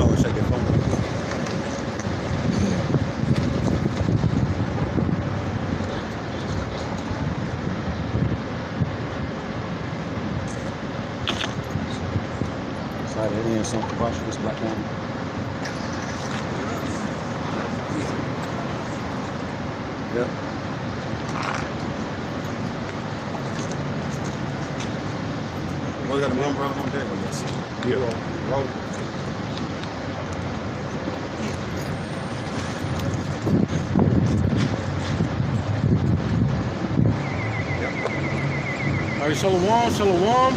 might want to check your phone. Sorry, that ain't something to watch this black man. Yep. Well, we got a man brother on deck, I guess. Yeah. Roll. All right, shalom, shalom.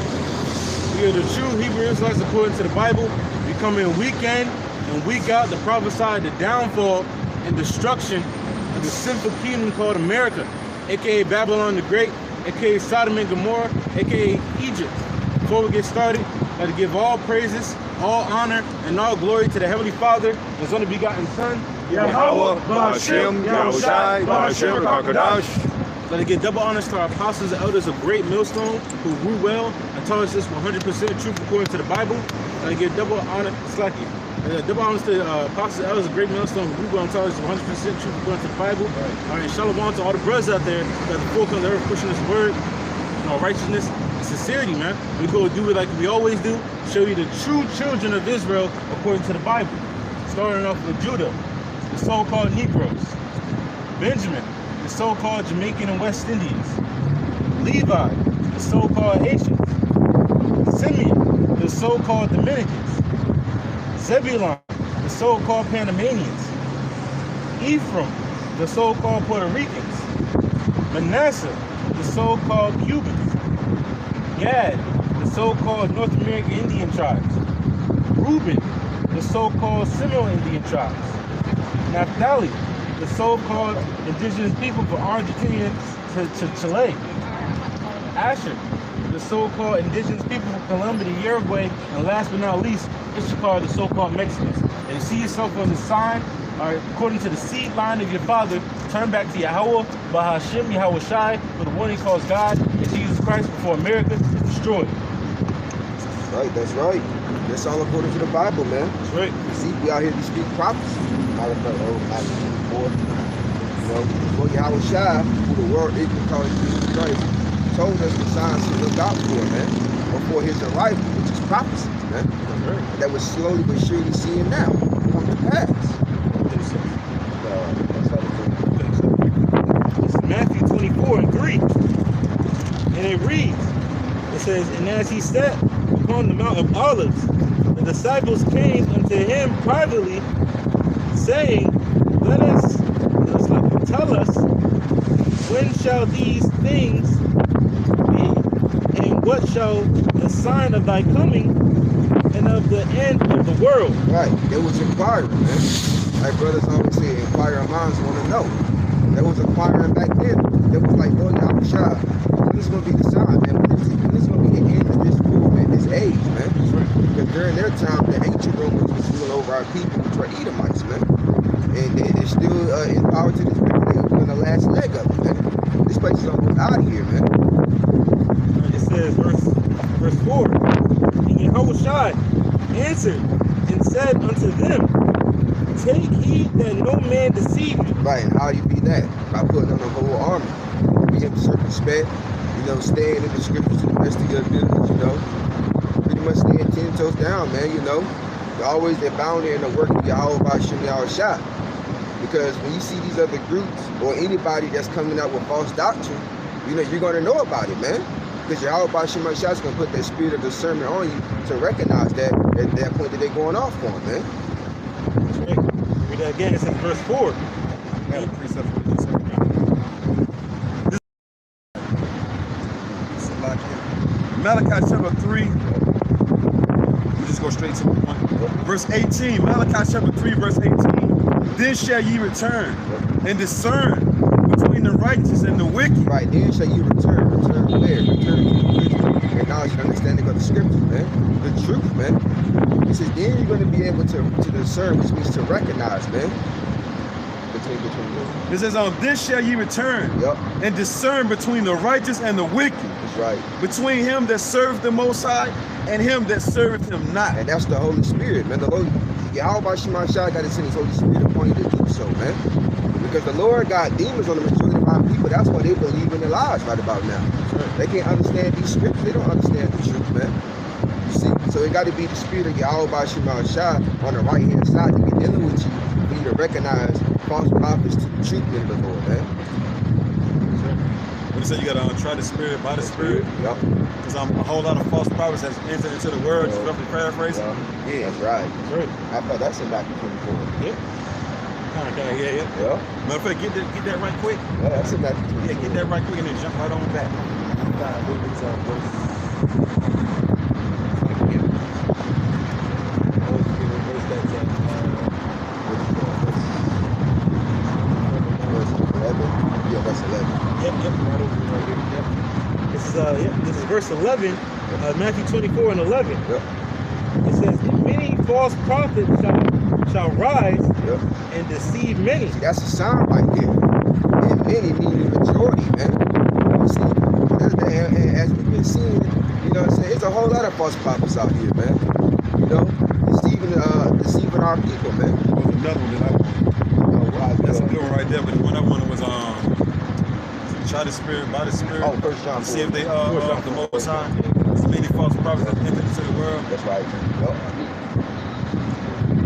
We are the true Hebrew Israelites according to the Bible. We come in week in and week out to prophesy the downfall and destruction of the sinful kingdom called America, aka Babylon the Great, aka Sodom and Gomorrah, aka Egypt. Before we get started, I'd like to give all praises, all honor, and all glory to the Heavenly Father, His only begotten Son, Yahweh, Ba'ashem, Yahushai, Ba'ashem, Kakadash. Let it get double honors to our apostles and elders of Great Millstone who grew well and taught us this 100% truth according to the Bible. Let it get double honor, double honors to apostles and elders of Great Millstone who grew well and taught us 100% truth according to the Bible. All right, shalom to all the brothers out there that the full of the earth pushing this word, righteousness and sincerity, man. We go do it like we always do, show you the true children of Israel according to the Bible. Starting off with Judah, the so-called Negroes, Benjamin, the so-called Jamaican and West Indians, Levi, the so-called Haitians, Simeon, the so-called Dominicans, Zebulon, the so-called Panamanians, Ephraim, the so-called Puerto Ricans, Manasseh, the so-called Cubans, Gad, the so-called North American Indian tribes, Reuben, the so-called Seminole Indian tribes, Naphtali, the so-called indigenous people from Argentina to Chile, Asher, the so-called indigenous people from Colombia to Uruguay, and last but not least, Issachar, the so-called Mexicans. And you see yourself on the sign, according to the seed line of your father, turn back to Yahweh, Ba'ashem, Yahushai, for the one he calls God, and Jesus Christ before America is destroyed. That's right. That's all according to the Bible, man. That's right. See, we out here to speak prophecy. Before Yahushai, who the world ignorant calls Jesus Christ, told us the signs to look out for, man, before his arrival, which is prophecies, man. Right. That we're slowly but surely seeing now come to pass. It's Matthew 24:3. And it reads, it says, and as he sat upon the Mount of Olives, the disciples came unto him privately, saying, tell us, when shall these things be, and what shall the sign of thy coming and of the end of the world? Right, they was inquiring, man. Like brothers always say, inquiring minds want to know. They was inquiring back then. They was like, Lord Yahushua, when is going to be the sign, man? When is going to be the end of this movement, this age, man? Because during their time, the ancient Romans was ruling over our people, which were Edomites, man. And they're still in power to this day. We're on the last leg of it, man. This place is almost out of here, man. It says, verse 4, and Yahushua answered and said unto them, take heed that no man deceive you. Right, and how do you be that? By putting on the whole armor. Being circumspect, staying in the scriptures to the best of your abilities, pretty much staying 10 toes down, man, You're always abounding in the work of Yahweh Ba'ashem Yahushai. Because when you see these other groups or anybody that's coming out with false doctrine, you're going to know about it, man. Because Yahweh Ba'ashem Yahushai is going to put that spirit of discernment on you to recognize that at that point that they're going off on, man. That's right. Read that again. It's in verse 4. Got a precept for this. Malachi chapter 3. We just go straight to the point. Verse 18. Malachi chapter 3, verse 18. Then shall ye return and discern between the righteous and the wicked. Right, then shall ye return. Return where? Return to the wisdom and knowledge and understanding of the scriptures, man. The truth, man. He says, then you're going to be able to discern, which means to recognize, man. Between it says, then shall ye return and discern between the righteous and the wicked. That's right. Between him that serveth the Most High and him that serveth him not. And that's the Holy Spirit, man. The Holy Yahweh Shema Shai got to send his Holy Spirit upon you to do so, man. Because the Lord got demons on the majority of our people. That's why they believe in the lies right about now. They can't understand these scriptures. They don't understand the truth, man. You see? So it got to be the Spirit of Yahweh Shema Shai on the right-hand side to be dealing with you for you to recognize false prophets to the truth in the Lord, man. What you say, you got to try the Spirit by the Spirit? Yep. Because a whole lot of false prophets has entered into the world, just roughly paraphrasing. Yeah, that's right. That's right. I thought that's in Matthew 24. Yeah. Kind of, yeah. Yeah. Matter of fact, get that right quick. Yeah, that's in Matthew 24. Yeah, get that right quick and then jump right on back. Yeah, that's 11. Yep, right over right here. Yep. This is verse 11, Matthew 24 and 11. Yep. It says, "And many false prophets shall rise Yep. and deceive many." See, that's a sign right there. And many mean the majority, man. You see, and as we've been seeing, you know what I'm saying, there's a whole lot of false prophets out here, man. You know, deceiving our people, man. There was another one that I wanted. That's a good one right there, but the one I wanted was try the Spirit by the Spirit. Oh, 1 John 4. See if they are the Most High. There's many false prophets that entered into the world. That's right. Yep.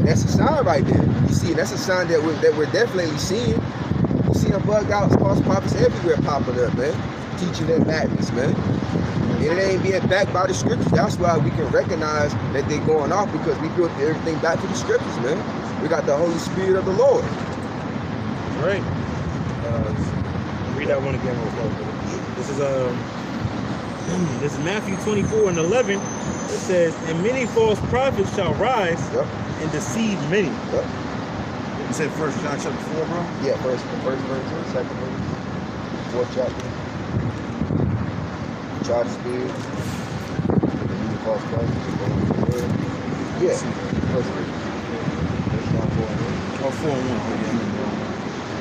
That's a sign right there. You see, that's a sign that we're definitely seeing. You see them bugged out false prophets everywhere popping up, man. Teaching their madness, man. And it ain't being backed by the scriptures. That's why we can recognize that they're going off, because we built everything back to the scriptures, man. We got the Holy Spirit of the Lord. Right. Read that one again real quick. This is Matthew 24 and 11. It says, "And many false prophets shall rise Yep. and deceive many." Yep. You said 1 John chapter 4, bro? Yeah, first verse, second verse, fourth chapter. Try the Spirit. The false prophets. Yeah. First verse. 1 John 4 and 1. Oh, 4 and 1.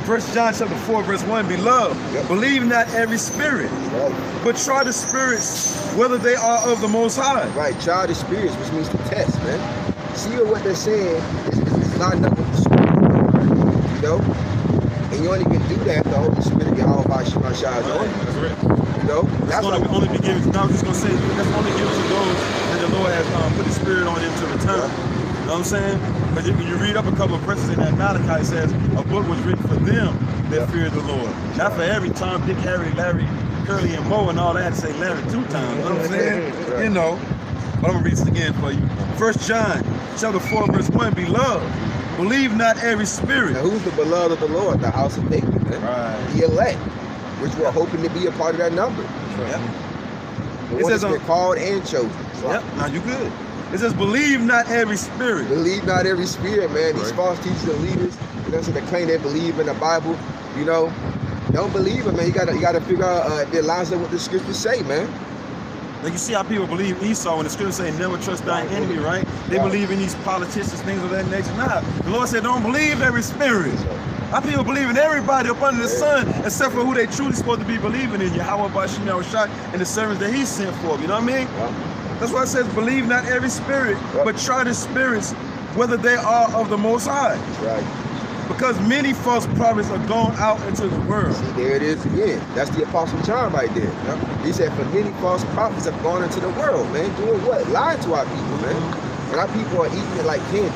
1 John chapter 4, verse 1, Beloved, Yep. believe not every spirit, Right. but try the spirits, whether they are of the Most High. Right, try the spirits, which means to test, man. See what they're saying is lining up with the scripture, you know? And you only can do that if the Holy Spirit of Yahweh Shema Shai is on you, That's right. you know? That's why only be given. I was just gonna say that's only given to those that the Lord has put His Spirit on them to return. You know what I'm saying? But when you read up a couple of verses in that Malachi, it says a book was written for them that fear the Lord. Not for every Tom, Dick, Harry, Larry, Curly, and Moe, and all that. To say Larry 2 times. You know what I'm saying? Right. You know. But I'm gonna read this again for you. 1 John chapter 4, verse 1. Beloved, believe not every spirit. Now, who's the beloved of the Lord? The house of David, man. Right. The elect, which we're hoping to be a part of that number. Yep. The It one says that's been called and chosen. So Yep. Now you good. It says, believe not every spirit. believe not every spirit, man. These Right. false teachers and leaders, you know, so they claim they believe in the Bible, you know. Don't believe it, man. You gotta figure out if it lines up what the scriptures say, man. Like you see how people believe Esau when the scriptures say never trust thine enemy, right? They Right. believe in these politicians, things of that nature. Nah, the Lord said don't believe every spirit. Our people believe in everybody up under the sun except for who they truly supposed to be believing in, Yahweh Bashim Yahushua and the servants that He sent for. You know what I mean? Yeah. That's why it says believe not every spirit, Yep. but try the spirits whether they are of the Most High. That's right. Because many false prophets are gone out into the world. See, there it is again. That's the Apostle John right there. Yep. He said, for many false prophets have gone into the world, man. Doing what? Lying to our people, man. And our people are eating it like candy.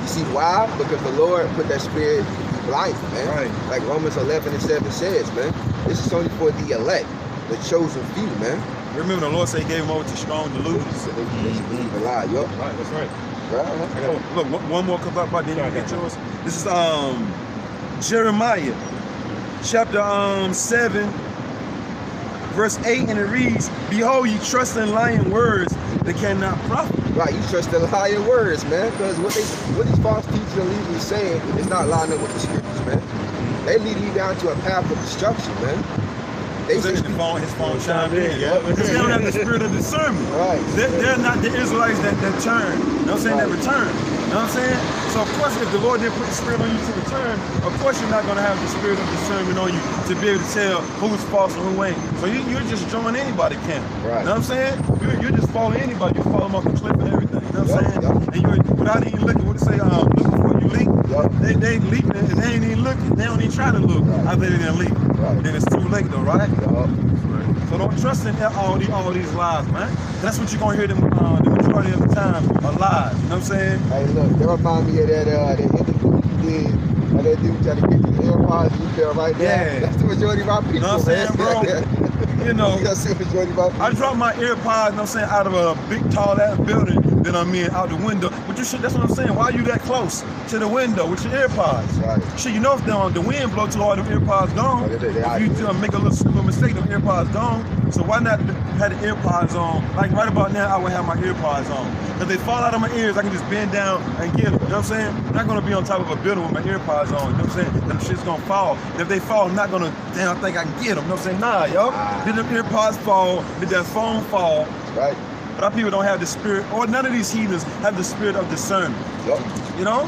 You see why? Because the Lord put that spirit in life, man. Right. Like Romans 11:7 says, man. This is only for the elect, the chosen few, man. Remember the Lord said He gave them over to strong delusions. So they believe a lie, yo. Right, that's right. Right. Oh, look, one more come up by then you get yours. This is Jeremiah chapter 7 verse 8, and it reads, behold, ye trust in lying words that cannot profit. Right, you trust the lying words, man, because what these false teachers and leaders are saying is not lining up with the scriptures, man. They lead you down to a path of destruction, man. They his just phone chimed in. Yeah. Because they don't have the spirit of discernment. Right. They're not the Israelites that turn. You know what I'm saying? That return. You know what I'm saying? So of course, if the Lord didn't put the spirit on you to return, of course you're not going to have the spirit of discernment on you to be able to tell who's false and who ain't. So you're just joining anybody camp. Right. You know what I'm saying? You're just following anybody. You follow them off the cliff and everything. You know what I'm saying? And you're without even looking. What do they say? Look before you leap. They leaping and they ain't even looking. They don't even try to look. I think they're gonna leap. Then it's too late though, right? So don't trust in all these lies, man. That's what you're gonna hear the majority of the time are lies. You know what I'm saying? Hey, look, they remind me of that interview you did. And that dude tried to get the AirPods and you fell right there. Yeah. That's the majority of our people. You know what I'm saying, bro? You know, That's the majority of our people. I dropped my AirPods, you know what I'm saying, out of a big tall ass building that I'm in, out the window. But you should, that's what I'm saying. Why are you that close to the window with your AirPods? Right. Shit, you know if the wind blow too hard, the AirPods gone. They If you make a little mistake, the AirPods gone. So why not have the AirPods on? Like right about now, I would have my AirPods on. If they fall out of my ears, I can just bend down and get them. You know what I'm saying? I'm not gonna be on top of a building with my AirPods on. You know what I'm saying? Them shit's gonna fall. And if they fall, I'm not gonna, damn, I think I can get them. You know what I'm saying? Nah, yo. Did them AirPods fall? Did that phone fall? Right. But our people don't have the spirit, or none of these heathens have the spirit of discernment. Yep. You know?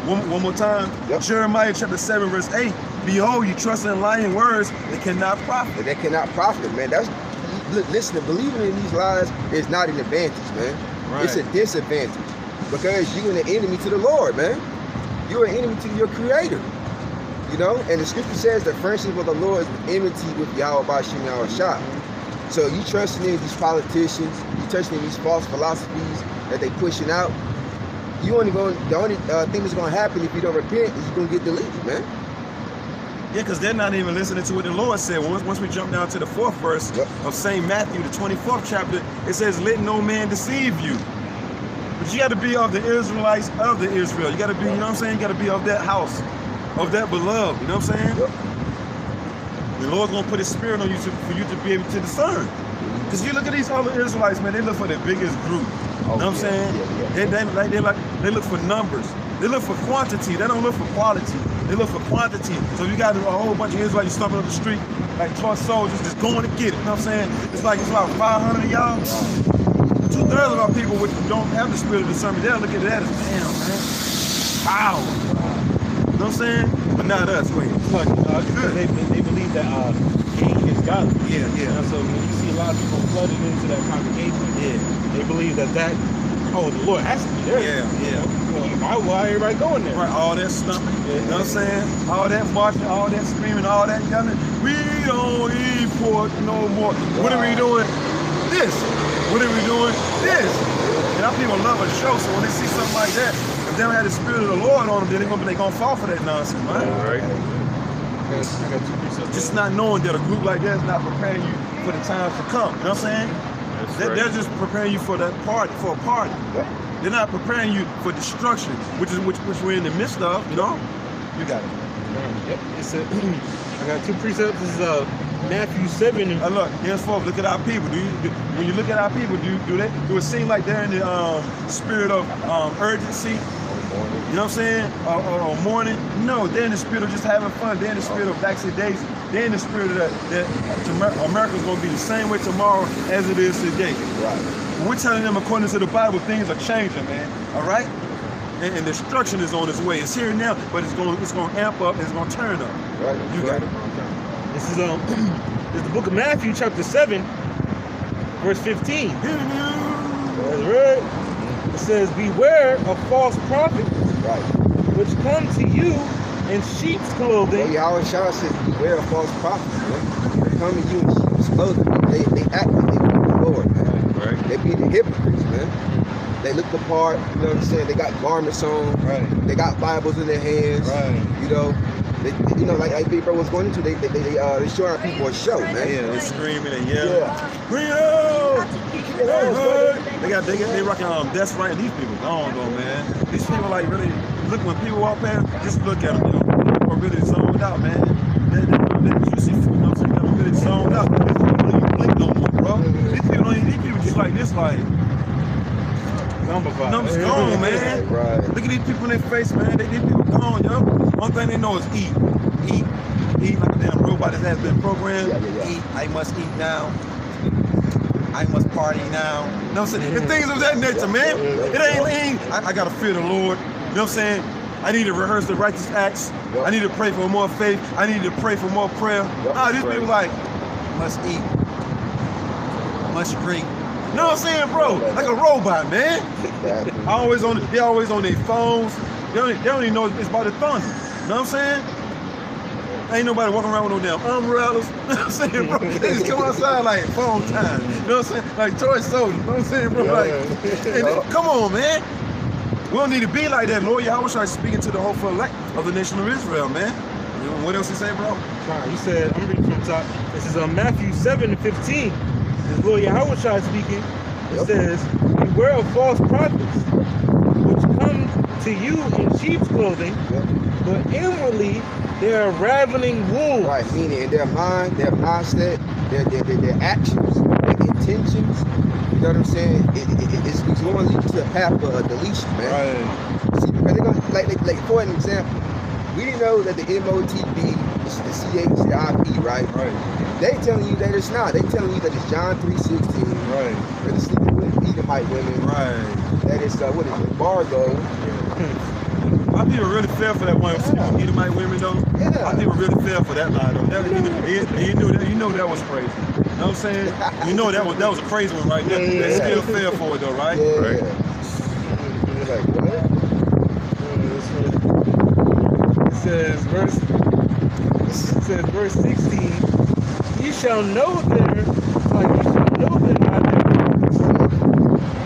One more time. Yep. Jeremiah chapter 7, verse 8. Behold, you trust in lying words that cannot profit. They cannot profit, man. Look, listen, believing in these lies is not an advantage, man. Right. It's a disadvantage because you're an enemy to the Lord, man. You're an enemy to your Creator. You know, and the scripture says the friendship of the Lord is enmity with Yahweh Bashim Yahweh Shah. So you trusting in these politicians, you trusting in these false philosophies that they pushing out. The only thing that's gonna happen if you don't repent is you're gonna get deleted, man. Yeah, because they're not even listening to what the Lord said. Once we jump down to the 4th verse of St. Matthew, the 24th chapter, it says, let no man deceive you. But you got to be of the Israelites of the Israel. You got to be, you know what I'm saying? You got to be of that house, of that beloved. You know what I'm saying? The Lord's going to put his spirit on you for you to be able to discern. Because you look at these other Israelites, man, they look for the biggest group. You know what I'm saying? They look for numbers. They look for quantity. They don't look for quality. They look for quantity. So you got a whole bunch of Israelites stomping up the street like 12 soldiers just going to get it. You know what I'm saying? It's like 500 of y'all. 2/3 of our people which don't have the spirit of discernment, they'll look at that as, damn, man, wow. You know what I'm saying? But not us. Wait. They believe that gain is godly. Yeah. So when you see a lot of people flooding into that congregation, they believe that the Lord has to be there. Why everybody going there? Right, all that stumping, you know what I'm saying? All that marching, all that screaming, all that yelling. We don't eat pork no more. What are we doing? This. What are we doing? This. And our people love a show, so when they see something like that, if they don't have the spirit of the Lord on them, then they're gonna fall for that nonsense, man. Right. Just not knowing that a group like that is not preparing you for the times to come. You know what I'm saying? They're just preparing you for that party, for a party. They're not preparing you for destruction, which we're in the midst of, you know? You got it. Yep. I got 2 precepts. This is Matthew 7. And look, henceforth, look at our people. When you look at our people, do it seem like they're in the spirit of urgency? You know what I'm saying? Or mourning? No, they're in the spirit of just having fun. They're in the spirit of lackadaisy. They're in the spirit of that America's going to be the same way tomorrow as it is today. Right. We're telling them according to the Bible, things are changing, man. All right? And destruction is on its way. It's here now, but it's going to amp up and it's going to turn up. Right. You got it. this is this is the book of Matthew, chapter 7, verse 15. That's right. It says, beware of false prophets, which come to you in sheep's clothing. Yahweh Shah says, beware of false prophets, man. They come to you in sheep's clothing. They act like they want the Lord, man. Right. They be the hypocrites, man. They look the part, you know what I'm saying? They got garments on. Right. They got Bibles in their hands. Right. You know, like Big Bro was going into, they show our people a show, man. Yeah, they're screaming and yelling. Yeah. Bring it out! They rocking That's Right. These people gone though, man. These people like really look when people walk past, just look at them, you know. People are really zoned out, man. They're juicy food, you know what I'm saying? They're really zoned out. These people don't even blink no more, bro. These people just like this, like numbers gone, man. Right. Look at these people in their face, man. These people gone, yo. One thing they know is eat. eat like a damn robot that has been programmed. Yeah. Eat, I must eat now. I must party now. You know what I'm saying? And things of that nature, man. It ain't I gotta fear the Lord. You know what I'm saying? I need to rehearse the righteous acts. I need to pray for more faith. I need to pray for more prayer. These people like, must eat, must drink. You know what I'm saying, bro? Like a robot, man. They always on their phones. They don't even know it's about the thunder. You know what I'm saying? Ain't nobody walking around with no damn umbrellas. You know what I'm saying, bro? They just come outside like phone time. You know what I'm saying? Like toy soldiers. You know what I'm saying, bro? Like, come on, man. We don't need to be like that. Lord Yahweh speaking to the hopeful elect of the nation of Israel, man. What else you say, bro? You said, I'm reading from the top. This is Matthew 7:15. This is Lord Yahweh speaking. It says, beware of false prophets, which come to you in sheep's clothing, but inwardly they are ravening wolves. Right, meaning in their mind, their mindset, their actions, their intentions. You know what I'm saying? It's going to lead to a path of deletion, man. Right. See, because they're gonna, like for an example, we know that the MOTB is the CHIP, right? Right. They telling you that it's not. They telling you that it's John 3:16. Right. That it's sleeping with Edomite women. Right. That it's what is it? Bargo. My people really fell for that one. Edomite women though. Yeah. My people really fell for that lie though. You know that was crazy. You know what I'm saying? You know that was a crazy one right there. They still fell for it though, right? Yeah. Right. You're like, what? It says verse 16, you shall know them, by their fruits.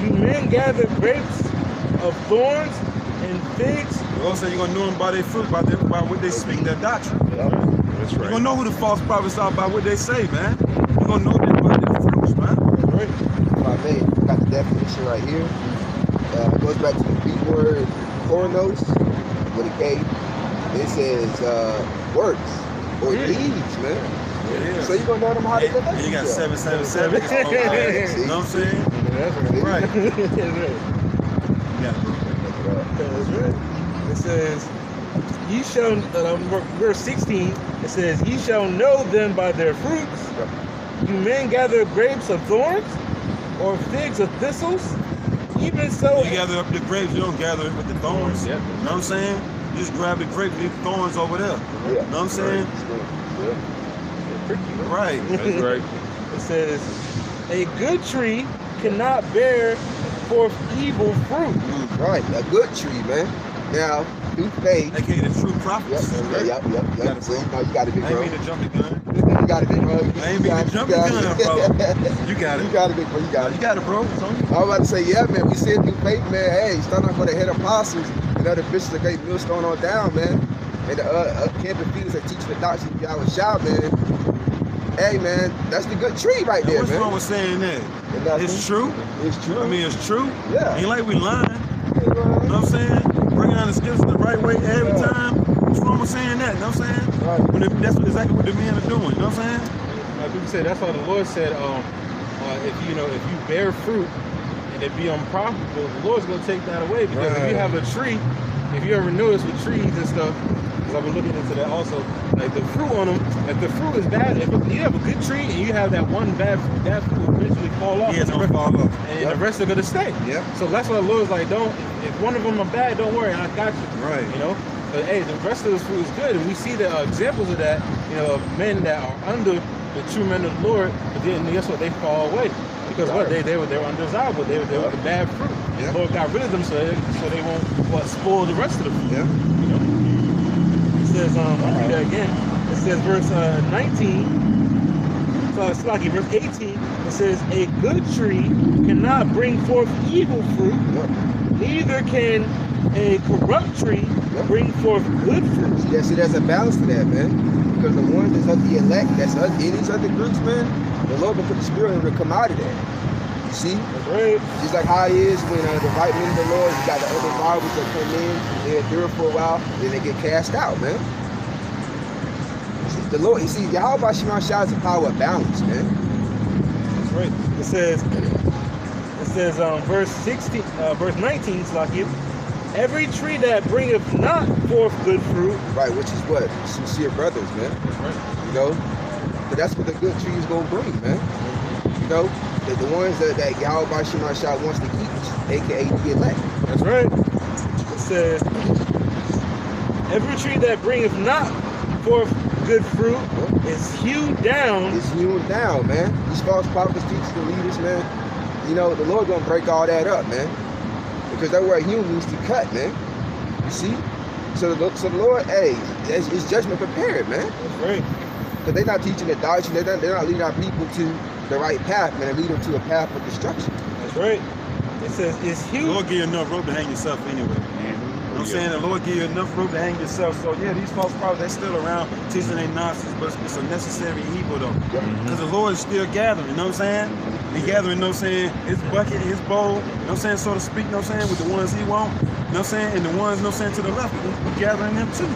You men gather grapes of thorns and figs. You also you're gonna know them by their fruit, by what they speak, their doctrine. That's right. You're gonna know who the false prophets are by what they say, man. You're gonna know them by their fruits, man. Right. If I may, got the definition right here. It goes back to the Greek word chronos with a K. It says works or deeds, man. Yeah. So you're gonna know them how to conduct You got themselves. 777. You know what I'm saying? That's right. Right. That's right. Yeah. That's right. It says, ye shall, verse 16, it says, ye shall know them by their fruits. Do men gather grapes of thorns or figs of thistles? Even so. You gather up the grapes, you don't gather it with the thorns. Yep. You know what I'm saying? You just grab the grape, leave the thorns over there. Yeah. You know what I'm saying? Right. That's right. It says, a good tree cannot bear forth evil fruit. Right, a good tree, man. Now, through faith. AKA the true prophets. Yep. See, no, you got it, big I ain't bro. mean to jump the gun. You got it, big bro. I ain't mean to jump the gun, bro. You got it. You got it, big bro. You got it. You got it, bro. It's on you. I was about to say, yeah, man. We said through faith, man. Hey, starting off with the head apostles and other bishops of great millstone on down, man. And the camping feeders that teach the doctrine of Yahweh Shah, man. Hey, man, that's the good tree right And there, what's man. wrong with saying that? Nothing. It's true. It's true. I mean, it's true. Yeah. Ain't like we lying. You know what I'm saying? Bringing out the scriptures the right way every time. What's wrong with saying that? You know what I'm saying? Right. When that's exactly what the men are doing. You know what I'm saying? Like people say, that's why the Lord said, if you bear fruit and it be unprofitable, the Lord's gonna take that away. Because if you have a tree, if you ever notice with trees and stuff, because I've been looking into that also, like the fruit on them, if the fruit is bad, if you have a good tree and you have that one bad fruit, that fruit will eventually fall off. Yeah, it's gonna fall off. And the rest are gonna stay. Yep. So that's why the Lord's like, if one of them are bad, don't worry, I got you. Right. You know? But hey, the rest of this fruit is good, and we see the examples of that, of men that are under the true men of the Lord, but then guess what? They fall away. Because what? They were undesirable. They were the bad fruit. Yep. The Lord got rid of them so they won't spoil the rest of the fruit. Yeah. You know? It says, I'll read that again. It says verse 19, so it's like verse 18, it says, a good tree cannot bring forth evil fruit, neither can a corrupt tree bring forth good fruit. See, there's a balance to that, man. Because the ones that's of the elect, that's of these other groups, man, the Lord will put the spirit to come out of that. You see? That's right. Just like how it is when the right men of the Lord, you got the other rivals that come in, they endure for a while, then they get cast out, man. The Lord, you see, Yahweh Shema Shah is the power of balance, man. That's right. It says verse 19, Slakia, every tree that bringeth not forth good fruit. Right, which is what? Sincere brothers, man. That's right. You know? But that's what the good tree is gonna bring, man. You know? The ones that Yahweh Shema Shah wants to keep, aka the elect. That's right. It says, every tree that bringeth not forth good fruit is hewed down. It's hewn down, man. These false prophets, teachers, and leaders, man. You know, the Lord gonna break all that up, man. Because that word hewn means to cut, man. You see? So the Lord, hey, it's judgment prepared, man. That's right. Because they're not teaching the doctrine, they're not leading our people to the right path, man. They lead them to a path of destruction. That's right. It says it's The hewed. Lord give you enough rope to hang yourself anyway. You know what I'm saying? The Lord give you enough rope to hang yourself. So yeah, these false prophets, they're still around teaching their nonsense, but it's a necessary evil though. Because the Lord is still gathering, you know what I'm saying? He gathering, you know what I'm saying, his bucket, his bowl, you know what I'm saying, so to speak, you know what I'm saying, with the ones he want, you know what I'm saying, and the ones, you know what I'm saying, to the left, we're gathering them too.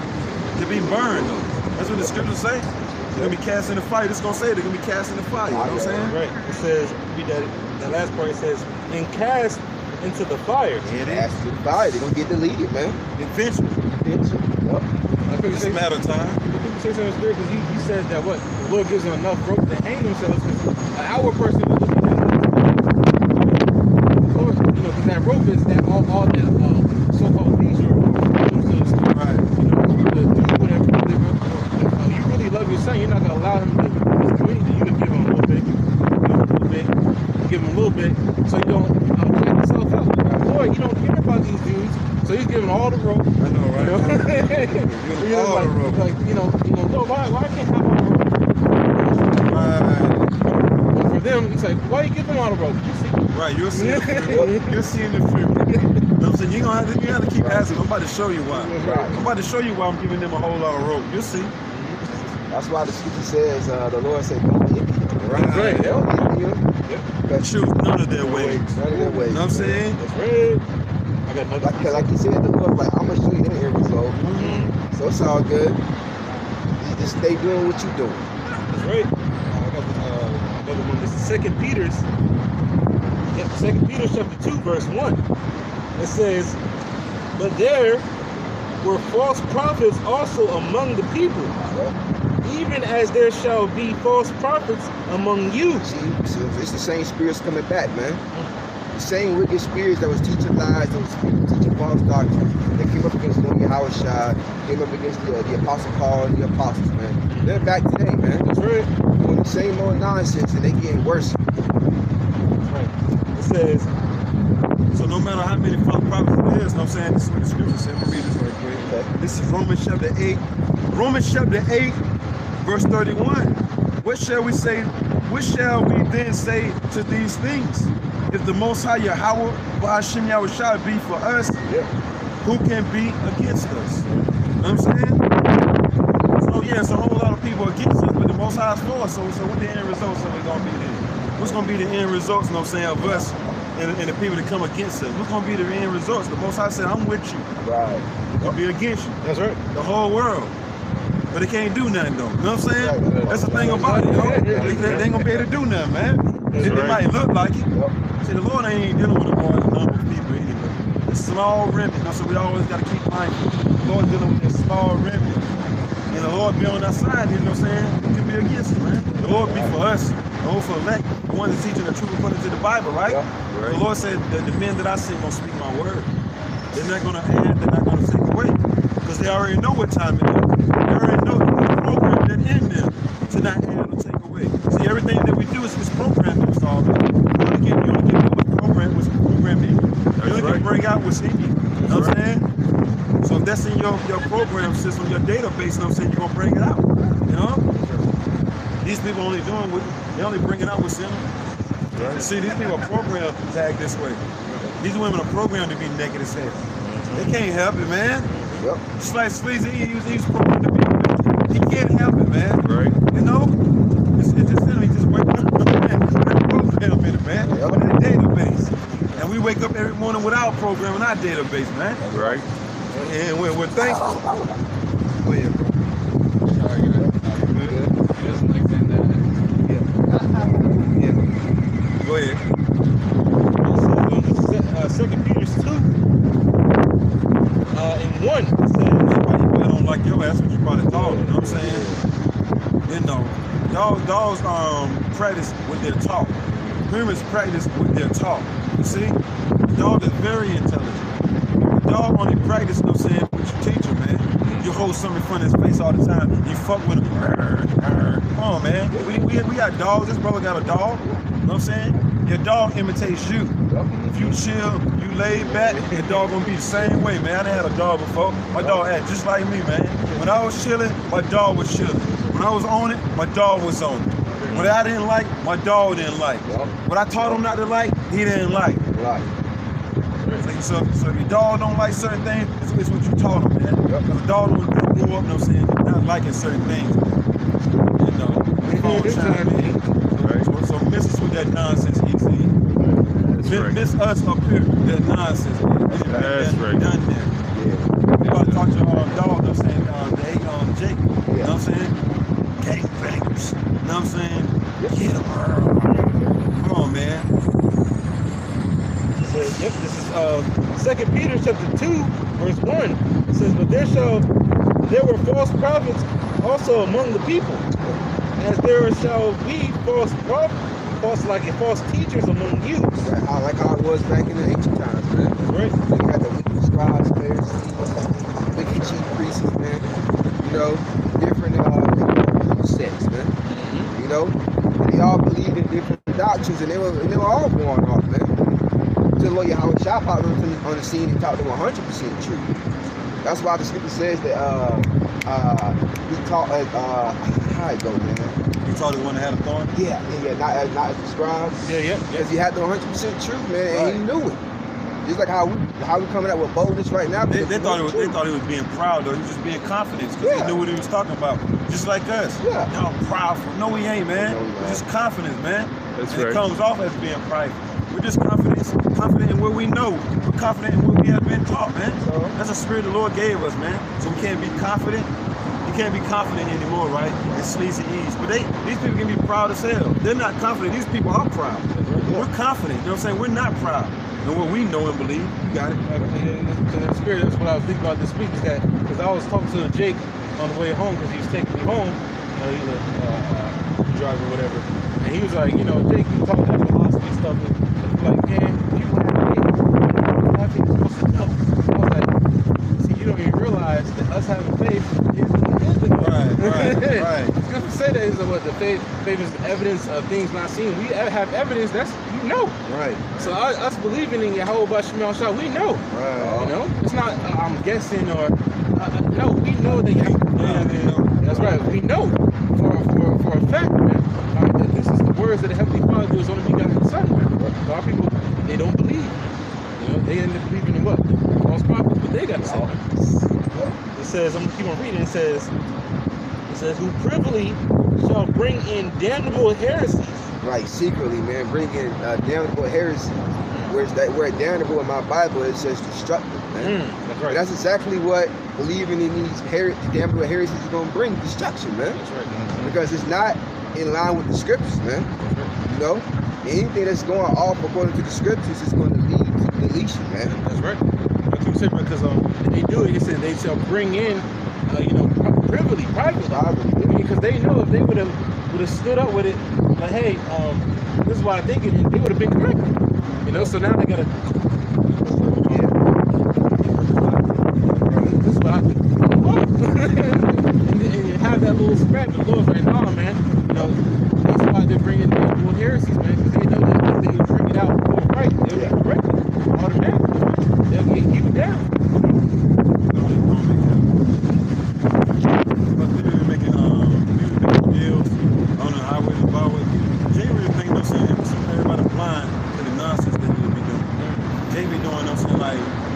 To be burned though. That's what the scriptures say. They're gonna be cast in the fire. It's gonna say they're gonna be cast in the fire, you know what I'm saying? Right. It says, read that last part, it says, and cast into the fire. Yeah, That's the fire. They're gonna get deleted, man. eventually. Eventually. Yep. It's a matter of time. People say something spirit because he says that what the Lord gives them enough rope to hang themselves. Because our person was looking at the Lord, you know, because that rope is that all that so-called leisure rope. Right. You know, to do whatever. If you really love your son, you're not gonna allow him to do anything. You can give him a little bit, give him a little bit, so you don't check yourself out. Lord, you don't care about these dudes, so he's giving all the rope. I know, right? You know? All the rope. Like, you know, Lord, why can't I have all the rope? Right. But for them, he's like, why you give them all the rope? You see? Right, you're seeing the fruit. You're seeing the fruit. You know what I'm saying? You have to keep asking. I'm about to show you why. Right. I'm about to show you why I'm giving them a whole lot of rope. You'll see. That's why the scripture says, the Lord said, don't envy them. Right. Don't envy them. Choose none of their ways. None of their ways. You know what I'm saying? That's right. I got nothing. Like you said, the Lord, like, I'm gonna show you the end result. So it's all good. You just stay doing what you're doing. That's right. I got another one. This is 2 Peter's. Yeah, 2 Peter chapter 2, verse 1. It says, but there were false prophets also among the people, even as there shall be false prophets among you. See, so it's the same spirits coming back, man. The same wicked spirits that was teaching lies, that was teaching false doctrine, that came up against Lord Yahweh Shai, came up against the Apostle Paul and the apostles, man. They're back today, man. That's right. Doing the same old nonsense, and they getting worse. That's right. It says, So no matter how many false prophets it is, you know what I'm saying? This is what the scripture said. Let me read this right quick. Okay. This is Romans chapter 8. Romans chapter 8, verse 31. What shall we say? What shall we then say to these things? If the Most High Yahweh, Ba'ashem Yahweh shall be for us, who can be against us? You know what I'm saying? So yeah, it's a whole lot of people against us, but the Most High is for us. So what the end results are we gonna be then? What's gonna be the end results? You know what I'm saying, of us and the people that come against us? What's gonna be the end results? The Most High said, "I'm with you." Right. I'll be against you. that's right. The whole world. But they can't do nothing though. You know what I'm saying? Right. That's the thing about it, yo. They ain't gonna be able to do nothing, man. They might look like it. See, the Lord ain't dealing with a large number of people anyway. A small remnant. You know, so we always gotta keep mindful. The Lord dealing with a small remnant. And the Lord be on our side, you know what I'm saying? He can be against it, man. The Lord be for us. The Lord for elect. The ones that teaching the truth according to the Bible, right? The Lord said that the men that I send gonna speak my word. They're not gonna add, they're not gonna take away. Because they already know what time it is. They already know the program that in them to not add or take away. See, everything that we do is programmed in us already. You only get what's programmed in you. You only can bring out what's in you. You know what I'm saying? So if that's in your program system, your database, you know what I'm saying, you're gonna bring it out. You know? These people only doing what they only bringing out what's in them. Right. See, these people are programmed to act this way. These women are programmed to be naked as hell. They can't help it, man. Yep. Just like Sleazy, he's programmed to be. He can't help it, man. Right. You know? It's just him. He just waking up program in it, man. Yep. On that database. And we wake up every morning with our program in our database, man. Right. And we're thankful. Go ahead, bro. Go ahead. Also, 2 Peter 2, what I'm saying? You know, dogs practice with their talk. Humans practice with their talk. You see? The dog is very intelligent. The dog only practice, you know what I'm saying, with your teacher, man. You hold something in front of his face all the time. You fuck with him. Come on, man. We got dogs. This brother got a dog. You know what I'm saying? Your dog imitates you. If you chill, you laid back, your dog gonna be the same way, man. I done had a dog before. My dog acted just like me, man. When I was chilling, my dog was chilling. When I was on it, my dog was on it. What I didn't like, my dog didn't like. What I taught him not to like, he didn't like. Right. So if your dog don't like certain things, it's what you taught him, man. Because a dog don't grow up, you know what I'm saying, not liking certain things. You know, so miss us with that nonsense, easy. Miss us up here with that nonsense. That's right. Done there. You about to talk to your dog, you know what I'm saying, Jake, you know what I'm saying? Gangbangers, you know what I'm saying? Get him, come on, man. Yep, this is 2 Peter chapter 2, verse 1. It says, but there were false prophets also among the people, as there shall be false teachers among you. Right. Like how it was back in the ancient times, man. Right. You had the wicked scribes, Pharisees, wicked chief priests, man. You know, different sects, man. You know, they all believed in different doctrines, and they were all going off, man. Until Lord Yahweh Shah popped on the scene and taught them 100% truth. That's why the scripture says that he taught how it go, man. He taught the one that had authority? Yeah, not as the scribes. Yeah. Because he had the 100% truth, man, and he knew it. Just like how we coming out with boldness right now. They thought he was being proud, though. He was just being confident because he knew what he was talking about. Just like us. Yeah. Y'all proud. No, we ain't, man. No, We're just confidence, man. That's and right. It comes off as being prideful. We're just confident in what we know. We're confident in what we have been taught, man. That's the spirit the Lord gave us, man. So we can't be confident. You can't be confident anymore, right? It's sleazy ease. But these people can be proud as hell. They're not confident. These people are proud. We're confident. You know what I'm saying? We're not proud. And what we know and believe, you got it. So the spirit, that's what I was thinking about this week, is that because I was talking to Jake on the way home because he was taking me home. You know, he's a driver or whatever. And he was like, you know, Jake, you talking that philosophy stuff. And like, man, people have faith. Supposed to know. I was like, see, you don't even realize that us having faith is Right. It's good to say that is what the faith is evidence of things not seen. We have evidence that's Right. So us believing in Yahweh Bashim Shah, we know. Right. You know, it's not I'm guessing or no. We know that Yahweh. That's right. We know for a fact, man. That this is the words that the Heavenly Father who is only begotten Son, man. A lot of people they don't believe. You know, they end up believing in what? False prophets, but they got to say. It says, I'm gonna keep on reading. It says, who privily shall bring in damnable heresies. Right, secretly, man, bring in damnable heresy. Where damnable in my Bible it says destructive, man. That's right. And that's exactly what believing in these damnable heresies is going to bring, destruction, man. That's right. Because it's not in line with the scriptures, man. You know, anything that's going off according to the scriptures is going to lead to deletion, man. That's right. Like you said, because they do it. It said they shall bring in, privately. Because they know if they would have stood up with it, like, hey, this is what I think, and they would have been corrected. You know, so now they gotta. This is what I think. and you have that little scrap. The Lord's like, nah, man. You know, that's why they're bringing damnable heresies, man, because they know that if they bring it out for right, they'll be corrected automatically. They'll get you down.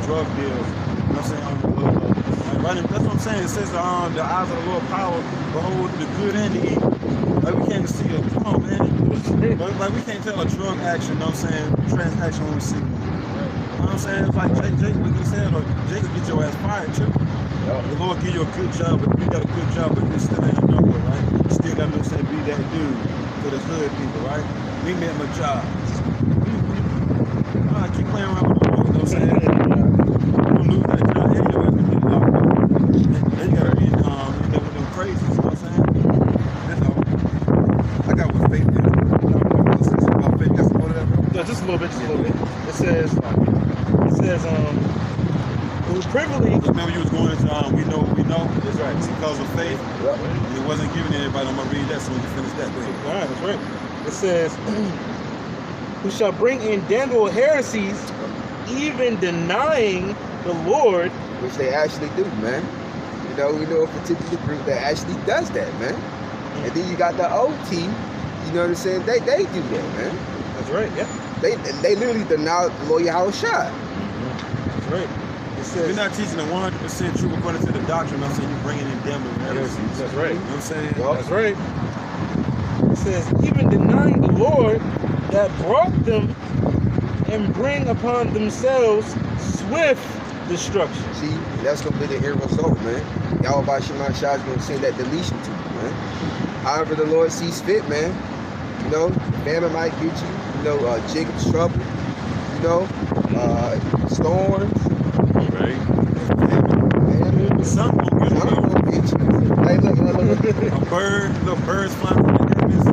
Drug deals, you know what I'm saying? That's what I'm saying. It says the eyes of the Lord power behold the good and the evil. Like we can't see it. Come on, man. Like we can't tell a drug action, you know what I'm saying, transaction when we see one. You know what I'm saying? It's like Jake, what you said, or Jake will get your ass fired too. The Lord give you a good job, but you got a good job, but you still ain't a number, right? You still got to be that dude for the hood people, right? Meet me at my job. I keep playing around with the Lord, you know what I'm saying? Lose that job, and your ass gonna get locked up. Then you gotta be with them crazies. bit, just a little bit. It says, who privily. Remember you was going into we know. That's right. It's because of faith. Yep. And it wasn't given to anybody. I'm gonna read that so we can finish that. Go ahead. All right, that's right. It says, who shall bring in damnable heresies, even denying the Lord. Which they actually do, man. You know, we know a particular group that actually does that, man. And then you got the OT, you know what I'm saying? They do that, man. That's right, yeah. They literally deny the Lord Yahweh Shai. That's right. It You're says, not teaching the 100% truth according to the doctrine. I'm saying you're bringing in damnable heresies. that's right. You know what I'm saying? Yup. That's right. It says, even denying the Lord that brought them and bring upon themselves swift destruction. See, that's gonna be the end result, man. Yahweh Shema Shai is gonna send that deletion to you, man. However the Lord sees fit, man. You know, famine might get you, you know, Jacob's trouble, you know, storms, Right. famine, Some won't get some you. gonna get you. Hey, look. A bird, little birds flying from the heavens,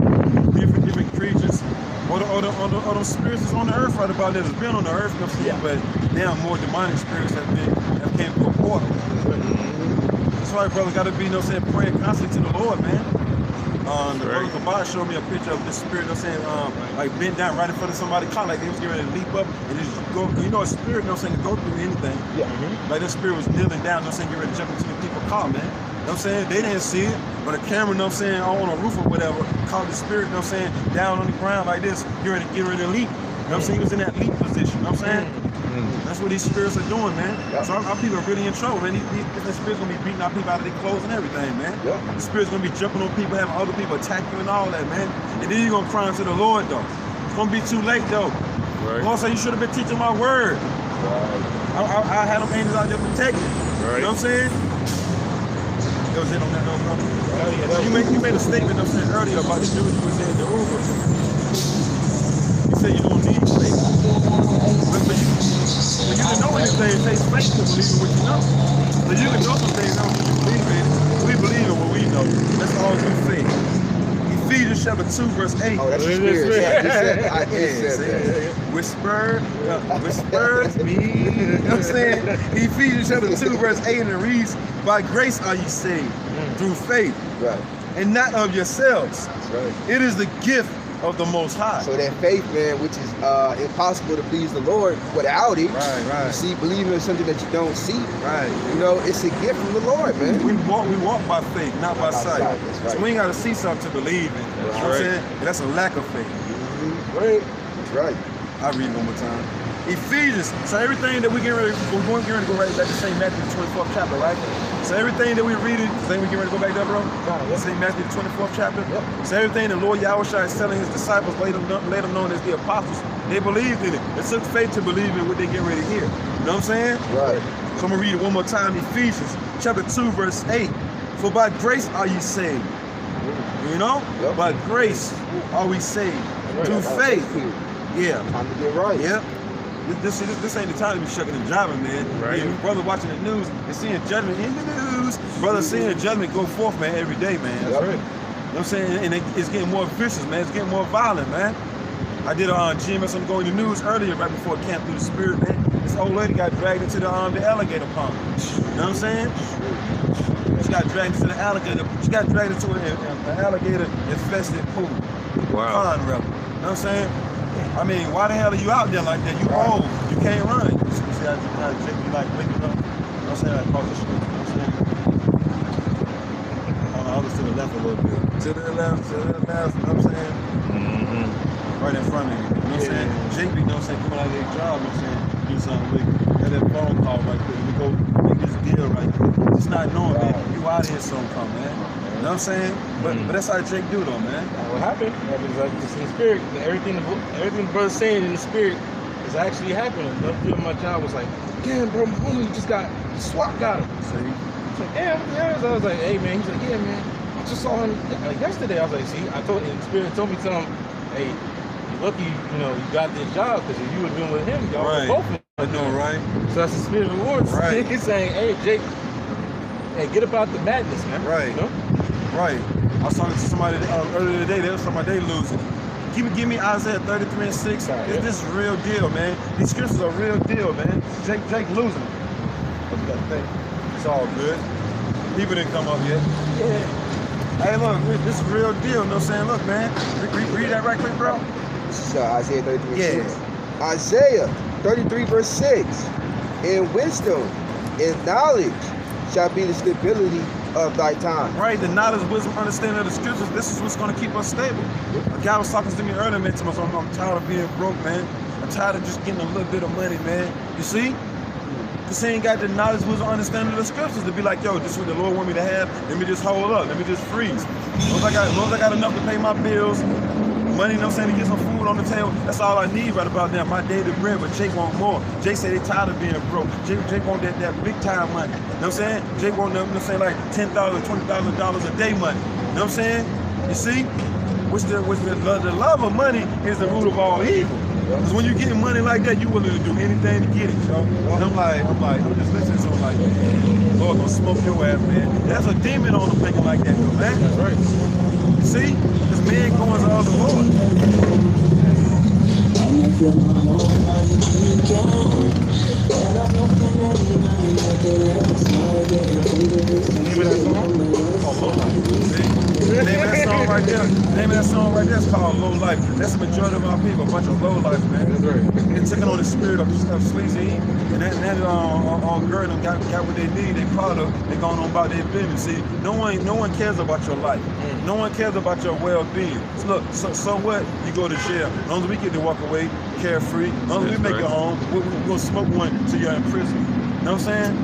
different creatures. Or the spirits that's on the earth right about that has been on the earth, you know what I'm saying? But now more demonic spirits have came through a portal. That's why, brother, gotta be, you know what I'm saying, praying constantly to the Lord, man. The brother Kabbalah showed me a picture of this spirit, you know what I'm saying, like bent down right in front of somebody's car, like they was getting ready to leap up and just go, you know, a spirit, you know what I'm saying, can go through anything. Yeah. Like that spirit was kneeling down, you know what I'm saying, getting ready to jump into the people's car, man. You know what I'm saying? They didn't see it, but a camera, you know what I'm saying, on a roof or whatever, caught the spirit, you know what I'm saying, down on the ground like this, getting ready to leap. You know what I'm saying? He was in that leap position, you know what I'm saying? That's what these spirits are doing, man. Yep. So our people are really in trouble, man. These different spirits gonna be beating our people out of their clothes and everything, man. Yep. The spirits gonna be jumping on people, having other people attack you and all that, man. And then you're gonna cry unto the Lord, though. It's gonna be too late, though. Right. The Lord said you should have been teaching my word. I had them angels out there protecting. Right. You know what I'm saying? That was it on that, though, brother. Oh, yeah, that You made a statement, you know what I'm saying, earlier about the dude who was in the Uber. You said you don't need faith. But you can know anything, it takes faith to believe in what you know. So you can know some things, know what you believe in. We believe in what we know. That's all through faith. Ephesians chapter 2, verse 8. Oh, that's the spirit. Yeah, I Yeah, said that. whispers me. You know what I'm saying? Ephesians chapter 2, verse 8, and it reads, by grace are you saved, through faith, Right. and not of yourselves. That's right. It is the gift of the Most High. So that faith, man, which is impossible to please the Lord without it. Right. You see, believing in something that you don't see. Right. You know, it's a gift from the Lord, man. We walk by faith, not by sight. That's right. So we ain't got to see something to believe in. You know what I'm right. saying? And that's a lack of faith. Right. That's right. I'll read it one more time. Ephesians. So everything that we're going to go right back to St. Matthew, the 24th chapter, right? So everything that we read, think we get ready to go back there, bro? St. Matthew, the 24th chapter. Yep. So everything the Lord Yahweh Shai is telling his disciples, let them know as the apostles, they believed in it. It took faith to believe in what they get ready to hear. You know what I'm saying? Right. So I'm going to read it one more time. Ephesians chapter 2, verse 8. For by grace are you saved. You know? Yep. By grace are we saved. Right. Through faith. Yeah. Time to get right. Yep. This ain't the time to be shucking and driving, man. Right. Yeah, brother watching the news and seeing judgment in the news. Brother seeing judgment go forth, man, every day, man. That's Right. You know what I'm saying? And it's getting more vicious, man. It's getting more violent, man. I did a GMS on Going to News earlier, right before Camp Through the Spirit, man. This old lady got dragged into the alligator pond. You know what I'm saying? She got dragged into the alligator. She got dragged into an alligator infested pool. Wow. Pond, rather. You know what I'm saying? I mean, why the hell are you out there like that? You old. You can't run. You see how you like waking up? You know what I'm saying? Like across the street. You know what I'm saying? On the other to the left a little bit. To the left, you know what I'm saying? Right in front of you. You know what I'm saying? JP, you know what I'm saying? Coming out of their job, you know what I'm saying? Do something with you. Got that phone call right there. We go make this deal right there. Just not knowing, man. You out here sometime, man. You know what I'm saying? But that's how Jake do though, man. What happened? It's like it's in the spirit. Everything the brother's saying in the spirit is actually happening. The other my job was like, damn, bro, my homie just got SWAT got him. See? I was like, yeah. So I was like, hey man. He's like, yeah man. I just saw him like yesterday. I was like, see, I told him, the spirit told me, tell him, hey, you're lucky, you know, you got this job because if you would have been with him, y'all would Right. both been. I know, right? So that's the spirit of the Lord. Right. He's saying, hey Jake, hey, get about the madness, man. Right. You know? Right. I was talking to somebody earlier today. They was talking about they losing. Give me Isaiah 33 and 6. This is real deal, man. These scriptures are real deal, man. Jake losing. It's all good. People didn't come up yet. Yeah. Hey, look, this is real deal. You know what I'm saying? Look, man. Read that right quick, bro. This is Isaiah 33 Yeah. 6. Isaiah 33 verse 6. In wisdom and knowledge shall be the stability of thy time. Right, the knowledge, wisdom, understanding of the scriptures, this is what's going to keep us stable. A guy was talking to me earlier, man, to me, I'm tired of being broke, man. I'm tired of just getting a little bit of money, man. You see? Because he ain't got the knowledge, wisdom, understanding of the scriptures to be like, yo, this is what the Lord want me to have. Let me just hold up. Let me just freeze. As long as I got enough to pay my bills, money, you know what I'm saying, to get some food on the table, that's all I need right about now. My daily bread, but Jake want more. Jake said they tired of being broke. Jake want that big time money. You know what I'm saying? Jake want, you know what I'm saying, like $10,000, $20,000 a day money. You know what I'm saying? You see? The love of money is the root of all evil. Because when you get money like that, you willing to do anything to get it, yo. And I'm just listening to him like, Lord gonna smoke your ass, man. That's a demon on them thinking like that, though, man. That's right. You see? Because man going to other Lord. The name of that song right there. The name of that song right there is called Low Life. That's the majority of our people, a bunch of low life, man. That's right. They're taking on the spirit of sleazy, and that girl them got what they need. They proud of. They going on about their business. See, no one cares about your life. No one cares about your well-being. So look, so what? You go to jail. As long as we get to walk away carefree, as long as we make it home, we're gonna smoke one till you're in prison. You know what I'm saying?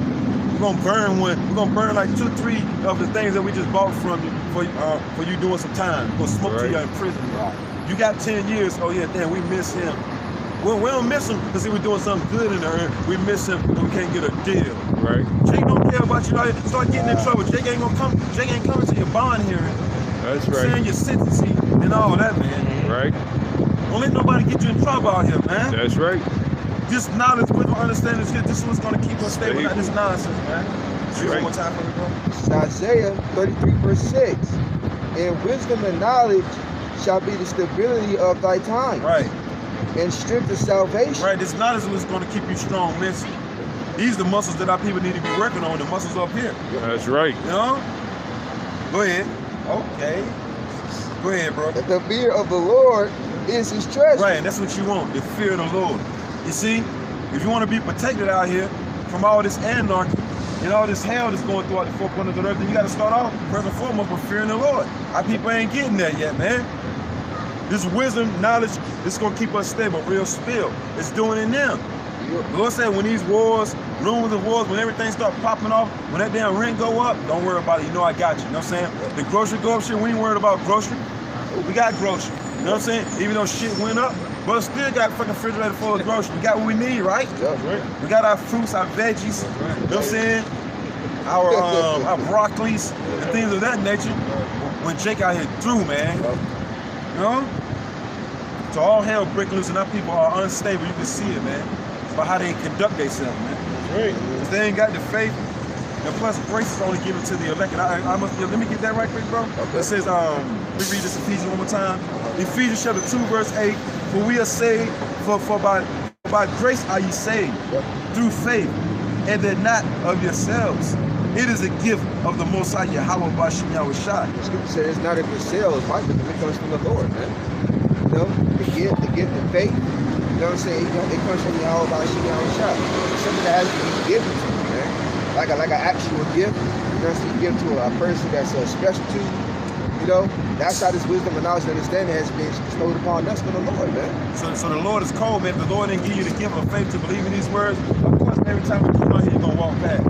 We're gonna burn one. We're gonna burn like 2, 3 of the things that we just bought from you for you doing some time. We're gonna smoke till you're in prison. You got 10 years. Oh yeah, damn, we miss him. Well, we don't miss him because he was doing something good in the earth. We miss him because we can't get a deal. Right. Jake don't care about you. Start getting in trouble. Jake ain't coming to your bond hearing. That's right. Saying your sentencing and all that, man. Right. Don't let nobody get you in trouble out here, man. That's right. Just knowledge, wisdom, understanding, this is what's going to keep us stable, not this nonsense, man. Read one more time for me, bro. This is Isaiah 33 verse 6. In wisdom and knowledge shall be the stability of thy time. Right. And strength of salvation. Right, this knowledge is what's going to keep you strong mentally. These are the muscles that our people need to be working on, the muscles up here. That's right. You know? Go ahead. Okay. Go ahead, bro. The fear of the Lord is his treasure. Right, and that's what you want, the fear of the Lord. You see, if you want to be protected out here from all this anarchy and all this hell that's going throughout the 4 corners of the earth, then you got to start off, first and foremost, with fearing the Lord. Our people ain't getting that yet, man. This wisdom, knowledge, this is going to keep us stable, real spill. It's doing it now. The Lord said when these wars, rumors of wars, when everything start popping off, when that damn rent go up, don't worry about it. You know I got you. You know what I'm saying? The grocery go up, shit, we ain't worried about grocery. We got grocery. You know what I'm saying? Even though shit went up, but still got fucking refrigerator full of groceries. We got what we need, right? That's right. We got our fruits, our veggies. You know what I'm saying? Our broccolis and things of that nature. When Jake out here through, man. You know? So all hell break loose and our people are unstable. You can see it, man. By how they conduct themselves, man. Right. If they ain't got the faith, and plus grace is only given to the elected. Let me get that right quick, bro. Okay. It says, let me read this Ephesians one more time. Ephesians chapter 2, verse 8. For we are saved, for by grace are ye saved, through faith, and that not of yourselves. It is a gift of the Most High Yahweh Bashim Yahushai. The scripture says it's not of yourselves, my gift, it comes from the Lord, man. You know, the gift of faith. You know what I'm saying? It comes from Yahweh Bashim Yahushai. It's something that has to be given to you, man. Like an actual gift. You know what I'm saying? You give to a person that's special to you. You know, that's how this wisdom and knowledge and understanding has been bestowed upon us from the Lord, man. So the Lord is cold, man. If the Lord didn't give you the gift of faith to believe in these words, of course, every time we come out here, you're going to walk past.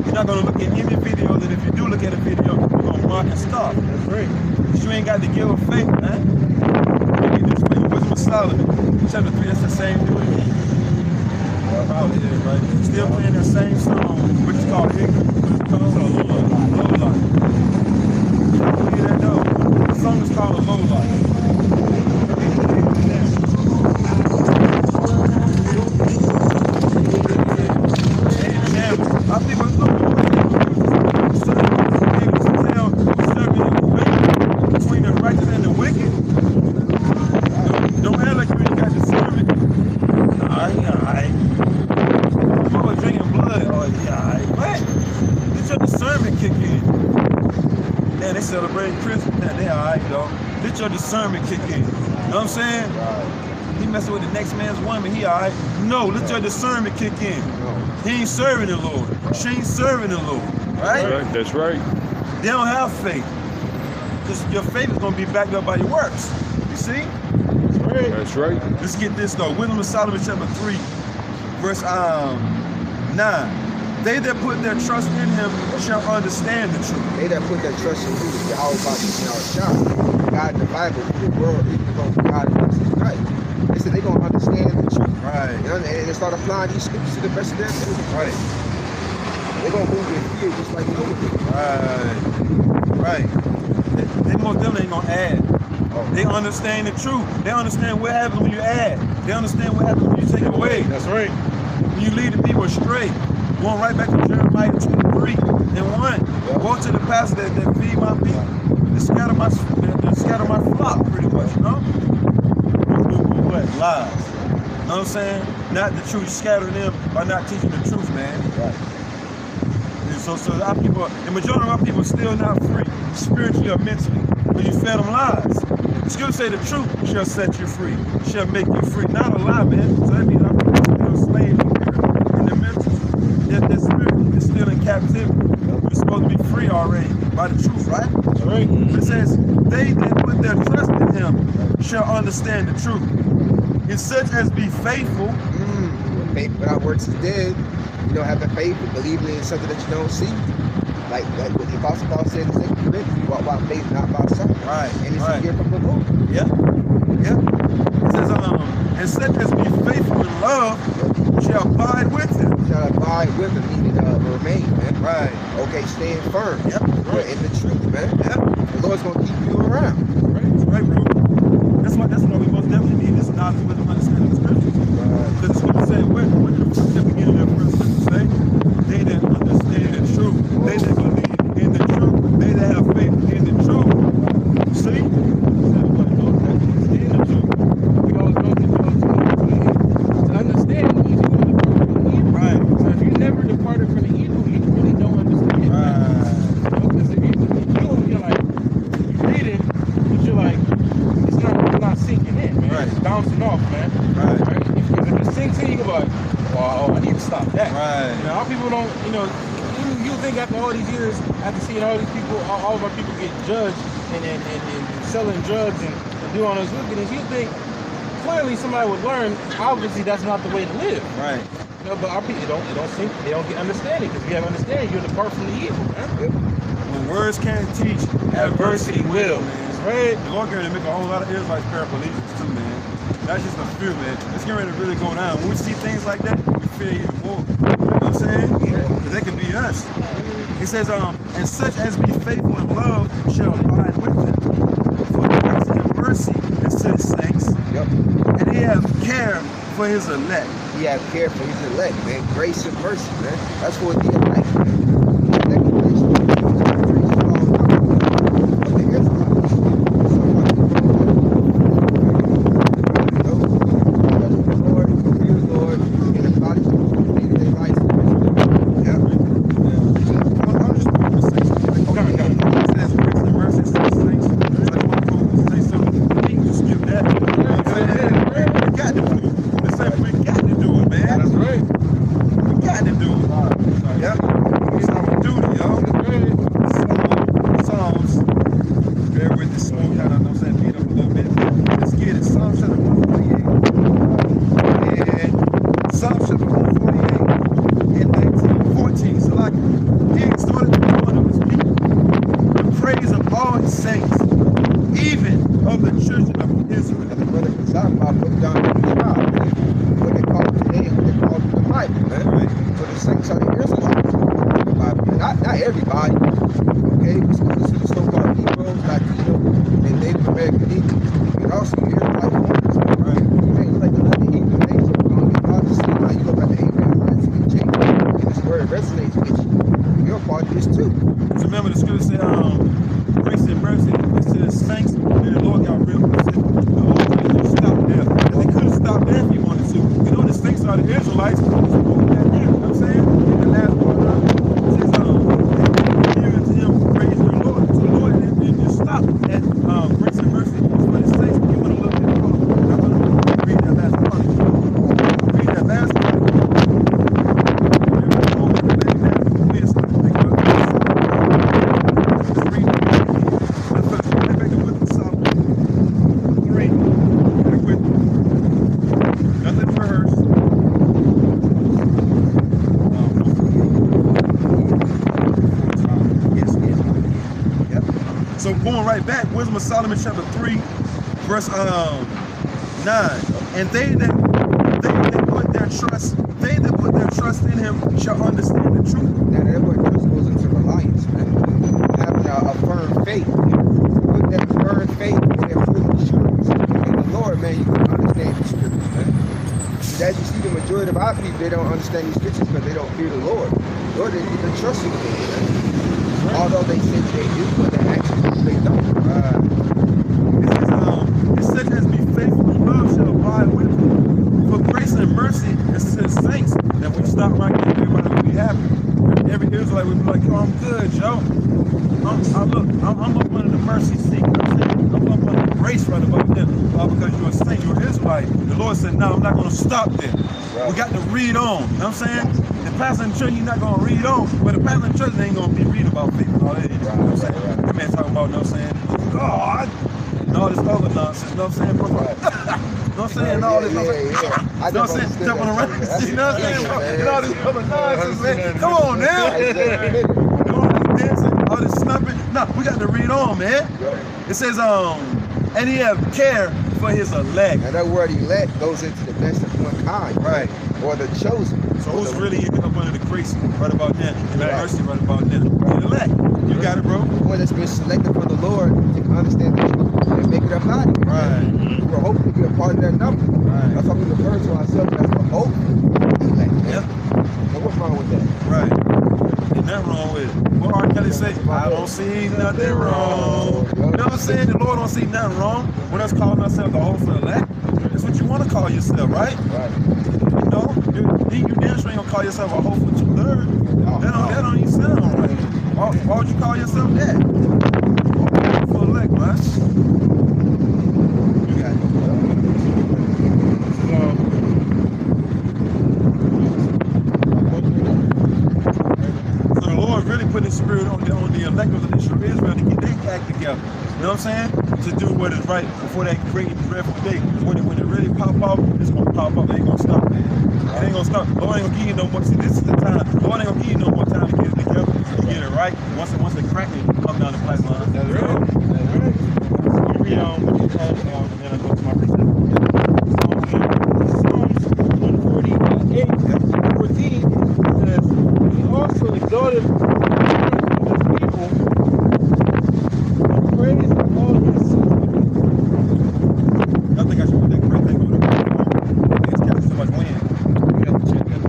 You're not going to look at any video, and if you do look at a video, you're going to mark and stop. That's right. Because you ain't got the gift of faith, man. You need this faith. Wisdom of Solomon, chapter 3, that's the same dude again. Out here, right? Still playing that same song, which is called ignorance. It's called a low life. You hear that though? The song is called a low life. Our people between the righteous and the wicked. Let your discernment kick in. Man, they celebrate Christmas. Man, they all right, though. Let your discernment kick in. You know what I'm saying? Right. He messing with the next man's woman, he all right. No, let your discernment kick in. He ain't serving the Lord. She ain't serving the Lord. Right? That's right. They don't have faith. Because your faith is going to be backed up by your works. You see? That's right. Let's get this though. Wisdom of Solomon chapter 3, verse 9. They that put their trust in him shall understand the truth. They that put their trust in you, Yahweh Shah, God in the Bible, the world, even though God is Jesus Christ. They said they're going to understand the truth. Right. You know, and they start applying these scriptures to the rest of their life. Right. They're going to move in fear just like Noah did. Right. They most definitely ain't going to add. They understand the truth. They understand what happens when you add. They understand what happens when you take it away. That's right. When you lead the people astray. Going right back to Jeremiah 23 and 1. Go to the pastor that feed my people. That scatter my flock, pretty much, you know? What? Lies. You know what I'm saying? Not the truth. Scattering them by not teaching the truth, man. Right. And so our people, the majority of our people are still not free, spiritually or mentally. But you fed them lies. The scripture say the truth shall set you free, shall make you free. Not a lie, man. So that means our people are still slaves in their mental. Their spirit is still in captivity. We're supposed to be free already by the truth, right? That's right. It says, they that put their trust in him shall understand the truth. And such as be faithful. Faith without works is dead. You don't have the faith and believing in something that you don't see. Like what the Apostle Paul said in 2 Corinthians, you walk by faith, not by sight. Right. And it's a gift from the Lord. Yeah. It says, and such as be faithful in love shall abide with him. Shall abide with him, meaning remain, man. Right. Okay, stand firm. Yep. Right. In the truth, man. Yep. The Lord's gonna keep you around. That's right, bro. That's why we most definitely need this knowledge, wisdom, understanding of the scriptures. Because the scripture said, what did the beginning of the first scripture say? They that understand the truth, they that believe in the truth, they that have faith in the truth. See? Understand the truth. We always go to understand means you're going to depart from the evil. Right. So if you never departed from the evil, you really don't understand. Right. Because if you're like, you read it, but you're like, it's not sinking in, man. Right. It's bouncing off, man. Right. Because if it sinks in, you're like, oh, I need to stop that. Right. You know, our people don't, you think after all these years, after seeing all these people, all of our people get judged and selling drugs and doing all this wickedness, you think clearly somebody would learn, obviously that's not the way to live. Right. You know, but our people don't think, they don't get understanding, because if you have understanding, you're depart from the evil, man. When words can't teach, adversity will, man. Right? The Lord going to make a whole lot of Israelites paraplegics too, man. That's just a fear, man. It's getting ready to really go down. When we see things like that, we fear even more. You know what I'm saying? Because they can be us. He says, and such as be faithful in love shall abide with him. For grace and mercy is to his saints. Yep. And he has care for his elect. He has care for his elect, man. Grace and mercy, man. That's what the elect, man. going right back, Wisdom of Solomon chapter 3, verse 9. And they that put their trust in him shall understand the truth. Now that word trust goes into reliance, man. Having a firm faith. Put that firm faith and that full assurance in the Lord, man, you can understand the scriptures, man. As you see, the majority of our people, they don't understand these scriptures because they don't fear the Lord. Lord, they trust in the Lord, man. Although they say they do, but their actions they don't. It says, as be faithful and love shall abide with you. For grace and mercy is to the saints that we stop right there, everybody will be happy. Every Israelite will be like, yo, I'm good, Joe. I'm up under the mercy seat. I'm up under the grace right about them. Because you're a saint, you're an Israelite. The Lord said, no, I'm not going to stop there. Right. We got to read on. You know what I'm saying? The pastor in the church, you're not going to read on. But the pastor in the church ain't going to be reading about faith and all that. You know what I'm saying? That man talking about, you know what I'm saying? God. And all this other nonsense, you know what I'm saying, bro? You know what I'm saying? All this, you know what I'm saying? Jumping around, you know what I'm saying? And all this other nonsense, man. Come on now. Dancing, all this stumping. No, we got to read on, man. It says, and he have care for his elect. And that word elect goes into the best of mankind, right? Or the chosen. So who's really up under the grace right about that? And the mercy right about that? The elect. You got it, bro. One that's been selected for the Lord to understand the truth and make it a body. Right. We're hoping to be a part of that number. Right. That's why we refer to ourselves as the hope. Yep. So what's wrong with that? Right. Ain't nothing wrong with it. What R. Kelly say? I don't see nothing wrong. You know what I'm saying? The Lord don't see nothing wrong with us calling ourselves the hope for the elect. That's what you want to call yourself, right? Right. You know, you damn sure ain't gonna call yourself a hoe for 2/3. That don't even sound right. Why would you call yourself that? For elect, man. You got it. So the Lord really put his spirit on the elect of the nation of Israel to get their act together. You know what I'm saying? To do what is right before that great and dreadful day. When it really pop off, it's gonna pop up. They ain't gonna stop, man. It ain't gonna stop. Lord ain't gonna give you no more. See, this is the time. Lord ain't gonna give you no more time to get it together. To get it right. Once the cracking come down the pipeline. That's right. That's right. You read what you call and then I go to my perspective. Psalms 148:14 says, he also exalted the people and praised all his I think I should put that great thing over there. It's catching so much wind. We have to check that.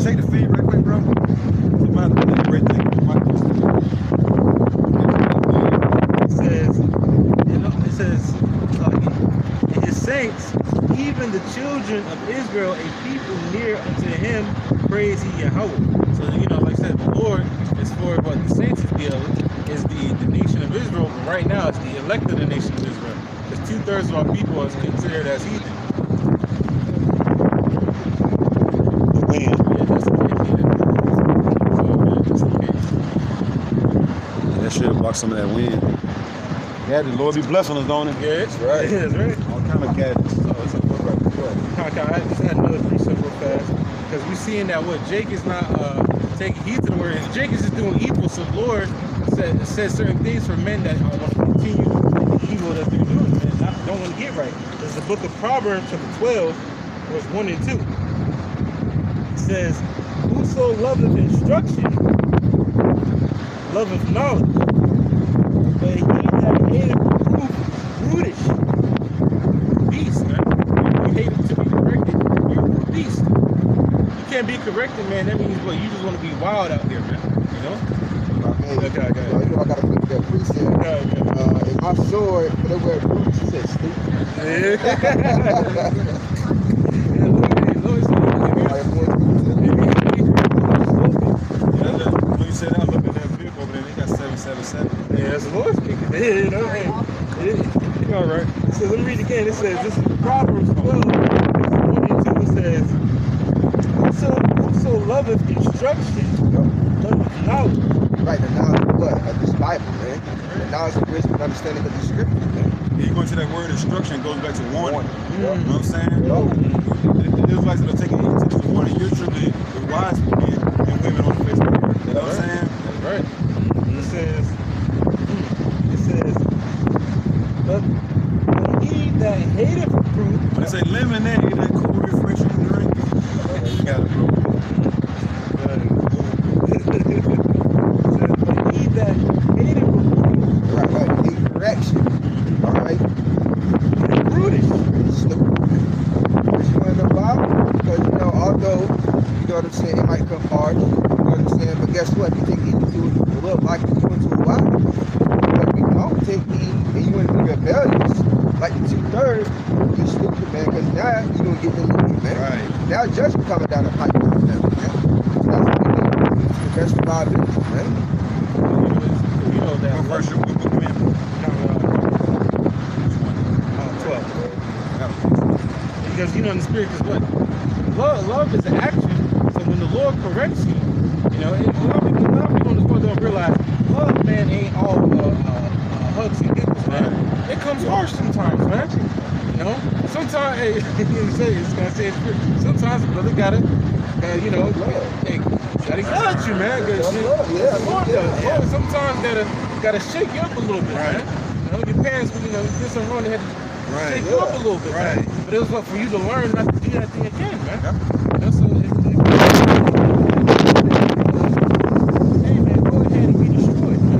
Check the feed right quick, bro. You might have to put that great thing over It says, and his saints, even the children of Israel, a people near unto him, praise ye Yahweh. So, like I said, the Lord is for what the saints is the nation of Israel, but right now it's the elect of the nation of Israel. Because 2/3 of our people is considered as heathen. The wind. Yeah, that's the case. So, that's the case. That should block some of that wind. Yeah, the Lord be blessing us, don't it? Yeah, that's right. Yeah, that's right. All kind of caddies. I just had another precept real fast. Because we're seeing that Jake is not taking heed to the word. Jake is just doing evil. So the Lord says certain things for men that want to continue the evil that they're doing, and don't want to get right. There's the book of Proverbs, chapter 12, verse 1 and 2. It says, whoso loveth instruction, loveth knowledge. But he that hateth reproof, brutish. Beast, man. You hate to be corrected, you're a beast. You can't be corrected, man. That means what? You just want to be wild out there, man. You know? Okay. I gotta put that precept. In my sword, for the word brutish, it says stupid. When you said that, I looked at that vehicle over there, they got 777. Yeah, that's the Lord's kicking. All right. So let me read again. It says, this is Proverbs 12, 1 and 2. It says, whoso loveth instruction, loveth knowledge. Right, the knowledge of what? Of this Bible, man. The knowledge of wisdom and understanding of the scriptures, man. You go into that word instruction, goes back to warning. You know what I'm saying? No. The Israelites that are taking heed to the warning, you're truly the wise men and women on the face of the earth. You know what I'm saying? That's right. It says, guess what? You take heed to a little like you do into a while. But if you don't take heed and you want to be rebellious, like the 2/3, you're stupid, man, because now you're going to get deleted, man. Right. Now judgment coming down the pipeline, man. So that's what we do. It's the best of our business, man. You know that. Go first, your book commandment. 12. Because you know in the spirit, because what? Love is an action. So when the Lord corrects you, you know, a lot of people on this world don't realize love, man, ain't all hugs and giggles, man. It comes harsh sometimes, man. You know, sometimes, hey, you say it's gonna say it's sometimes a brother gotta, you know, hey, gotta yell at you, man. Lord, sometimes gotta shake you up a little bit, man. You know, your parents, you know, did something wrong, they had to shake you up a little bit, man. But it was for you to learn not to do that thing again, man. You know, so hey, man, go ahead and be destroyed, man.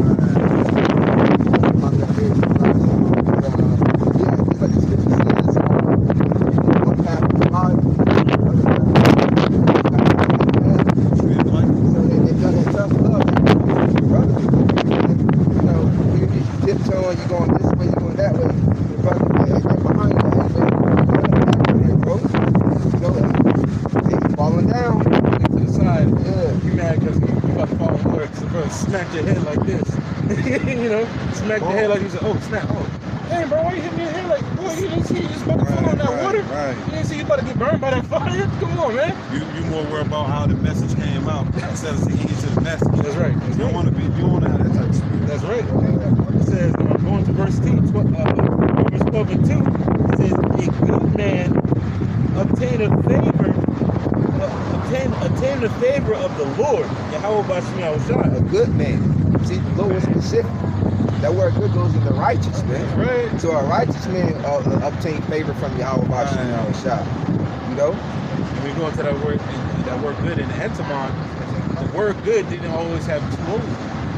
You're going this way, you're going that way. Your brother, hey, right behind you, hey, bro. You know, hey, falling down. To the side. Yeah. You mad because you about to fall in water because the brother smacked your head like this. You know, smacked your head like you said, oh, snap, oh. Hey, bro, why you hitting your head like, boy, you didn't see you just about to fall in that water? You didn't see you about to get burned by that fire? Come on, man. You more worried about how the message came out instead of taking heed to the message. That's right. You don't want to have that type of spirit. That's right. It says, going to verse 2, Romans 12 and 2, it says, a good man obtain the favor of the Lord. Yahweh Bashim Yahushua. A good man. See, the Lord was specific. That word good goes into righteous, man. That's right. So a righteous man obtain favor from Yahweh Bashim Yahushua. You know? And we go into that word good in Entomon. The word good didn't always have two O's.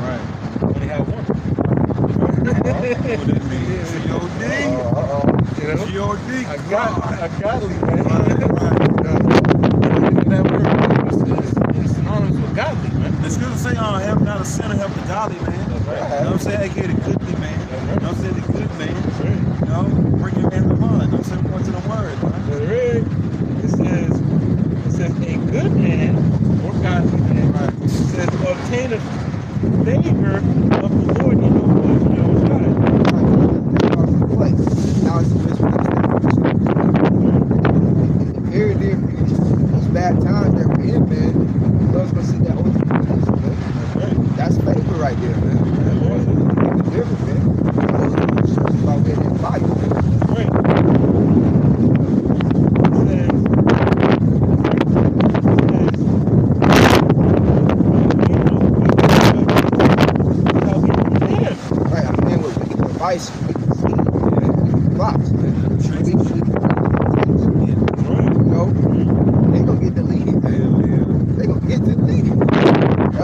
Right. Only had one. What that means? G-O-D. You know? G-O-D. I got it, man. Right. That word is synonymous with godly, man. The scripture say, help not a sinner, help the godly, man. That's right. You know what I'm saying? Aka the goodly man. That's right. You know what I'm saying? The good man. That's right. You know? Bring your man to mind. You know what I'm saying? Point to the word, man. That's right. It says a good man or godly man. Right. It says obtain a favor of the Lord in the Lord. Now it's very different. These bad times that we're in, man. God's gonna see that over the man. That's favor right there, man. It's different, man. It's about getting in fire. Right, I'm playing with wicked advice, wicked scheme, plots, man. You know, they gonna get deleted, man. They gonna get deleted.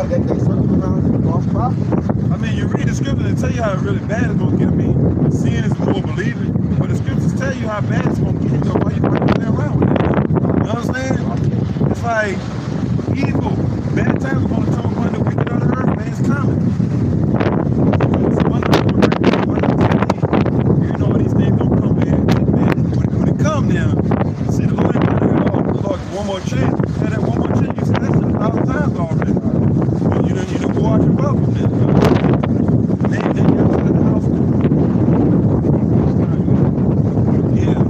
They circle around the false prophets. I mean, you read the scripture and tell you how really bad it's going to get. I mean, seeing is before believing. But the scriptures tell you how bad it's going to get. Why you play around with it? You know what I'm saying? It's like evil. Bad times are going to come upon the wicked of the earth, man. It's coming. It's wonderful. You know when these things don't come, man. When it come now, see the Lord ain't going to Lord, one more chance. Had that one more chance. You said that shit 1,000 times already. You don't go out your mouth from this. They got to the house. Yeah.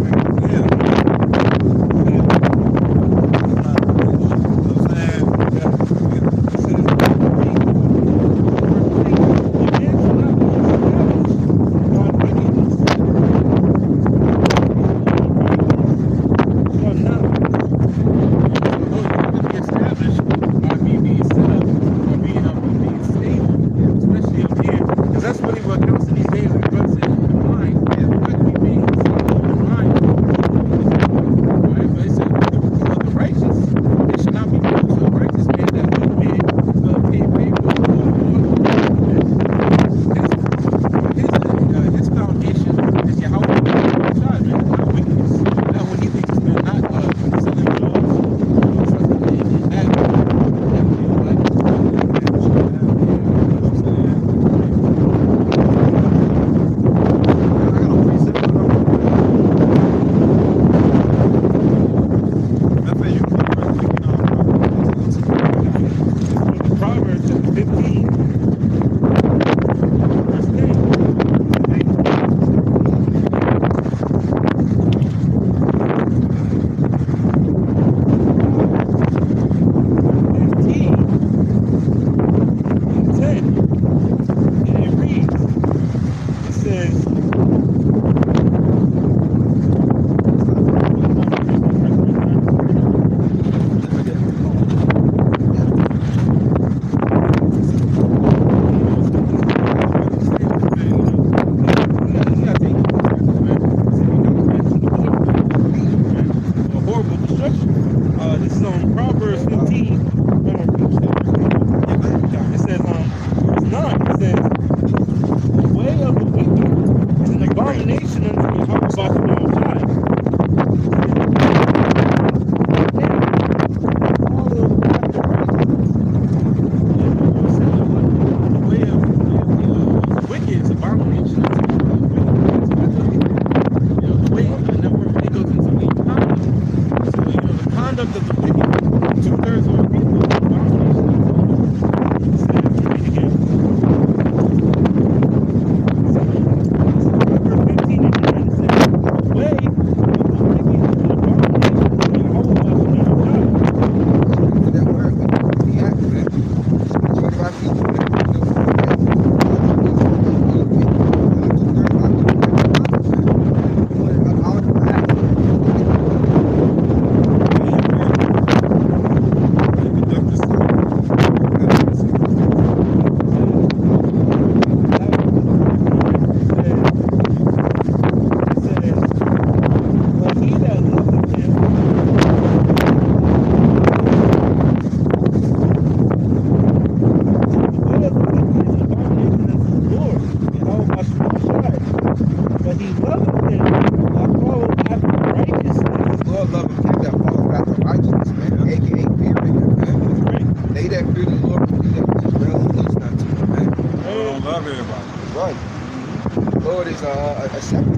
Lord is a shepherd.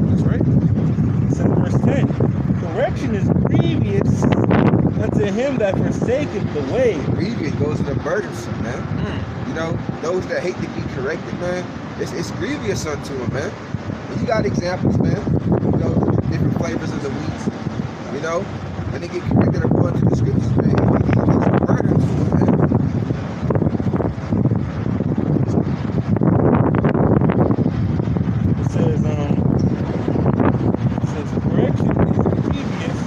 That's right. It says verse 10, correction is grievous unto him that forsaketh the way. Grievous, those are the burdensome, man. You know, those that hate to be corrected, man, it's grievous unto them, man. And you got examples, man. You know, different flavors of the wheat. You know, and they get corrected according to the scriptures, man. It's a burden to them, man. It says correction is grievous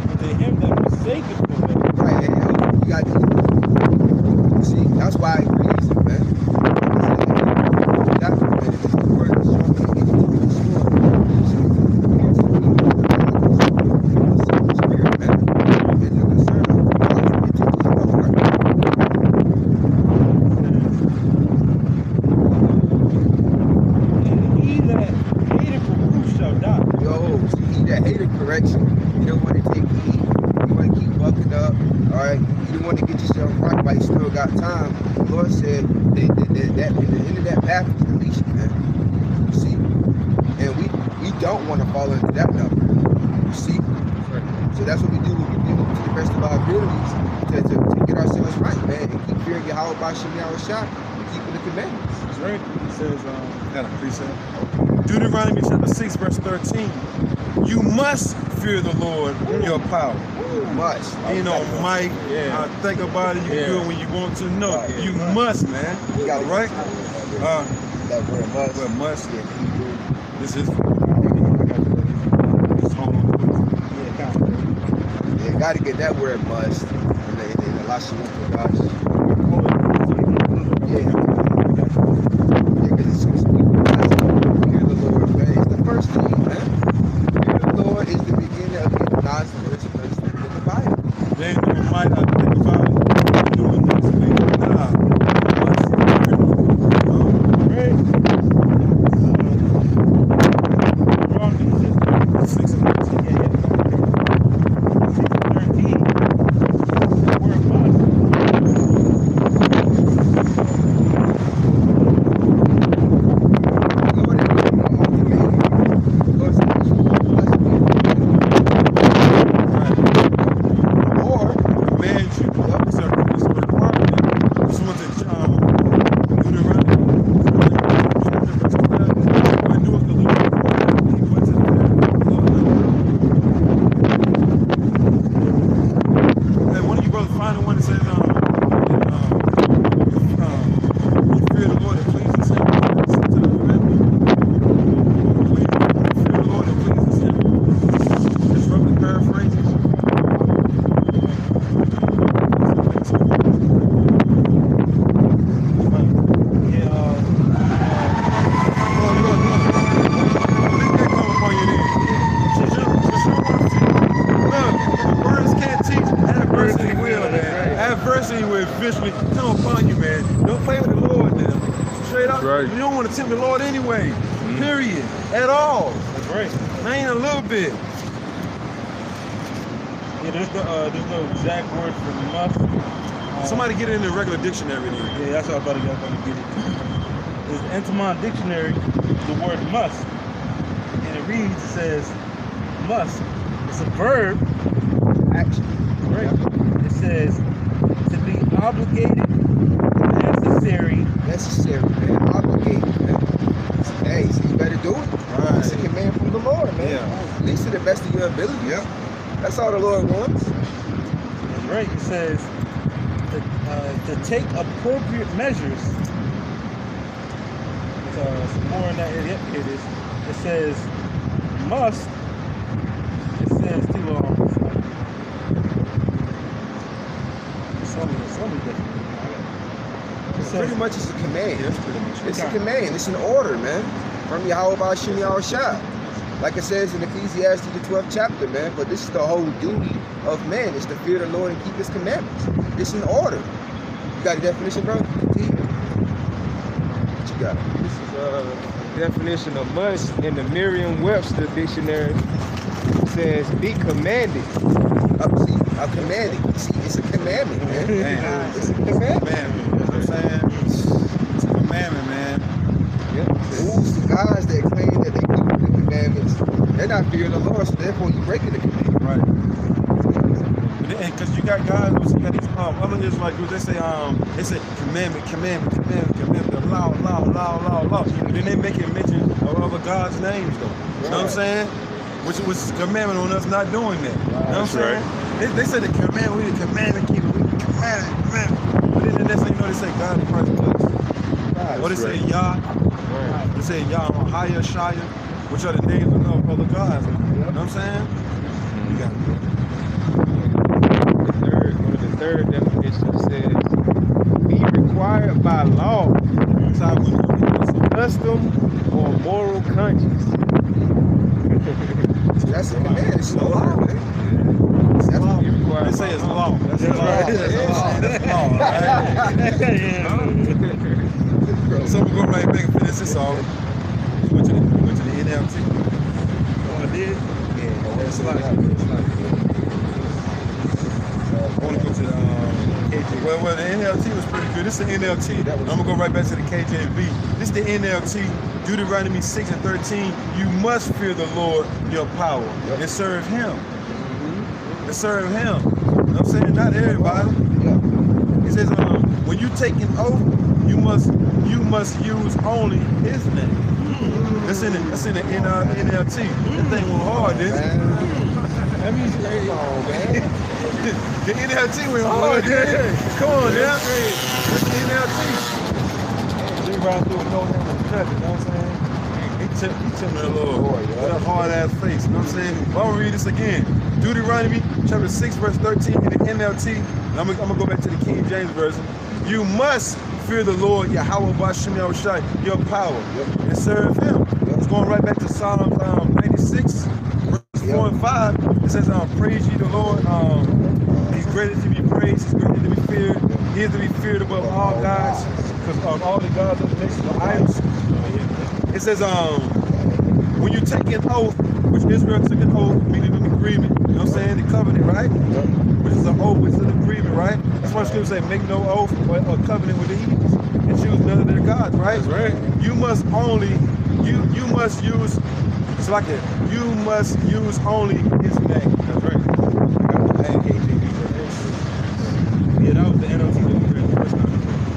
unto him that forsaketh the way. Right, and you got to see, that's why it grieves them, man. That's the word is sharper than any two-edged sword. Spirit, man. And the concern of how you get to the right. And he that hateth reproof shall die. Yo, see, he that hated correction, you don't want to take heed, you want to keep bucking up, all right? You don't want to get yourself right, but you still got time. The Lord said that in the end of that path is deletion, man. You see? And we don't want to fall into that number. You see? So that's what we do. We do to the best of our abilities to get ourselves right, man, and keep fearing Yahweh by Shem Yahushua and keeping the commandments. That's right. It says, Got a precept. Deuteronomy chapter 6, verse 13. You must fear the Lord your power. Must. Ain't no might. Yeah. Think about it. You Yeah. do it when you want to. No, Right. you must, man. You got Right? that word must. Well, must. Yeah, Hebrew. This is. yeah, kind of. Yeah, got to get that word must. And the Lashawu gosh. Yeah. Because it's fear the Lord, man. It's the first thing, man. Fear the Lord is the beginning of getting God's words and understanding in the Bible. They might not think about it. Doing this thing. Nah. Must. Right. Wrong. 6 and 13. Yeah, yeah. 6:13. The word must. Lord is the ultimate. Lord said, must be. Or, Command you. It's a requirement. This one's in Deuteronomy. When doeth the Lord, he puts it there. And one of you brothers find the one that says, you fear the Lord and pleases him. Fear the Lord and pleases him. Just roughly paraphrases. Adversity will eventually come upon you, man. Don't play with the Lord now. Straight up. That's right. You don't want to tempt the Lord anyway. Period. At all. That's right. Not even a little bit. Yeah, there's no exact word for must. Somebody get it in the regular dictionary there. Yeah, that's what I thought you guys were gonna get it. Is Entomology Dictionary the word must, and it reads, it says must. It's a verb. action. Right. It says to be obligated, Necessary, man. Obligated, man. Hey, so you better do it. Right. It's a command from the Lord, man. Yeah. At least to the best of your ability. Yep. That's all the Lord wants. That's right. It says to take appropriate measures. Some more in that. Yep, here it is. It says must. It says to some different. It says Pretty much it's a command. That's pretty much it. It's a command. It's an order, man. From Yahweh Ba'Shem Yahushua. Like it says in Ecclesiastes, the 12th chapter, man. But this is the whole duty of man, is to fear the Lord and keep his commandments. It's an order. You got a definition, bro? What you got? This is a definition of must in the Merriam-Webster dictionary. It says, be commanded. See, a commanding. See, it's a commandment, man. Man, It's a commandment. commandment. You know what I'm saying? It's a commandment, man. Yep. Rules to guys that Israelites do, they say commandment, law. And then they make it mention of other God's names though. You know what I'm saying? Which is commandment on us not doing that. You know what I'm saying? They say the commandment, we the commandment keeper, we the commandment. But then the next thing you know, they say God in Christ bless. Or they say Yah. They say Yah, Haya, Shaya, which are the names of other gods. You know what I'm saying? You got it. One of the third definitions says, be required by law, custom, or moral conscience. That's a command. It's no law, man. Be required They say by it's law. That's law. That's law, right? So we go right back and finish this off. We went to the NLT. Oh, I did? Yeah, It's like, I want to go to the KJV. Well, the NLT was pretty good. This is the NLT. I'm going to go right back to the KJV. This is the NLT. Deuteronomy 6:13. You must fear the Lord, your power, and serve Him. And serve Him. You know what I'm saying? Not everybody. It says, when you take an oath, you must use only His name. That's in the NLT. That thing went hard, didn't it? that means The NLT went hard, didn't it? Come on, now. That's the NLT. They riding through with no hand on the cut, you know what I'm saying? He took me a little with a hard ass face, you know what I'm saying? But I'm gonna read this again. Deuteronomy chapter 6, verse 13 in the NLT. And I'm gonna go back to the King James Version. You must fear the Lord, Yahweh B'Shem Yahushai, your power, and serve Him. It's going right back to Psalms 96, verse 4 and 5. It says, praise ye the Lord. He's greater to be praised. He's greater to be feared. He is to be feared above all gods, because all the gods of the nations are idols. It says, when you take an oath, which Israel took an oath, meaning an agreement, you know what I'm saying? The covenant, right? Which is an oath, which is an agreement, right? That's why Scripture say, make no oath or covenant with the heathens and choose none of their gods, right? That's right. You must only, you must use, it's like that, you must use only His name. That's right. Yeah, that was the NLT that we read the first time.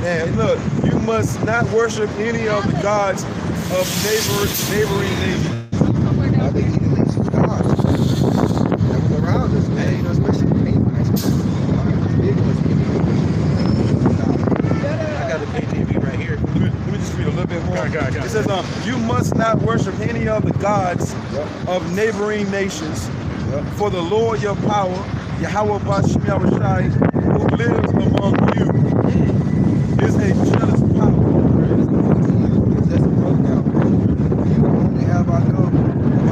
And look, you must not worship any of the gods of neighboring nations. I think he believes some gods that was around us, man. You know, especially the Canaanites. I got the KJV right here. Let me just read a little bit more. Got it. It says, you must not worship any of the gods of neighboring nations, for the Lord your power, Yahweh B'Shem Yahushai, who lives among you, is a jealous power.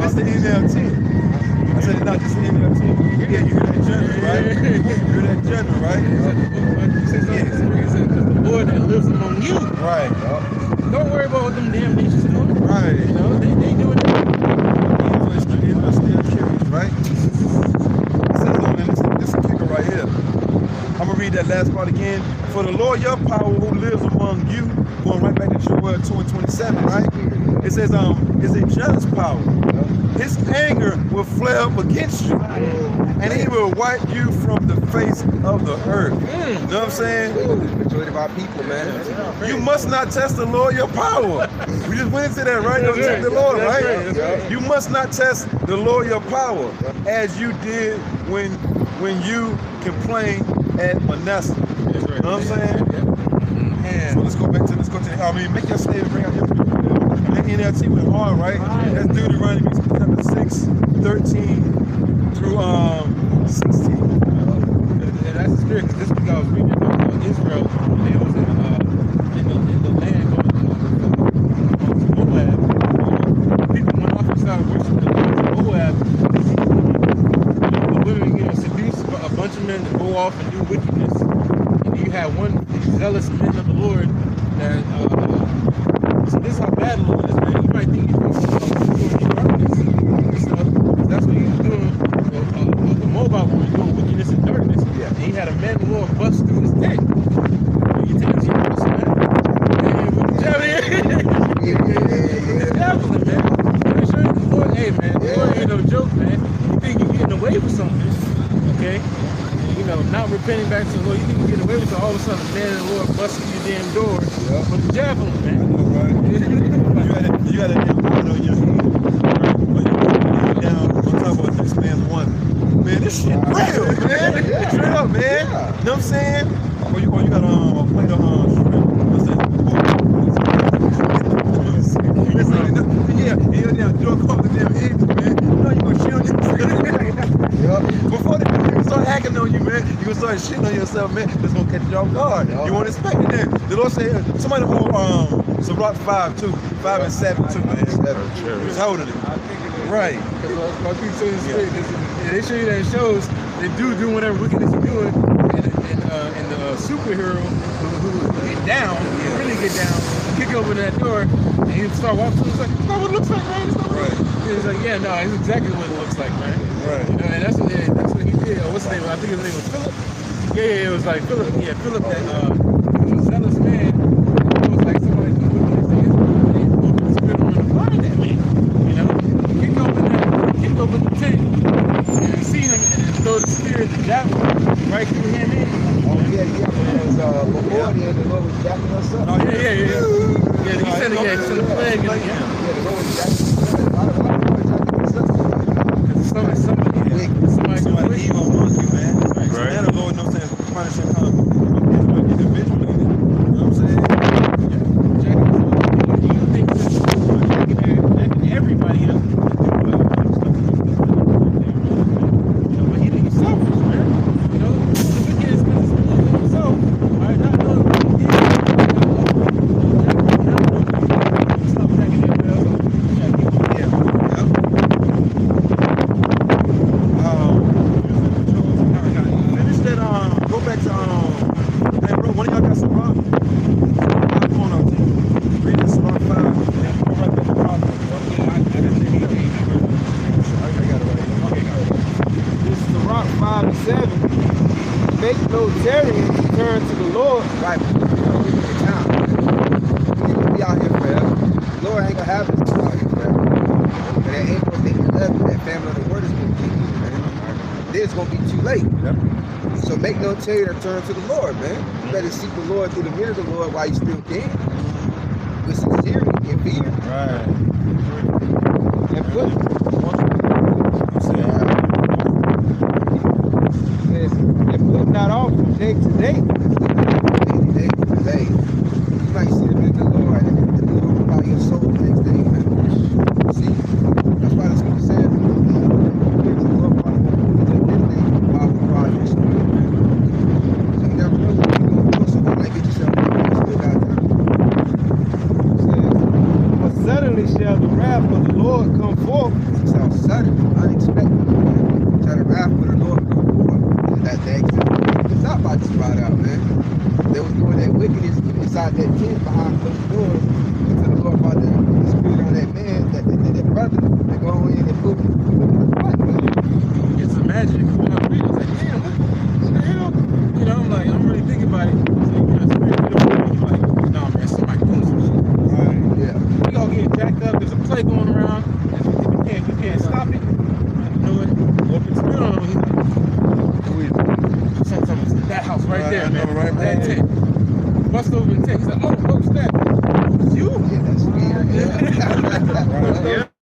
That's the NLT. I said it's not just the NLT. Yeah, you hear that general, right? You hear that general, right? He says the Lord that lives among you. Right. Don't worry about what them damn nations doing. Right. You know, they doing it. Israel still curious, right? It says on this kicker right here. I'm gonna read that last part again. For the Lord your power who lives among you, going right back to Joel 2:27, right? It says is a jealous power. His anger will flare up against you, and He will wipe you from the face of the earth. You know what I'm saying? Majority of our people, man. You must not test the Lord your power. We just went into that, right? Don't test the Lord, right? You must not test the Lord your power as you did when you complained at Manasseh. You know what I'm saying? So let's go to the, make your slave bring out your people. That NLT went hard, right? That's Deuteronomy chapter 6, 13 through 16. And that's the spirit, because this week I was reading about Israel, and they was in the land going to Moab. People went off and started worshiping the gods of Moab. The women getting seduced, a bunch of men to go off and do wickedness. And you had one zealous men of the Lord that, so this is how bad the Lord is, man. You might think he's doing darkness and stuff. That's what he was doing. The Moabite was doing wickedness and darkness. And he had a man of the Lord bust through his tent. You tell him, man. It's dabbling, man. Let me show you the Lord. Hey, man, the Lord ain't no joke, man. You think you're getting away with something, okay? You know, not repenting back to the Lord. You think you're getting away with something. son of man and the Lord busting your damn door Yeah. with the javelin, I man. know, right? you got a damn line on your head. Right? But you down on top of this man's one. Man, this shit real, man. It's real, man. Yeah. You know what I'm saying? Or you got a plate of shrimp. Yeah, you're down drunk off the damn eggs, man. You know you gonna shit on yourself. Yup. Before they start hacking on you, man, you gonna start shitting on yourself, man. That's gonna catch you off guard. Yeah. You won't expect it then. The Lord said, somebody hold Sirach 5 too, 5 and 7 too, man. He's holding it. Right. Because my people say this straight, they show you that it shows they do whatever wickedness they're doing, and the superhero who get down, really get down, kick open that door, and he start walking through. It's like, it's not what it looks like, man. It's not what it looks like. He's like, yeah, no, it's exactly what it looks like, man. Right. You know, and that's what he did. What's his name? I think his name was Philip. Yeah, it was like Philip. Yeah, Philip. That he was a zealous man. It was like somebody who was spit on him and blind that man. You know, kick open the tent, and see him and throw the spear, the javelin, right through him in. Oh, yeah, because before the Lord was jacking us up. Yeah. Yeah, he sent a plague in the Yeah, the Lord was jacking us up. A lot of people jacking us up. Somebody evil among you, man. Right. And the Lord knows that punishment comes individually. You know what I'm saying? You think that everybody else, but he didn't selfish, man. You know, the wicked is because it's himself. Right? Not knowing what he did. Stop attacking everybody else. Finish that. Go back to hey bro, one of y'all got some rock? I'm going on team. Read this Sirach 5. Go right back to Proverbs. I got it right here. This is the Rock 5 and 7. Make no tarrying, turn to the Lord. Right. It's time. We gonna be out here forever. Lord ain't gonna have us to be out here forever. But that ain't gonna think left. That family of the word is gonna keep you, man. Then it's gonna be too late. Yep. So make no tarry to turn to the Lord, man. You better seek the Lord through the mirror of the Lord while you still can. With sincerity and fear. Right. And put, and put not off from day to day. Day. You might see the good of the Lord and the Lord will buy your soul the next day, man. See? That's why the scripture says, the Lord will buy your soul, man. So you never know what you're going to do, so you might get yourself you still got time. For suddenly shall the wrath of the Lord come forth. It sounds sudden, unexpected. Try to wrath for the Lord come forth. That's the exit. It's not about to spot out, man. They was doing that wickedness inside that tent behind closed doors until the Lord brought the spirit on that man, that brother, to go in and put Just imagine if when I read it, it's like, damn, what the hell? You know, I'm really thinking about it. So, you know, spirit, you're like, no, man, somebody doing some shit. Right. Yeah. We all getting jacked up. There's a play going around. We can't stop it. You know what? Open spirit on him. He's like, that house right there, man. Right, that tent. Bust over the tent. He's like, oh, what's that? It's you? Yeah, that's weird. Yeah.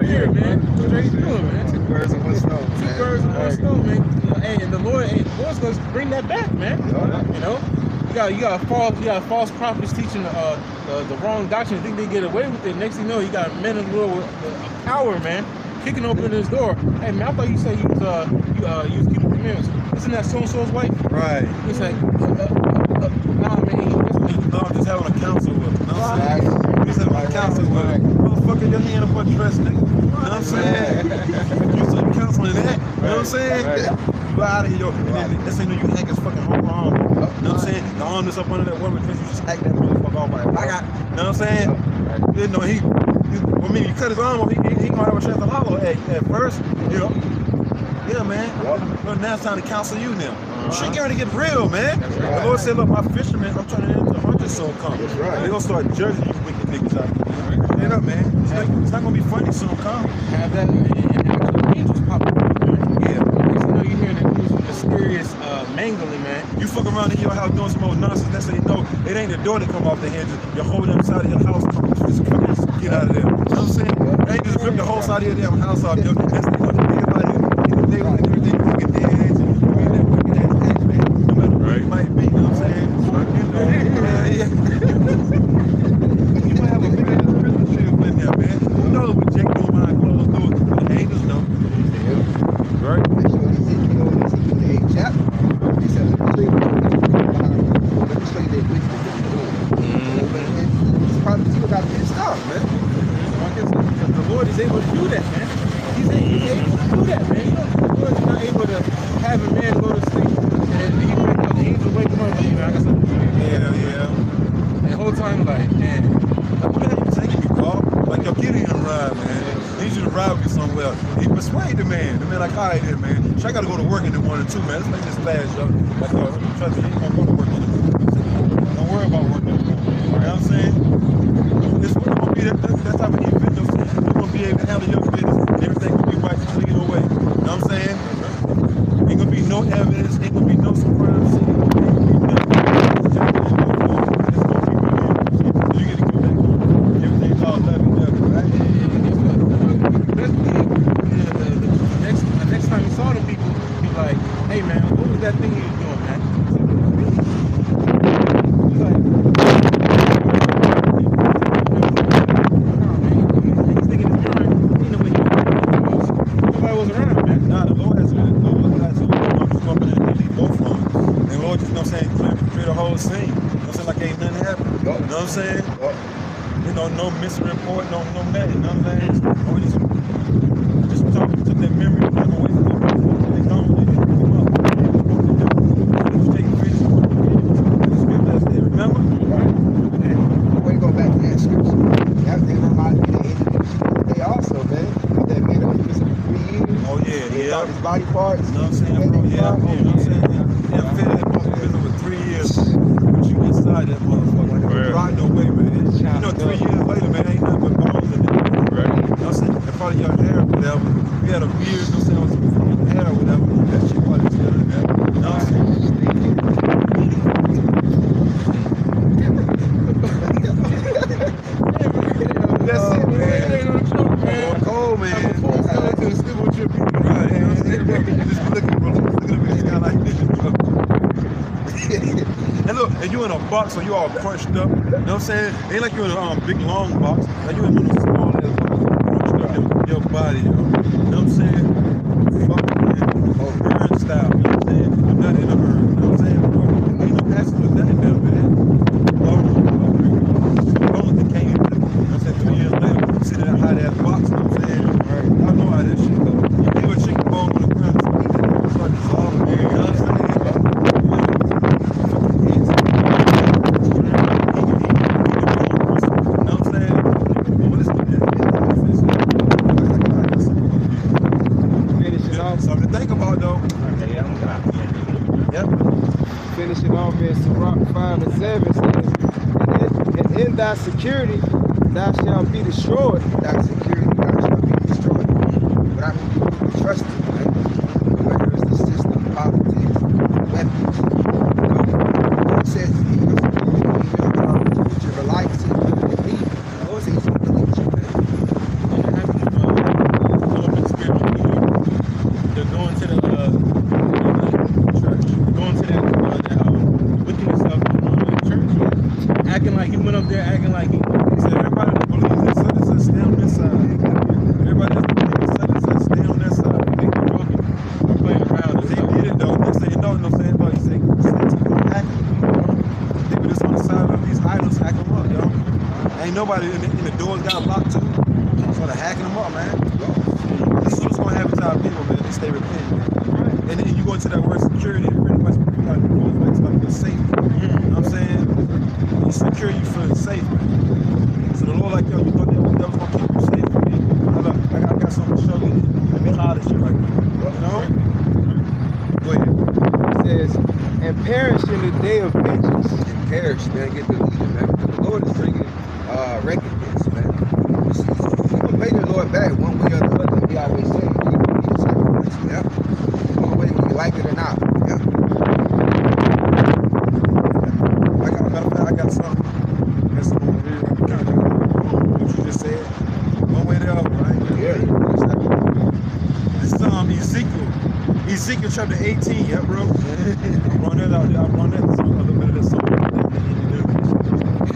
Here, man. Straight through him, man. Two birds with one stone, Two man. birds with one stone, man. You know, hey, and the Lord's gonna bring that back, man. Yeah. You know, you got false prophets teaching the wrong doctrine. Think they get away with it. Next thing you know, you got men of the Lord with power, man, kicking open his door. Hey, man, I thought you said you was keeping commandments. Isn't that so and so's wife? Right. He's like, nah, man. No, I'm just having a council with him. You know what I'm saying? Just having a council with him. Motherfucker, your hand up a dress, nigga. You know what I'm saying? You some counseling that. You know what I'm saying? You out of here. This ain't no you hack his fucking whole arm. You know what I'm saying? The arm that's up under that woman because you just hack that motherfucker off. Like, I got, you know what I'm saying? You know, he cut his arm off. He gonna have a chance to hollow at first. You know? Yeah, man. But now it's time to counsel you now. Shit getting ready to get real, man. The Lord said, look, my fishermen, I'm turning into 100 soon come. That's right. They're gonna start judging you wicked niggas out there. Straight up, man. It's not gonna be funny soon come. Have that and actually angels pop up. Yeah. Next thing you know, you hear the mysterious mangling, man. You fuck around in your house doing some old nonsense, that's how you know it ain't the door that come off the hinges. Your whole damn side of your house just get out of there. You know what I'm saying? They ain't just rip the whole side of your damn house off. Yo. That's the one thing about it. They want everything fucking dead and you ain't that wicked ass act, man. No matter what it might be, you know what I'm saying? You might have a big ass Christmas tree up in there, man. Who knows what Jake doing behind closed doors? But the angels know. Right? That's what Ezekiel in the 8th chapter. He said, let me show you that wickedness that you're doing. It's probably still got pissed off, man. The Lord is able to do that, man. He's able to do that, man. The Lord is not able to have a man go to sleep and he wake up, the angel wake him up, you know, I guess. Yeah. And the whole time, like, man. Like, what the hell you taking me, Paul? Like, yo, get in and ride, man. I need you to ride with me somewhere. He persuade the man. The man like, all right, then, man. I gotta go to work in the 1 and 2, man. Let's make this fast, yo. Like, yo, trust me, you ain't gonna go to work in the 2. Don't worry about working in the 2. You know what I'm saying? It's gonna be that type of event, you know what I'm saying? You're gonna be able to handle your business and everything gonna be right to get away. You know what I'm saying? Ain't gonna be no evidence, ain't gonna be no surprise scene, ain't gonna be nothing. It's just gonna go forward. It's gonna keep it on. You get to get back home. Everything's all lovey-dovey, right? The next time you saw them people, be like, hey man, what was that thing you was doing, man? He's like, he's thinking his mind, he know what he was. Nobody was around, man. Nah, the Lord has to just go up and delete both of them. And the Lord just, you know what I'm saying, clear the whole scene. You know what I'm saying, like ain't nothing happened. You know what I'm saying? You know, no missing report, no nothing, you know what I'm saying? Or just took that memory of them away from them. They gone, they didn't pick them up. They was taking pictures. Remember? When you go back to that scripture, that they remind me of the end of the day also, man. That man was missing for 3 years. Oh, yeah. His body parts. You know what I'm saying, bro? Yeah, you know what I'm saying? Yeah, fed that motherfucker over 3 years. But you inside that motherfucker. Right no way, man. You know, 3 years later, man, ain't nothing but bones in there. Right. You know what I'm saying? And probably your hair or whatever. We had a beard, you know what I'm saying, with some fucking hair or whatever. That shit probably still in there. You know what I'm saying? That's it, man. Cold, man. Right, you know what I'm saying? Just looking, bro. Look at me, this guy like this, bro. And look, and you in a box, so you all crunched up. You know what I'm saying? Ain't like you in a big long box. Like you in one of those small little box, crunched up your body, yo. You know what I'm saying? Fuck, man. Burn style. You know what I'm saying? I'm not in a hurry. You know what I'm saying, bro? Ain't no passion with nothing there, man. Long that came. You know what I'm saying? 3 years later, sitting in a hot ass box. You know what I'm saying? Right. Y'all know how that shit go. You leave a chicken bone on the ground, it's like dissolving, man. You know what I'm saying? Something to think about, though. Yep. Finishing off in Sirach 5 and 7 says, and in thy security thou shalt be destroyed. Thy security, thou shalt be destroyed. But I mean, you trust him, right? Whether it's the system, politics, weapons. It says, put your reliance in me. The Lord says, he's going to delete you, man. Going to the church, going to that wickedness of the church, acting like he went up there, acting like he said everybody that believes in such and such stay on this side. Everybody that believes in such and such stay on that side. They keep talking, they're playing around. They did it though. Next thing you know what I'm saying? But you say, hacking. They were just on the side of these idols, hack them up, yo. Ain't nobody in the doors got locked too. So they're hacking them up, man. This is what's gonna happen to our people, man. They stay repentant. And then you go into that word security, it pretty much goes back to like your safety. You know what I'm saying? You secure, you feel safe, man. So the Lord like, yo, you thought that was gonna keep you safe from me. I got something to show you. Let me holler at you right now. You know? Go ahead. It says, and perish in the day of vengeance. And perish, man. Get deleted, man. Because the Lord is bringing recompense, man. You can pay the Lord back one way or the other. He always say, you need a sacrifice, yeah? One way, you like it or not, yeah? chapter 18, yeah, bro. I run that out there. I run that song, a little bit of that song.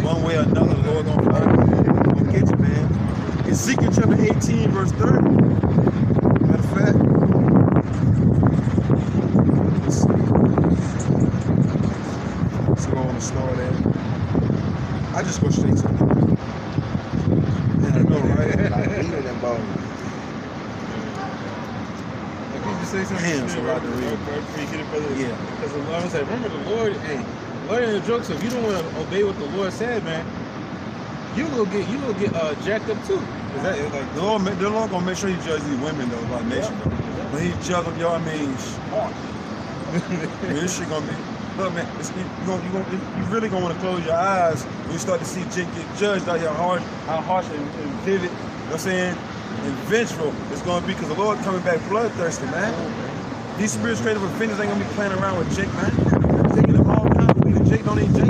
One way or another, the Lord gonna find you. Gonna get you, man. Ezekiel chapter 18, verse 30. Matter of fact, let's see. Let's go on the start at. I just go straight to it. I know, right? Like eating them bones. Like you just say something. Damn, so I can read. Before you get it, brother. Yeah. Because the Lord said, remember the Lord, hey, Lord ain't a joke, so if you don't want to obey what the Lord said, man, you gonna get jacked up too. Is that like The Lord gonna make sure he judge these women though, by nation though. When he judge them, y'all, I mean, harsh. I mean, this shit gonna be. Look, man, you really gonna want to close your eyes when you start to see Jake get judged out here how harsh and vivid. You know what I'm saying? And vengeful it's gonna be because the Lord coming back bloodthirsty, man. These spirits creative offenders ain't gonna be playing around with Jake, man. Jake them all kinds of people. Jake don't need Jake.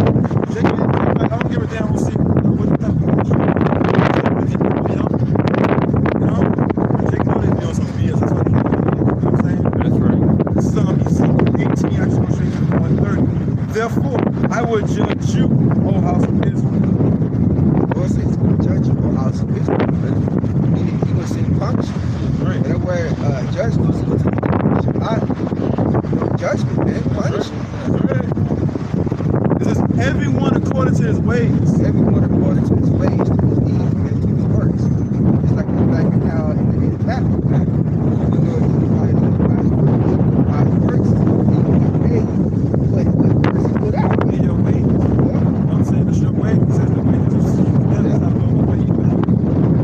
Jake, I don't give a damn. We'll see what the fuck. You know, Jake know they doing some BS. That's what he. You know what I'm saying? That's right. This is gonna be 18, actually straight to 130. Therefore, I will judge you, O house of Israel. The Lord says he's going to judge you, O house of Israel. He will send punishment. Right. And that's where judgment is going to Shabbat. Judgment, man. Punishment. Right. This is everyone according to his ways. Everyone according to his ways, to his deeds, and to his works. It's like how in the Bible, man. You know, by his works, he will get paid what works he put out. In your way. You know what I'm saying? It's your way. He says the way is just that's not going to pay you back.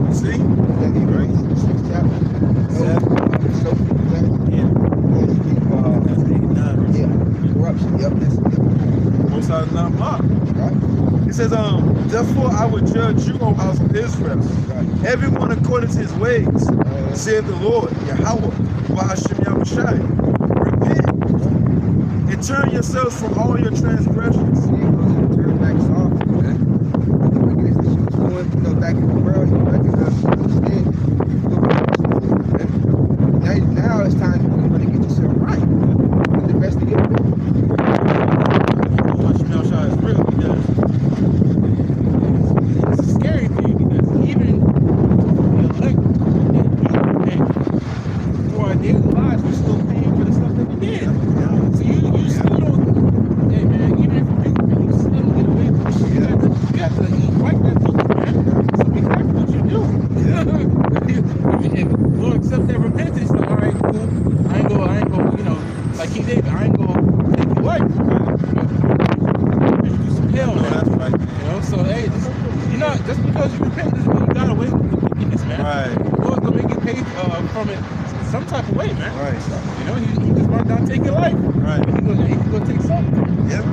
You see? That he raised in the 6th chapter. So That's 89. yeah, corruption. Yep, that's Most sides is not blocked. right. He says, therefore I will judge you, O house of Israel. Right. Everyone according to his ways, saith the Lord, Yahweh, Bahashim Yahushai. Repent and turn yourselves from all your transgressions. See, it goes and turn back soft, man. The wickedness that she was doing, you know, back in the world, you recognize, you understand, now it's time for you to get yourself right. Investigate it. Shah is real because it's a scary thing because even the elect and for our daily lives, we're still paying for the stuff that we did. So you still don't, hey man, even if you do, you still don't get away from it. You got to fight that tooth, man. So be careful what you do. And we'll accept that repentance. So, all right, cool. I ain't go, you know, like King David, I ain't go take your life. Hell no, that's right. You know, so hey, you're not just because you repent doesn't mean you got away with the wickedness, man. Right. The Lord's gonna make you pay from it some type of way, man. Right. You know, he just run down, take your life. Right. He gonna take something. Yep.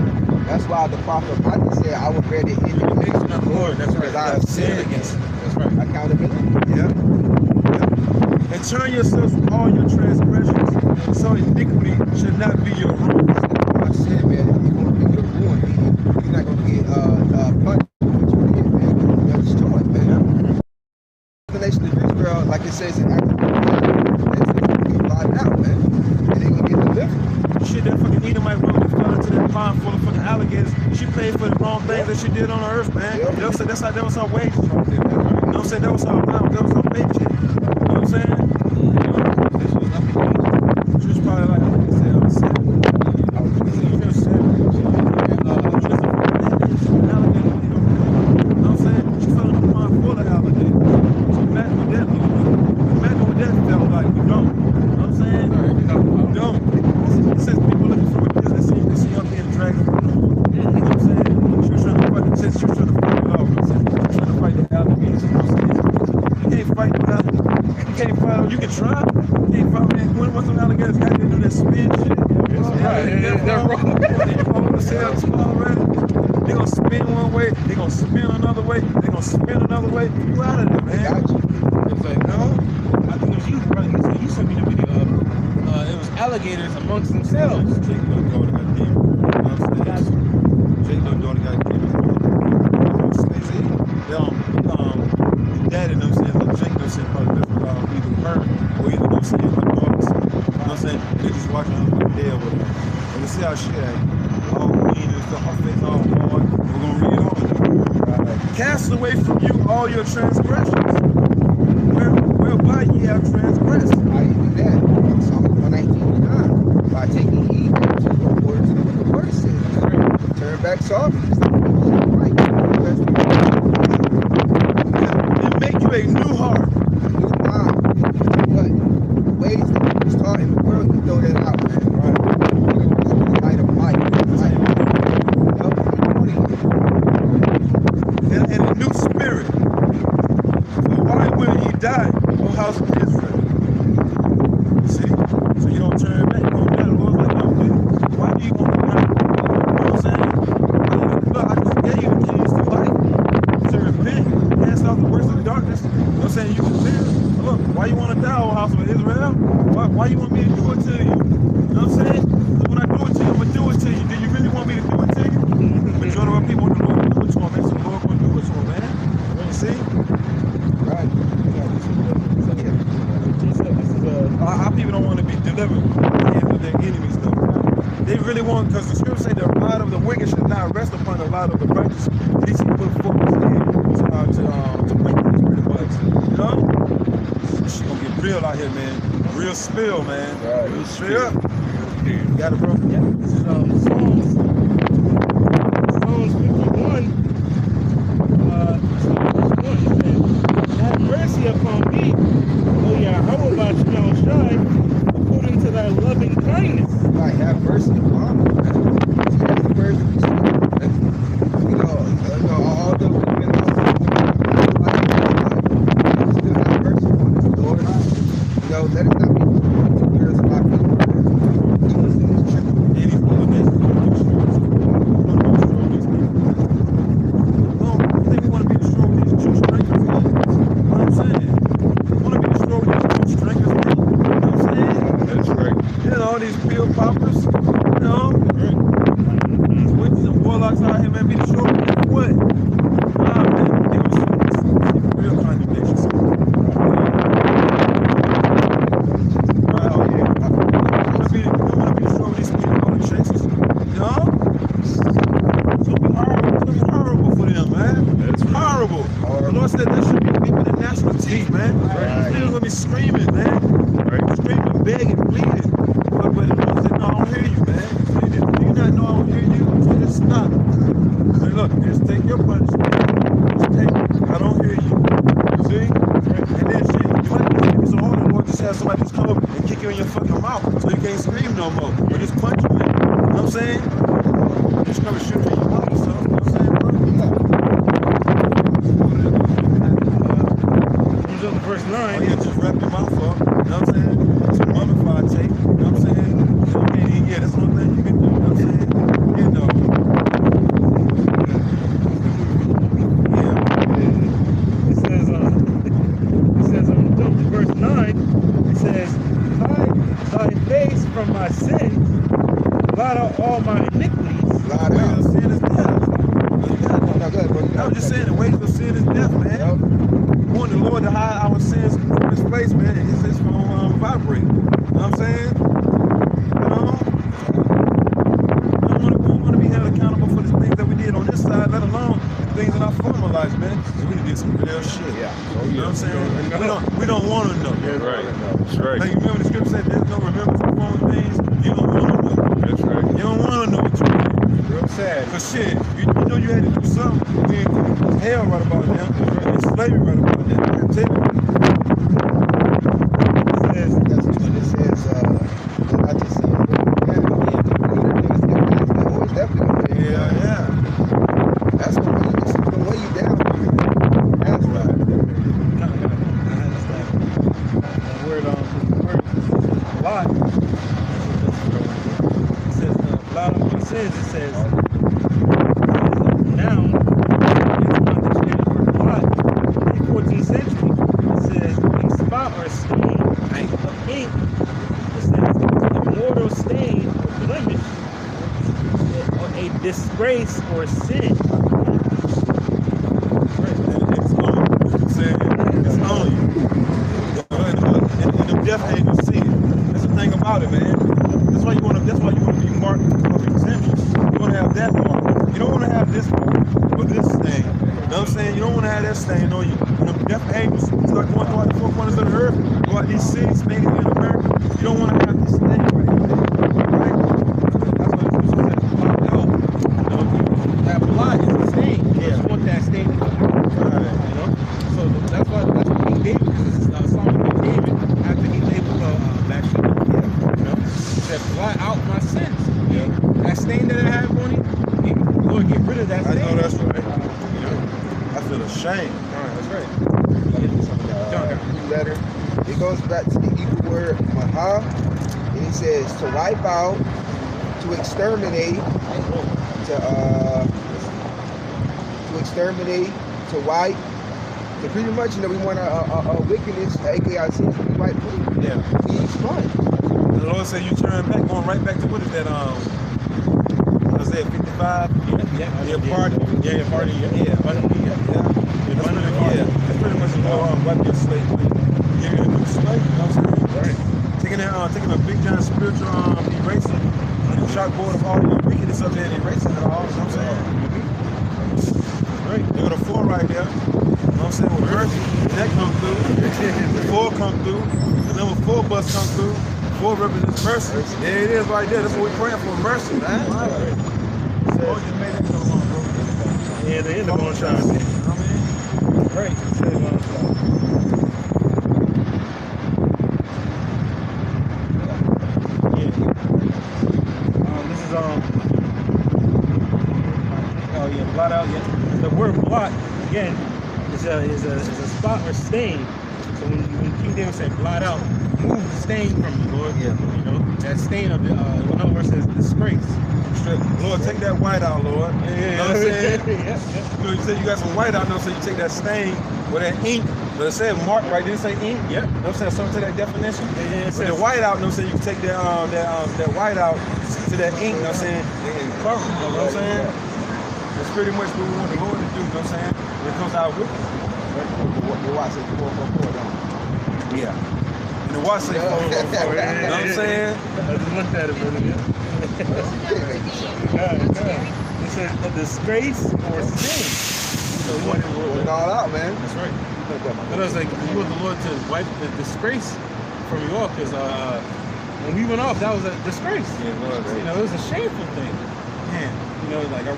That's why the prophet Micah said, I will bear the indignation of the Lord. That's right. Because I have sinned against him. That's right. Accountability. Yep. Yep. And turn yourselves from all your transgressions, so iniquity should not be your rules. I said, man, if you're going to be your ruin, you're not going to get punished for what you did, man. You're destroyed, man. The nation of Israel, like it says in Acts, they're going to get out, man. And they're going to get delivered. Shit, that fucking Edomite woman fell into that pond full of fucking alligators. She paid for the wrong things that she did on the earth, man. Yep. You know what I'm saying? That was her wages right there, man. You know what I'm saying? That was her amount. That was her paycheck. You know what I'm saying? She was probably like, I think they said, 7. You can try. You can't fight with that. Once them alligators got to do that spin shit. They're going to spin one way. They're going to spin another way. They're going to spin another way. You out of there, man. Got you. It's like, no. I think it was you, brother. You sent me the video of it was alligators amongst themselves. Jake little daughter got demons. You know what I'm saying? Jake little daughter got demons. The daddy them says, Jake them said probably either her or either them saying her daughter. You know what I'm saying? They just watching her. away from you all your transgressions, whereby ye have transgressed. How do you do that? Psalm 119:9. By taking heed to according to what the word says. Turn back softly. Right. And make you a new heart. New mind. But ways that was taught in the world, you throw that out, man. Right. Light of light. And a new spirit. For why will ye die, O house of Israel? See? So you don't turn back. You don't die. The Lord's like, no, man. Why do you want to die? You know what I'm saying? Look, I just gave you the keys to life. To repent. Cast out the works of darkness. You know what I'm saying? You can live. Look, why you want to die, O house of Israel? Why you want me to do it to you? You know what I'm saying? When I do it to you, I'm going to do it to you. Do you really want me to do it to you? The majority of our people want the Lord to do it to them, man. So the Lord going to do it to them, man. You see? Right. Our people don't want to be delivered from the hands of their enemies, though. They really want, because the scriptures say the lot of the wicked should not rest upon the lot of the righteous. These people put focus in to make this pretty much. You know? This shit gonna get real out here, man. Real spill, man. Right. Real spill. You got it, bro? Yeah, this is Psalms 51. Have mercy upon me, O Yahweh Bashmel Shai, according to thy loving kindness. Right. Have mercy upon me, man. See, that's the words we see. You know, all the women still have mercy on us, Lord. You know, let us not be to years of our people. Keep us in this truth. All these pill poppers, you know, these witches and warlocks out here, man, be the short what? Nah, man, give us some real condemnation. Right, oh yeah. I want to be the short of these people, all the chasers, you know? It's gonna be horrible for them, man. It's horrible. The Lord said that should be people the national team, man. Right. They're gonna be screaming, man. Right. Screaming, begging, pleading. But the Lord said, no, I don't hear you, man. Do you not know I don't hear you? So just stop. Say, look, just take your punishment. Just take it. I don't hear you. See? And then shit, you might be so hard, or just have somebody just come up and kick you in your fucking mouth so you can't scream no more. Or just punch you, man. You know what I'm saying? Just come and shoot you in your mouth or something. You know what I'm saying, bro? Verse 9. Oh, yeah, just wrap your mouth up. You know what I'm saying? Some mummified tape. You know what I'm saying? Yeah, that's one thing you can do. You know what I'm saying? You know. Yeah. It says verse 9, it says, hide thy face from my sins, blot out all my iniquities. Blot Wages out. of sin is death. I was just saying, the wages of sin is death, man. Yep. We want the Lord to hide our sins from his face, man. His phone vibrate. You know what I'm saying? You know? We don't want to be held accountable for the things that we did on this side, let alone the things in our former lives, man. We did some real shit. Yeah. You know what I'm saying? We don't want to know. Right. That's right. Like, you remember the scripture said there's no remembrance of former things? You don't want to know. That's right. You don't want to know what you did. Real sad. Cause shit, you know you had to do something. We ain't hell right about now. And slavery right about now. Captivity. That's what it says. I just said, Yeah. that's the way you down. That's right. That word blot. It says blot on what it says. It says noun. It's not the Spanish word blot. In the 14th century, it says a spot or stain of ink. It says a mortal stain or blemish, or a disgrace or sin. It's on you. It's on you. And the death angels see it. That's the thing about it, man. That's why you want to be marked of exemptions. You want to have that mark. You don't want to have this mark or this thing. You know what I'm saying? You don't want to have that stain on you. When them death angels start going throughout the four corners of the earth, throughout these cities, mainly in America, you don't want to have this stain right here. Right? That's what the scripture says. That blood is a stain. You want that stain to come out. You know? So that's what King David, because this is a song of King David after he labeled Bathsheba. You know? He said, blot out my sins. Yeah. That stain that I have on it, Lord, get rid of that I stain. know that's right. You know? I feel ashamed. That's right. Letter. It goes back to the Hebrew word mahah, and he says to wipe out, to exterminate, to wipe. So pretty much, you know, we want our wickedness, aka our sins, to be wiped clean. Yeah. Be expunged. The Lord said you turn back, going right back to what is that? Was that 55? Yeah. Party. Yeah, party. Yeah. Yeah. That's pretty much the wipe your slate clean. Give you a new slate. You know what I'm saying? Right. Taking a big giant spiritual eraser and a chalkboard of all your wickedness up there and erasing it all. You know what I'm saying? Right. They got a 4 right there. You know what I'm saying? With mercy, that come through. The 4 come through. The number 4 bus come through. 4 represents mercy. There it is right there. That's what we're praying for, mercy, man. Yeah, they end up on time. Right. This is blot out. Yeah. The word blot again is a spot or stain. So when King David said blot out, move the stain from you, Lord. Yeah. You know that stain of the where it says disgrace. Lord, take that white out, Lord. You know what I'm saying? Yeah. You know, you said you got some white out now, so you take that stain with that ink. But it said mark right, didn't say ink. Yeah. You know what I'm saying? Something to that definition. Yeah, With the white out, you know what I'm saying? You can take that white out to that ink, you know what I'm saying? And cover, you know what I'm saying? That's pretty much what we want the Lord to do, you know what I'm saying? When it comes out with it. Your watch says 444, don't it? Yeah. And the watch say 444, you know what I'm saying? I just looked at it, brother. Yeah. It says a disgrace or sin. So we want Put it all out, man. That's right. But I was like, we want the Lord to wipe the disgrace from you off, because when we went off, that was a disgrace. Yeah, Lord, You know, it was a shameful thing. Man, you know, like I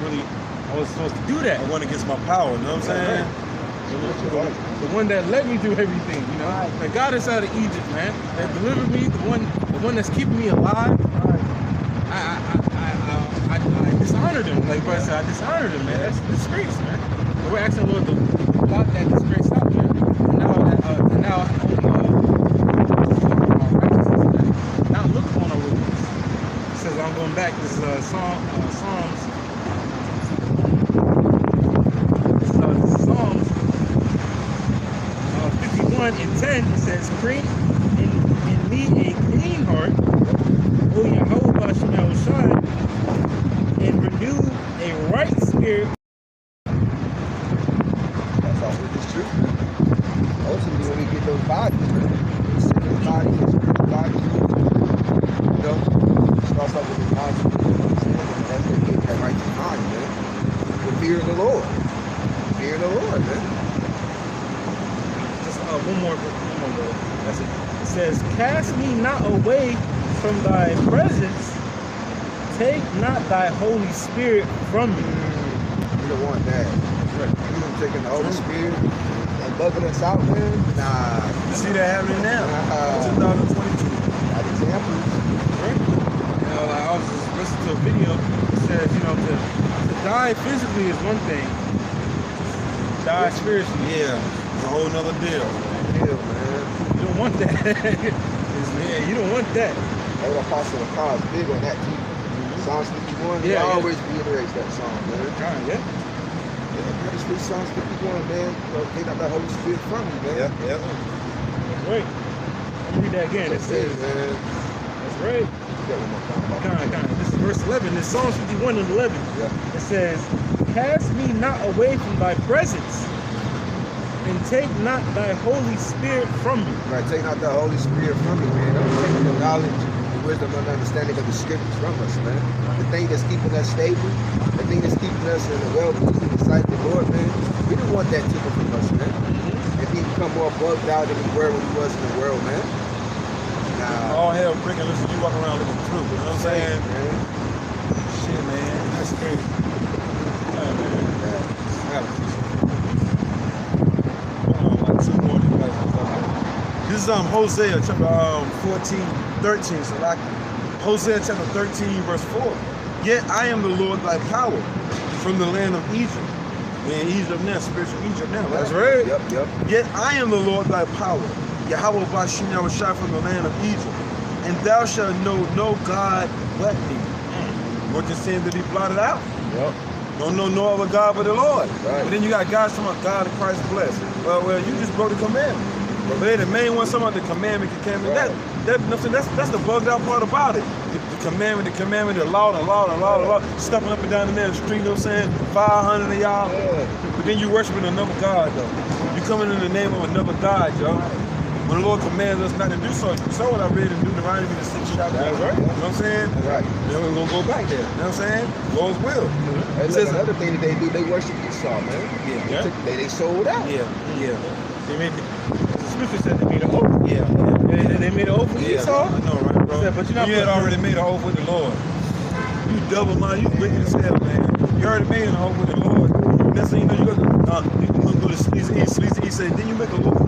was supposed to do that. I went against my power, you know what I'm saying? The one that led me through everything, you know, that got us out of Egypt, man, that delivered me, the one that's keeping me alive. I dishonored him, like I said, I dishonored him, man. That's a disgrace, man. But we're asking the Lord to blot that disgrace out, man. And now not look on our wickedness. It says, I'm going back. This is Psalms. Psalms 51:10. It says, create in me a clean heart, O Yahweh Bashem Yahushai, and renew a right spirit. That's all it is true. Ultimately, when we get those bodies, man, we see those bodies, those spiritual bodies, you know, it starts off with the bodies, that's what get that righteous mind, man. The fear of the Lord. Fear of the Lord, man. Just one more, brother. That's it. It says, cast me not away from thy presence, take not thy Holy Spirit from me. You don't want that. Right. You don't taking the Holy Spirit and bugging us out, man. Nah. You see that happening now? 2022. That example. Right? You know, like I was just listening to a video that says, you know, to die physically is one thing, die spiritually. Yeah, it's a whole nother deal. Yeah, man. You don't want that. Yeah, you don't want that. That was Apostle Paul is big on that too. Psalms 51, he always reiterates that song, man. Yeah. Yeah, just read Psalms 51, man. Take out that Holy Spirit from you, man. Yeah. That's right. Let me read that again. It says, man. that's right. That one more time. Kind. This is verse 11. It's Psalms 51:11. Yeah. It says, cast me not away from thy presence, and take not thy Holy Spirit from me. Right, take out the Holy Spirit from me, man. Don't take the knowledge, the wisdom, and understanding of the scriptures from us, man. The thing that's keeping us stable, the thing that's keeping us in the well-pleasing sight of the Lord, man, We didn't want that taken from us, man. And he become more bugged out than we were when we was in the world, man. Nah. All hell breaking loose and you walking around looking through. You know what I'm saying? Man. Shit, man. That's crazy. Yeah, man. This is Hosea chapter 14, 13. So like Hosea chapter 13, verse 4. Yet I am the Lord thy power from the land of Egypt. Man, Egypt now, spiritual Egypt now. Right? That's right. Yep. Yet I am the Lord thy power, Yahweh Bashim Yahushua from the land of Egypt, and thou shalt know no God but me. What you're saying to be blotted out? Yep. Don't know no other God but the Lord. Right. And then you got guys talking about God and Christ blessed. Well, you just broke the commandment. But then the main one, something about the commandment. Right. That's the bugged out part about it. The commandment, the law. Stepping up and down the man street, you know what I'm saying? 500 of y'all. Yeah. But then you worshiping another God, though. You coming in the name of another God, y'all. When the Lord commands us not to do so, you saw what I read in Deuteronomy, the 6th chapter. That's right. You know what I'm saying? Right. Then we're going to go back there. You know what I'm saying? Lord's will. Hey, It look, says- another thing that they do, they worship Esau, man. Yeah. They sold out. Yeah. They made the scripture said they made an oath. Yeah. They made an oath with Yeah, Esau. I know, right, bro? Yeah, but you're not You had putting- already made an oath with the Lord. You double-minded, you wicked as hell, man. You already made an oath with the Lord. That's when you know you go to Sleazy East. Say, didn't you make an oath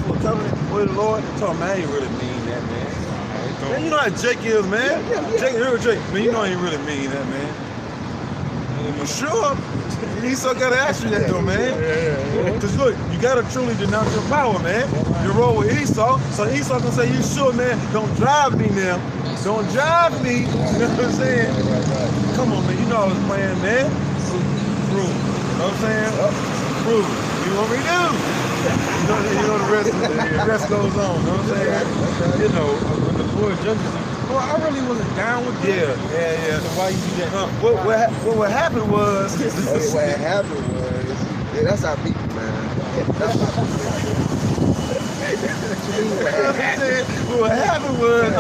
with a covenant with the Lord? So man, I ain't really mean that, man. Man, you know how Jake is, man. Jake, man, you know I ain't really mean that, man. For sure. Esau gotta ask you that though, man. Cause look, you gotta truly denounce your power, man. You roll with Esau, so Esau gonna say, you sure, man, don't drive me now. Don't drive me. You know what I'm saying? Come on, man, you know I was playing, man. Prove. You know what I'm saying? Prove. You want me to do? You know the rest goes on. You know what I'm saying? You know, When the Lord judges you. Well, I really wasn't down with that. yeah. So why you do that? What happened was, Hey, what happened was, yeah, that's our people, man. That's our people. what happened was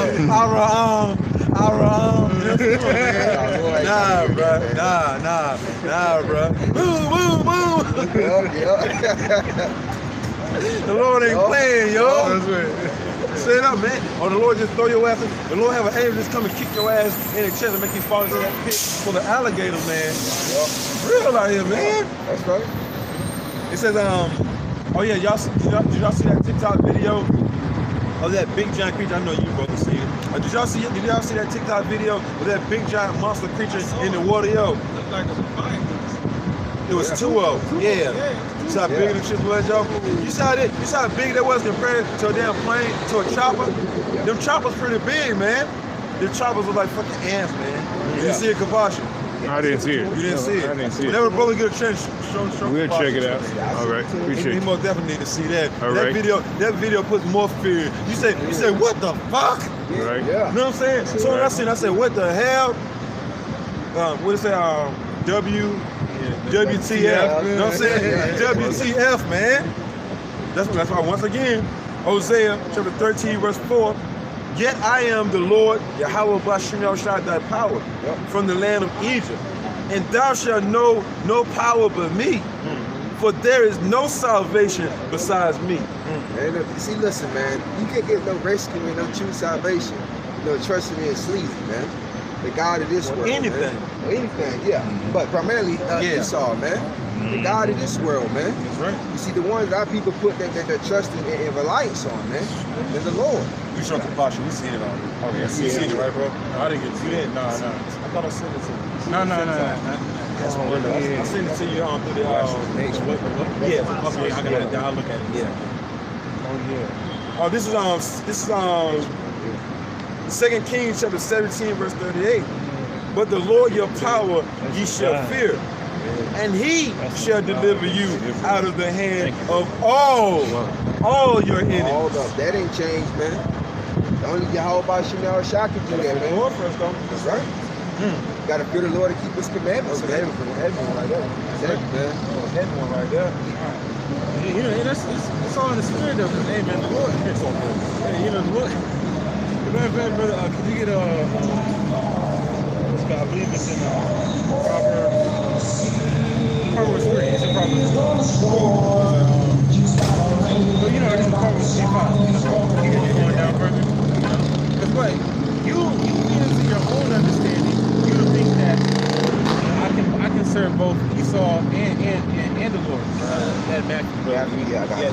nah, bro. Woo. The Lord ain't playing, yo. That's right. Stand up, man. Or the Lord just throw your ass in. The Lord have an angel just come and kick your ass in the chest and make you fall into that pit for the alligators, man. Real out here, man. That's right. It says, oh yeah, did y'all see that TikTok video of that big giant creature? I know you both see it. Did y'all see that TikTok video of that big giant monster creature in the water, yo? Looked like a fire. It was two of them. Yeah. You saw how big the shit was, yo? You saw how big that was compared to a damn plane, to a chopper? Them choppers pretty big, man. Them choppers were like fucking ants, man. You didn't see a Kabashi. I didn't see it. You didn't see it. I didn't see it. Whenever brother get a chance, show We'll check it out. All right. He Appreciate it. most definitely need to see that. All that right. video puts more fear. You say, what the fuck? Right. Yeah. You know what I'm saying? So when I said, what the hell? What is it? WTF. You know what I'm saying? WTF, man. That's why once again, Hosea chapter 13, verse 4. Yet I am the Lord, Yahweh Bashim Yahushua, thy power, from the land of Egypt. And thou shalt know no power but me, for there is no salvation besides me. And see, listen, man, you can't get no rescue and no true salvation, trusting in sleazy, man. The God of this world. Anything. Man. Or anything, yeah. But primarily Esau, man. The God of this world, man. That's right. You see, the ones our people put their trust and reliance on, man, is the Lord. We showed Kapashi, we seen it already. Oh, yeah, you seen it, right, bro? I didn't get to see it. No. I thought I sent it to you. No. That's one of those. I sent it to you through the Yeah, okay, I'll look at it. Yeah. Oh, this is 2 Kings chapter 17, verse 38. But the Lord your power ye shall fear, and he shall deliver you out of the hand of all your enemies. Hold up, that ain't changed, man. Only Yahweh Bashim Yahushua can do that, man. Lord first, though. That's right. You gotta fear the Lord and keep his commandments, man. Head one right there. Exactly, man. Head one right there. You know, that's all in the spirit of it. Hey, man, the Lord. Hey, the Lord. Brother, can you get I believe it's in Proverbs Proverbs 3. It's in Proverbs 3. So, you know, it's in Proverbs 3, 5. You know, you're going down further. You know? Because what? You get into your own understanding. You think that I can serve both Esau and the Lord. That Matthew. Yeah, I got you.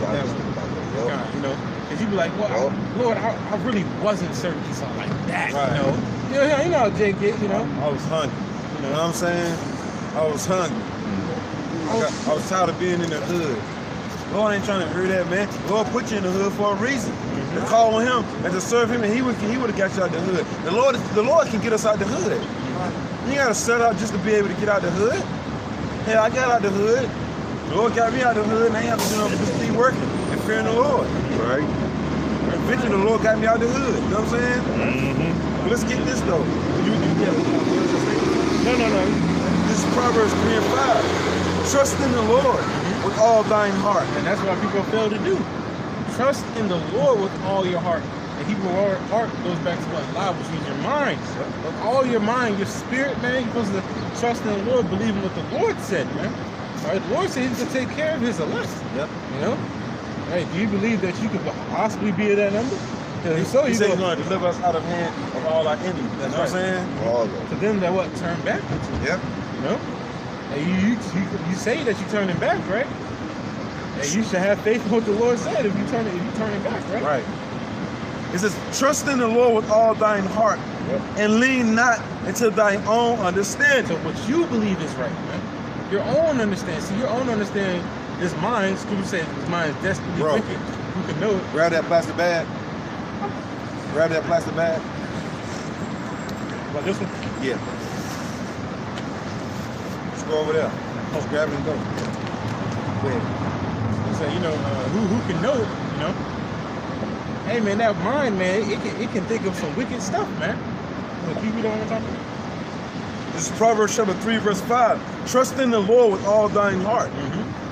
God, you know, because you be like, well, Lord, I really wasn't serving Esau like that, Right. you know. You know how Jake get, you know. I was hungry. You know what I'm saying? I was hungry. I was tired of being in the hood. Lord ain't trying to hear that, man. Lord put you in the hood for a reason. To call on him and to serve him, and he would have got you out the hood. The Lord can get us out the hood. You ain't gotta set out just to be able to get out the hood. Hell, I got out the hood. The Lord got me out the hood, and I ain't have to do nothing but just keep working and fearing the Lord. Right. Eventually, the Lord got me out the hood. You know what I'm saying? But let's get this though. No. This is Proverbs 3 and 5. Trust in the Lord with all thine heart. And that's what people fail to do. Trust in the Lord with all your heart. And Hebrew heart goes back to what? Allah, which means your mind. With all your mind, your spirit, man, you're supposed to trust in the Lord, believing what the Lord said, man. All right, the Lord said he's going to take care of his elect. Yep. You know? Hey, do you believe that you could possibly be in that number? Because if so, He you said go he's going to deliver us out of hand of all our enemies. You know what I'm saying? All of to them that what? Turn back? Yep. You know? And you say that you're turning back, right? And you should have faith in what the Lord said if you turning back, right? Right. It says, trust in the Lord with all thine heart, and lean not into thine own understanding. So what you believe is right, man. Your own understanding. See, your own understanding is mine. Scripture says this mind is desperately Bro. wicked. Who can know it? Grab that plastic bag. Grab that plastic bag. Like this one? Yeah. Just go over there. Just grab it and go. Go ahead. So, you know, who can know it, you know? Hey, man, that mind, man, it can think of some wicked stuff, man. You don't want to talk about? This is Proverbs chapter 3, verse 5. Trust in the Lord with all thine heart,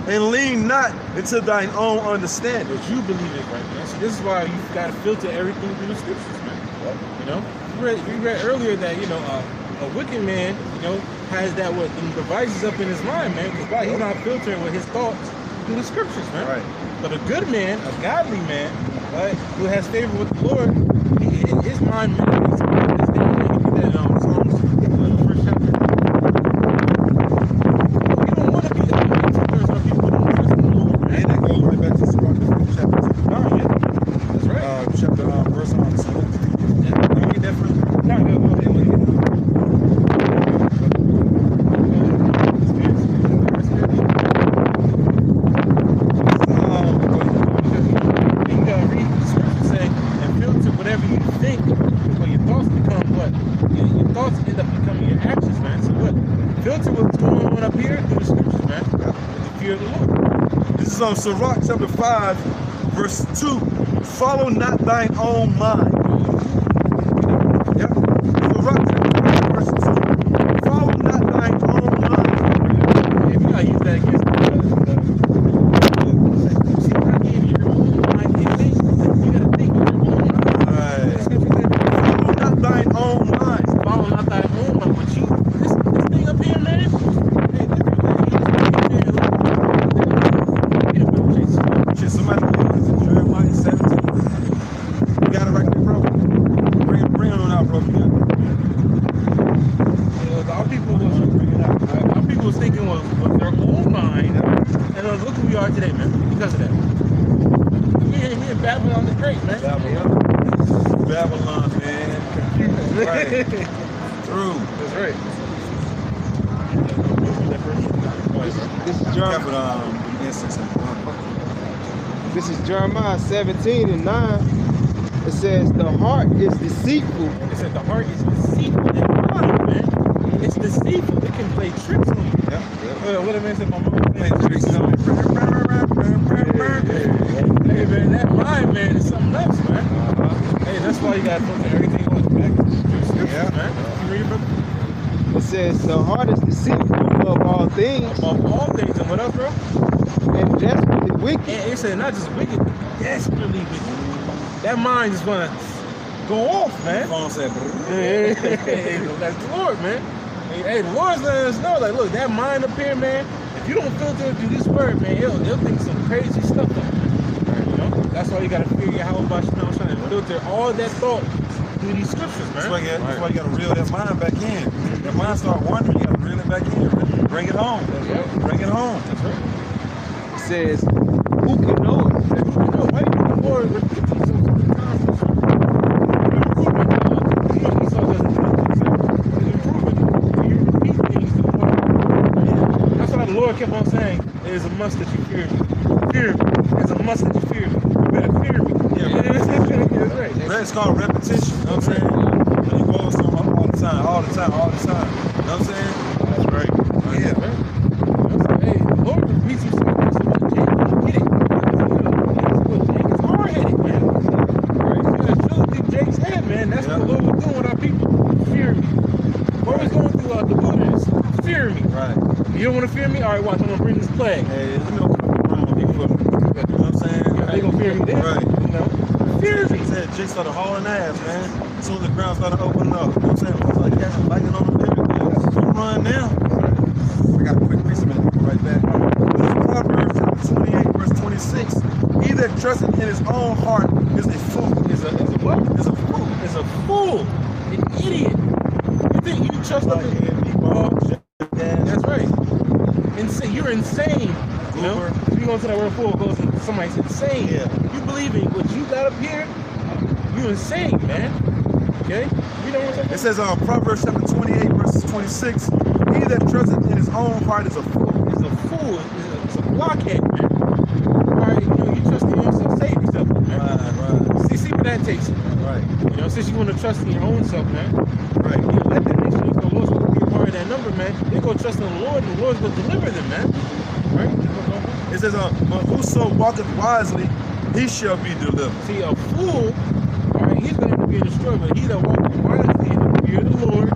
and lean not into thine own understanding. What you believe is right, man. So this is why you've got to filter everything through the scriptures, man. You know? We read earlier that, you know, a wicked man, you know, has that what them devices up in his mind, man. Because why? He's not filtering with his thoughts through the scriptures, man. Right. But a good man, a godly man, right, who has favor with the Lord, in his mind, man, he's understanding that Psalms, the first chapter. You don't want to be two-thirds of people who don't trust in the Lord, man. And that goes right back to chapter 2. Oh, yeah. That's right. Chapter verse 2. Let me get that from No, go ahead. You gotta read the scripture say and filter whatever you think, or your thoughts become what? Your thoughts end up becoming your actions, man. So what? Filter what's going on up here through the scriptures, man. With the fear of the Lord. This is on Sirach chapter 5, verse 2. Follow not thine own mind. Yep. Sirach chapter 5, verse 2. Follow not thine own mind. If you gotta use that against see, I gave you your own mind. You gotta think with your own mind. Right. The scripture says, Follow not thine own mind. follow not thy own mind, but you, this thing up here, man. Hey, this Shit, somebody is it Jeremiah 17. You got it right there, bro. Bring it on out, bro. Our people was thinking with their own mind, and look who we are today, man. Because of that, we in Babylon the Great, man. Babylon, man. Right. True. That's right. This is Jeremiah. This is Jeremiah 17 and 9. It says, the heart is deceitful. It said the heart is deceitful. That mind, man, it's deceitful. It can play tricks on you. Yeah. What a man said, my mom playing tricks on you. Hey, man, that mind, man, is something else, man. Hey, that's why you gotta filter everything back to the scriptures, man. You read it, brother? It says, the heart is deceitful above all things, Above all things, and what else, bro? and desperately wicked. And it said not just wicked, but desperately wicked. That mind is gonna go off, man. Phone said, Hey, that's the Lord, man. Hey, the Lord's letting us know, like, look, that mind up here, man, if you don't filter through this word, man, they'll think some crazy stuff up. You know? That's why you gotta figure out how about Shema trying to filter all that thought through these scriptures, man. That's why you gotta reel that mind back in. That mind start wandering, you gotta reel it back in. Bring it home. Bring it home. That's right. It says, who can know it? You know, why do the Lord repeat these so many times? Esau doesn't do this. It's improvement. You repeat things to the point. That's why the Lord kept on saying, it is a must that you fear me. Fear me. It's a must that you fear me. You better fear me. Yeah, That's right. It's called repetition. You know what I'm saying? You go over something all the time. You know what I'm saying? That's right. Yeah. Hey, the Lord repeats himself. That's what Jake get it. Jake is hard-headed, man. Right? You gotta drill it through Jake's head, man. That's what the Lord was doing with our people. Fear me. What was going through the wilderness? Fear me. Right. You don't want to fear me? All right, watch. I'm gonna bring this plague. Hey, let me know what people. You know what I'm saying? They gonna fear me then. Right. You know? Fear me. He said Jake started hauling ass, man. As soon as the ground started opening up. You know what I'm saying? It was like he had some lighting on him and everything. Don't run now. I got a quick precept right back. This is Proverbs chapter 28, verse 26. He that trusteth in his own heart is a fool. Is a what? Is a fool. Is a fool. An idiot. You think you trust Like them? That's right. You're insane. You know? If you go into that word fool, goes into somebody's insane. Yeah. You believe in what you got up here, you insane, man. Okay? You know what I'm saying? It says Proverbs chapter 28, verses 26. He that trusteth in his own heart is a fool. It's a fool. It's a blockhead, man. Alright, you know, you trust in yourself, save yourself, man. Right. See where that takes you. Right. You know, since you want to trust in your own self, man. Right. You know, let them make sure the Lord's going to be a part of that number, man. They go trust in the Lord, and the Lord's going to deliver them, man. Right? It says, but whoso walketh wisely, he shall be delivered. See, a fool, alright, he's going to be destroyed, but he that walks wisely in the fear of the Lord,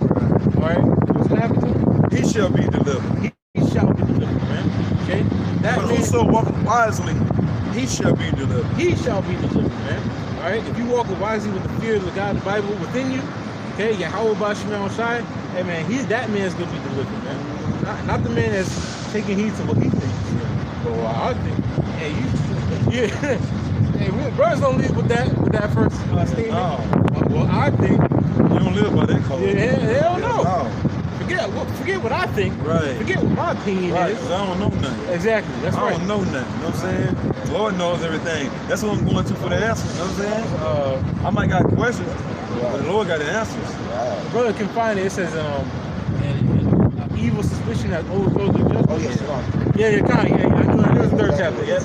alright, what's going to happen to him? He shall be delivered. He shall be delivered, man. Okay? That But means whoso walketh wisely, he shall be delivered. he shall be delivered, man. Alright? If you walk wisely with the fear of the God of the Bible within you, okay, Yahweh Bashimel Shai, hey man, that man's gonna be delivered, man. Not the man that's taking heed to what he thinks. But what I think, hey, hey, brothers don't live with that first statement. No. Well, I think, You don't live by that code. yeah, hell no. No. Forget what I think. Right. Forget what my opinion Right, is. 'cause I don't know nothing. Exactly, that's I right. don't know nothing. You know what I'm saying? The Lord knows everything. That's what I'm going to for the answers. You know what I'm saying? I might got questions, but the Lord got the answers. Brother can find it. It says, an evil suspicion that overthrows the judgment. Oh, yes, Lord. Yeah, kind of. Yeah, I knew it was the third chapter. Yeah,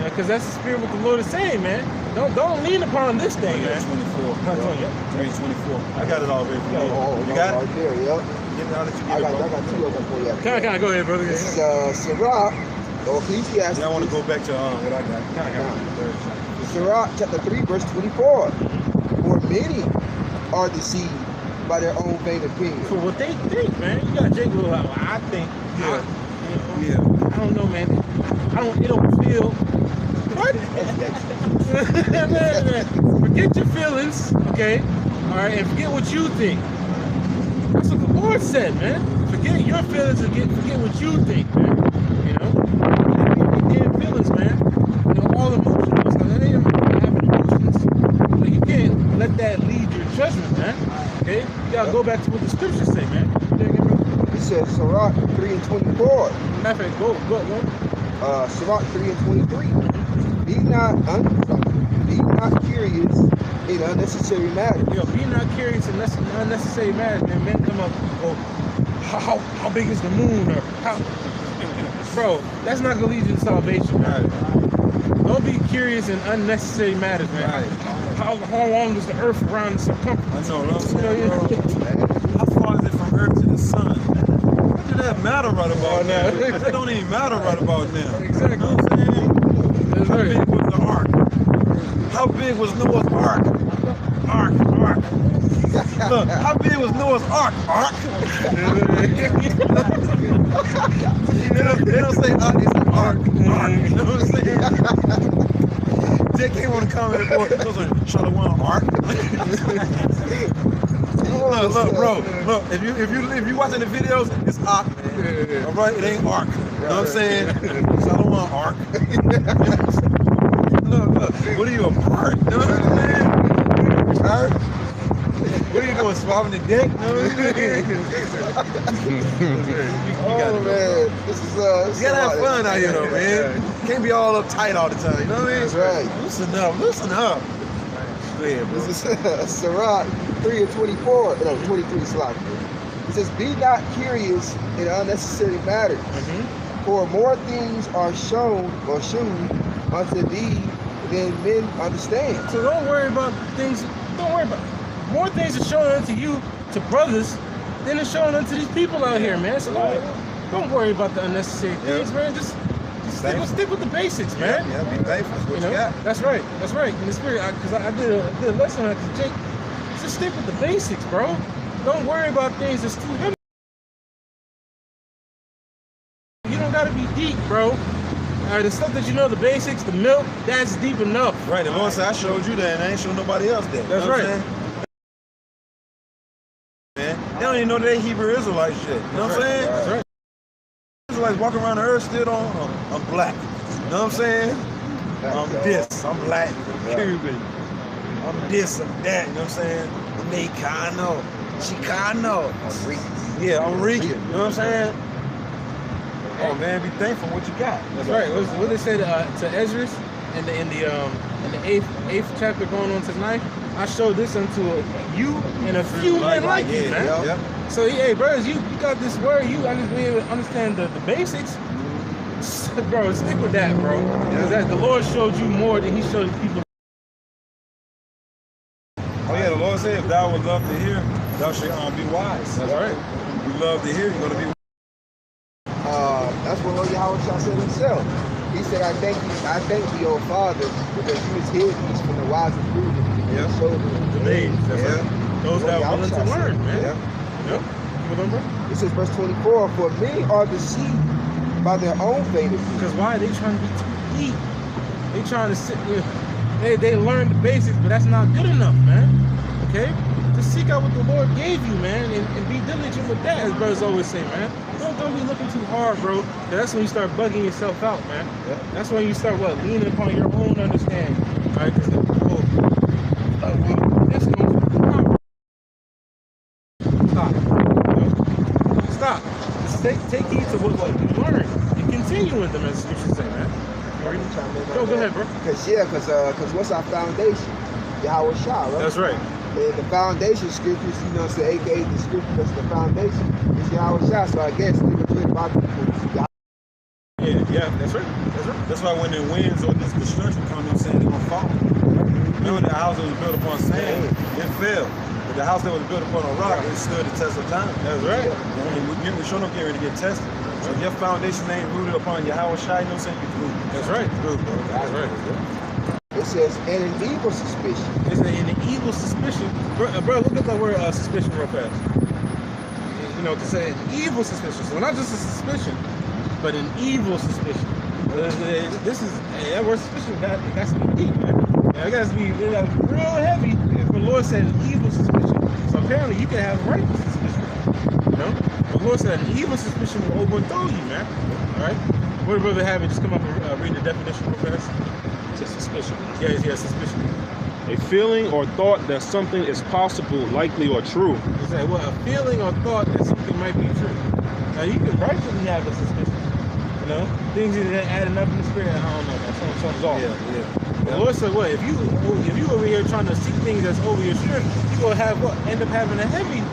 because that's the spirit what the Lord is saying, man. Don't lean upon this thing, man. 24. I'm telling you. 3:24. I got it already. You got it? Right there, yep. Get it out that you I get got it, bro. two of them for you. Kind of. Go ahead, brother. This is Sirach, or Ecclesiastes. Yeah, I want to go back to what I got. Sirach chapter 3, verse 24. For many are deceived by their own vain opinion. For what they think, man. You got Jake Will. I think. Yeah. I don't know, man. It don't feel. What? man. Forget your feelings, okay? All right, and forget what you think. That's what the Lord said, man. Forget your feelings and forget what you think, man. You know? Forget your feelings, man. You know, all emotions. Because they ain't having emotions. But you can't let that lead your judgment, man. Okay? You gotta go back to what the scriptures say, man. It says Sirach 3 and 24. Matter of fact, go. Sirach 3 and 23. Be not curious in unnecessary matters. Yo, be not curious in unnecessary matters, man. Men come up, oh, how big is the moon? Or how, bro, that's not gonna lead you to salvation, man. Don't be curious in unnecessary matters, man. Right. How long is the earth around the circumference? I know what I'm saying, You know, bro. How far is it from Earth to the sun? What does that matter right about now? That don't even matter right about now. Exactly. You know what I'm saying? That's How right. big was the ark? How big was Noah's ark? Ark. Look, how big was Noah's ark? Ark. They don't say ark, they say ark. You know what I'm saying? Jake came on the comment board. Those are Shalom ark. Look, bro. Look, if you watching the videos, it's ark, man. All right, it ain't ark. You know what I'm saying? Shalom, Ark. Look, what are you, a bird? You know what I'm saying? Bird? What are you doing, swabbing the dick? You know what I'm saying? Oh man, this is You gotta have fun out here though, man. Can't be all uptight all the time, you know what I mean? That's right. Loosen up, listen up. Go ahead, bro. This is Sirach 3 and 24, no, 23 slide. It says, be not curious in unnecessary matters, for more things are shown or shewn unto thee than men understand. So don't worry about things. Don't worry about it. More things are shown unto you, to brothers, than is shown unto these people out here, man. So don't worry about the unnecessary things, man. Just stick with the basics, man. Yeah, be thankful for what you got. That's right. That's right. In the spirit, because I did a lesson on it, Jake. Just stick with the basics, bro. Don't worry about things that's too heavy. You don't gotta be deep, bro. The stuff that you know, the basics, the milk, that's deep enough. Right, the Lord said, I showed you that and I ain't showed nobody else that. That's right. Man, they don't even know they Hebrew Israelite shit. You know what I'm saying? That's right. Israelites walking around the earth still on, I'm black. You know what I'm saying? I'm this, I'm Latin, I'm Cuban. I'm this, I'm that, you know what I'm saying? I'm Mexicano, Chicano. I'm Rican. Yeah, I'm Rican. You know what I'm saying? Oh man, be thankful for what you got. That's right. What they say to Ezra in the eighth chapter going on to 9th? I showed this unto you and a few men like you, man. Yeah. So hey, brothers, you got this word. You understand the basics, bro. Stick with that, bro. Because that the Lord showed you more than He showed people. Oh yeah, the Lord said, if thou would love to hear, thou shalt be wise. That's right. If you love to hear, you're gonna be. That's what Lord Yahweh said himself. He said, I thank thee, O Father, because you has hid these from the wise and prudent. Yeah. Showed them The babes. That's right. Those that are willing to learn, man. Yep. You remember? It says, verse 24, for many are deceived by their own vanity. Because why? They trying to be too deep. They trying to sit there. They learn the basics, but that's not good enough, man. Okay? Just seek out what the Lord gave you, man, and be diligent with that, as brothers always say, man. Don't be looking too hard, bro. That's when you start bugging yourself out, man. That's when you start leaning upon your own understanding. All right? Because that's going to stop. Just take heed to what you learn and continue with them, as you should say, man. Go ahead, bro. Because what's our foundation? Yahweh Shah, right? That's right. And the foundation scriptures, aka the scripture that's the foundation, is Yahweh Shah. So I guess they were good about people. Yeah, that's right. That's why when the winds or this destruction come, they're saying they're gonna fall. Remember the house that was built upon sand, it fell. But the house that was built upon a rock, it stood the test of time. That's right. And we sure don't get ready to get tested. So if your foundation ain't rooted upon Yahweh Shai, you know what I'm saying? You're through. That's right. That's right. It says, and an evil suspicion. It's an evil suspicion. Bro, look at that word suspicion real fast. You know, to say an evil suspicion. So not just a suspicion, but an evil suspicion. This is that word suspicion. It got to be deep, man. It got to be real heavy. The Lord said an evil suspicion. So apparently you can have a righteous suspicion. You know, the Lord said an evil suspicion will overthrow you, man. All right. What would brother have it? Just come up and read the definition real fast. Suspicion. Yeah, suspicion. A feeling or thought that something is possible, likely, or true. It's like, well, a feeling or thought that something might be true. Now, you can rightfully have a suspicion. You know, things that are adding up in the spirit. I don't know, man. Something's off. Yeah. The Lord said, what? If you over here trying to seek things that's over your strength, you gonna have what? End up having a heavy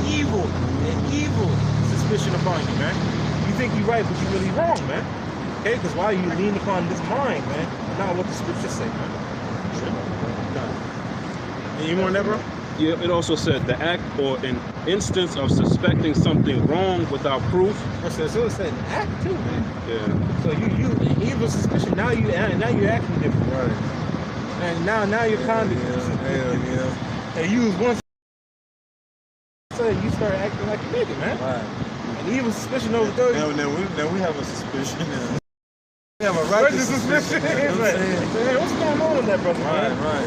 evil suspicion upon you, man. You think you're right, but you're really wrong, man. Okay, because why you lean upon this mind, man, not what the scriptures say, man. Any more on that, bro? Yeah, it also said the act or an instance of suspecting something wrong without proof. So it said an act too, man. Yeah. So you evil suspicion. Now you're acting different, right? And now you're kind of Yeah. And you was once so you start acting like a nigga, man. Right. And evil suspicion overthrows you. Now we have a suspicion. We have a Righteous righteous suspicion. suspicion. You know what I'm saying? Hey, what's going on with that brother, man? Right.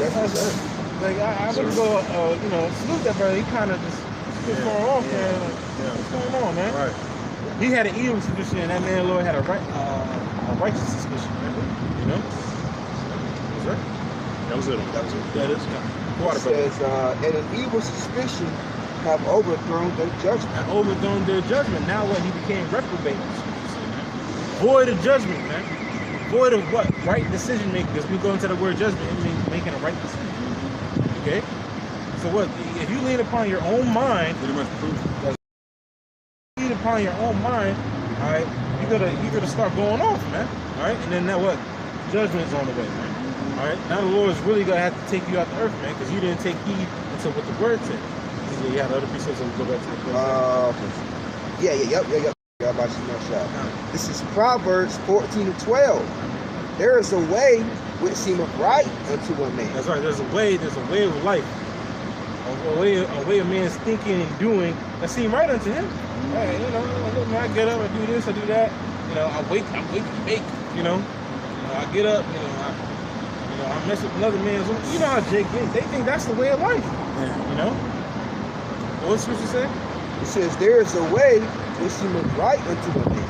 Like I wouldn't go, salute that brother. He kind of just too far off, man. Like, what's going on, man? Right. He had an evil suspicion, and that man Lord had a righteous suspicion. Remember? You know. That's right. That was it. That was it. That is. It says, and an evil suspicion have overthrown their judgment. And overthrown their judgment. Now what? He became reprobate. Void of judgment, man. Void of what? Right decision making. Because we go into the word judgment, it means making a right decision. Okay? So what? If you lean upon your own mind, Pretty much proof. lean upon your own mind, all right, you're gonna start going off, man. All right? And then now what? Judgment's on the way, man. All right? Now the Lord is really gonna have to take you out the earth, man, because you didn't take heed to what the word said. You had other precepts, and we'll go back to the Yep. Got about you no shot. This is Proverbs 14:12. There is a way which seemeth right unto a man. That's right. There's a way of life, a way of man's thinking and doing that seem right unto him. Hey, you know, look, man, I get up, I do this, I do that. You know, I wake and bake. You know, I get up. I mess with another man's. You know how Jake is. They think that's the way of life. Yeah. You know. What's what you say? It says there is a way which seemeth right unto a man.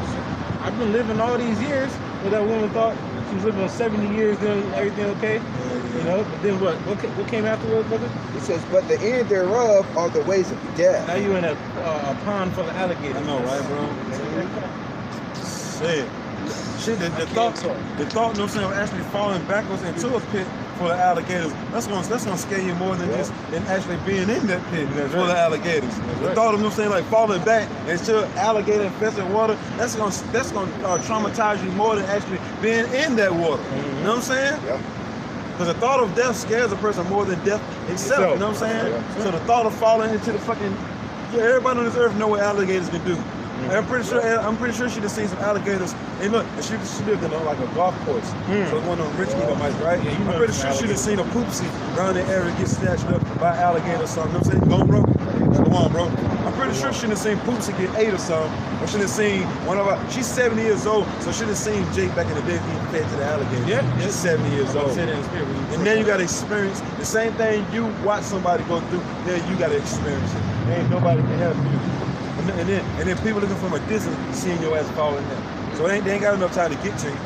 I've been living all these years where that woman thought she was living 70 years, doing everything okay. You know, but then what came afterwards, brother? It says, but the end thereof are the ways of death. Now you in a pond full of alligators. I know, right, bro? Say it. Shit, the thought, you know what I'm saying, of actually falling backwards into a pit full of alligators, that's gonna scare you more than just than actually being in that pit full of alligators. The thought of, you know what I'm saying, like falling back into alligator infested water, that's gonna traumatize you more than actually being in that water. You know what I'm saying? Yep. Because the thought of death scares a person more than death itself. You know what I'm saying? Yeah. So the thought of falling into the fucking, everybody on this earth know what alligators can do. I'm pretty sure she done seen some alligators. Hey, look, she lived in like a golf course. So one of them rich people might, right? Yeah, I'm pretty sure she done seen a poopsie around the area get snatched up by alligators or something. You know what I'm saying? Go, bro. Come on, bro. I'm pretty sure she done seen poopsie get ate or something. Or she done seen one of our, she's 70 years old, so she done seen Jake back in the day being fed to the alligators. Yeah. She's 70 years old. And then you gotta experience the same thing you watch somebody go through, then you gotta experience it. Ain't nobody can help you. And then people looking from a distance seeing your ass fall in there. So they ain't got enough time to get to you.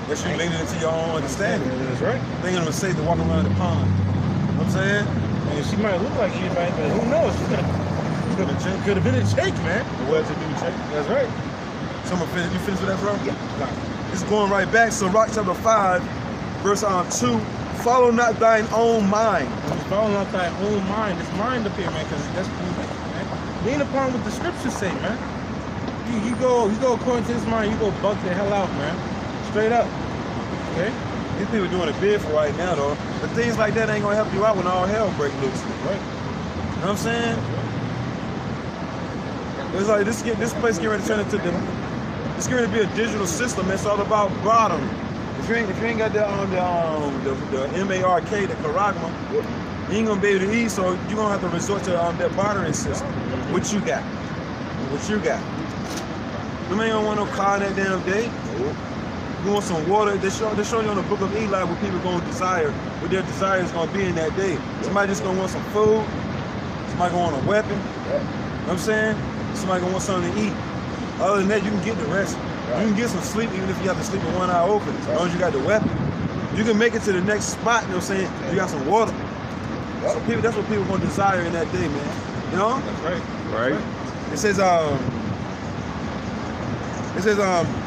Unless you lean into your own understanding. That's right. They ain't gonna say to walk around the pond. You know what I'm saying? And she might look like anybody, but who knows? Could have been a Jake, man. Well to do Jake. That's right. Someone finish, you finished with that, bro? Yeah. It's going right back. So Rock chapter 5, verse 2. Follow not thine own mind. Follow not thy own mind. It's mind up here, man, because that's man. Lean upon what the scriptures say, man. You go according to this mind, you go buck the hell out, man. Straight up. Okay? These people doing a bid for right now, though. But things like that ain't gonna help you out when all hell break loose. Right. You know what I'm saying? It's like this place getting ready to turn into it's getting ready to be a digital system. It's all about bartering. If you ain't got the MARK, the charagma, you ain't gonna be able to eat. So you're gonna have to resort to that bartering system. What you got? What you got? You ain't gonna want no car in that damn day. You want some water? They show you on the book of Eli what people gonna desire, what their desire is gonna be in that day. Somebody just gonna want some food. Somebody gonna want a weapon. You know what I'm saying? Somebody gonna want something to eat. Other than that, you can get the rest. You can get some sleep even if you have to sleep with one eye open. As long as you got the weapon, you can make it to the next spot. You know what I'm saying? You got some water. So people, that's what people gonna desire in that day, man. You know? That's right. It says,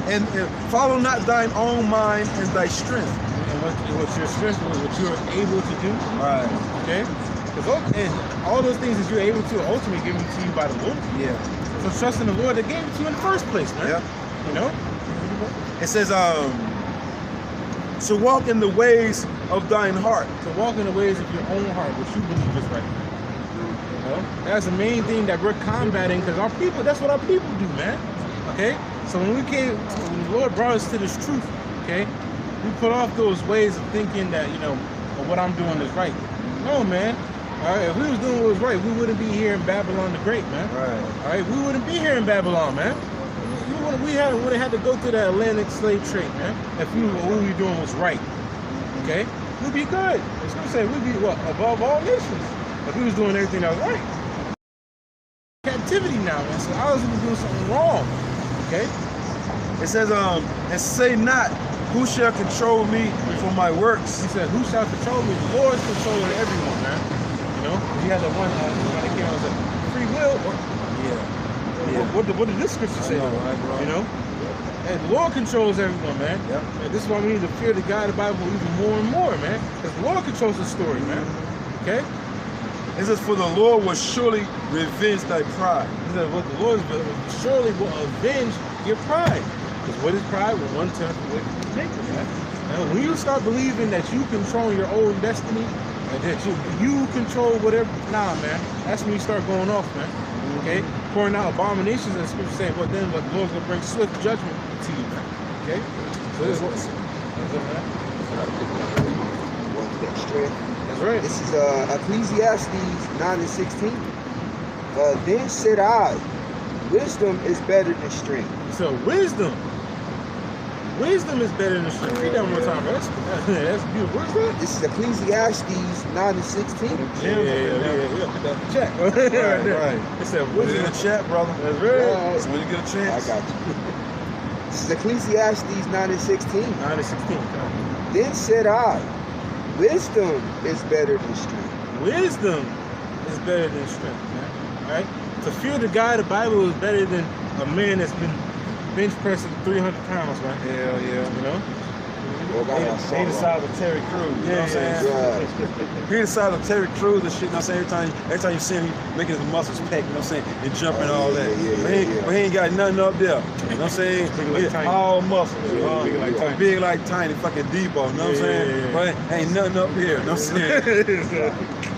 and follow not thine own mind and thy strength. And what's your strength, what you're able to do. Right. Okay? And all those things that you're able to are ultimately given to you by the Lord. Yeah. So trust in the Lord that gave it to you in the first place, man. Yeah. You know? It says, to walk in the ways of thine heart. To walk in the ways of your own heart, what you believe is right. You know? That's the main thing that we're combating, because our people, that's what our people do, man. Okay? So when the Lord brought us to this truth, okay, we put off those ways of thinking that, you know, what I'm doing is right. No, man. All right, if we was doing what was right, we wouldn't be here in Babylon the Great, man. Right. All right, we wouldn't be here in Babylon, man. We would have had to go through the Atlantic slave trade, man. If what we were doing was right, okay, we'd be good. As we say, we'd be what, above all nations if we was doing everything that was right. Captivity now, man. So I was doing something wrong. Okay? It says, and say not, who shall control me for my works? He said, who shall control me? The Lord is controlling everyone, man. You know? He had that one that came out and said, free will. What did this scripture say? Right, bro. You know? And the Lord controls everyone, man. Yep. And this is why we need to fear the God of the Bible even more and more, man. Because the Lord controls the story, man. Okay? It says, for the Lord will surely revenge thy pride. He said, what the Lord surely will avenge your pride. Because what is pride? When one turns away from the maker, man. And when you start believing that you control your own destiny, and that you control whatever, nah, man. That's when you start going off, man. Okay? Pouring out abominations, and the scripture saying, well, then the Lord's going to bring swift judgment to you, man. Okay? So this is what's up, man. That's right. This is Ecclesiastes 9 and 16. Then said I, wisdom is better than strength. So wisdom is better than strength. Read that one more time, bro. That's beautiful. What's that? This is Ecclesiastes 9 and 16. Yeah. Check. Right. It said Put it in wisdom. the chat, brother. That's right. Right. So when you get a chance. I got you. This is Ecclesiastes 9 and 16. 9 and 16. Then said I, wisdom is better than strength. Wisdom is better than strength, man. Right? To fear the God of the Bible is better than a man that's been bench pressing 300 pounds, right? Hell yeah. You know? He decided to Terry Crews, you know what I'm saying? Yeah. He decided to Terry Crews and shit, you know what I'm saying? Every time you see him, he making his muscles pack, you know what I'm saying? And jumping and all that. But he ain't got nothing up there. You know what I'm saying? Like Tiny. All muscles. Big like Tiny. Big like Tiny, fucking Debo, you know what I'm saying? But ain't nothing up here, you know what I'm saying?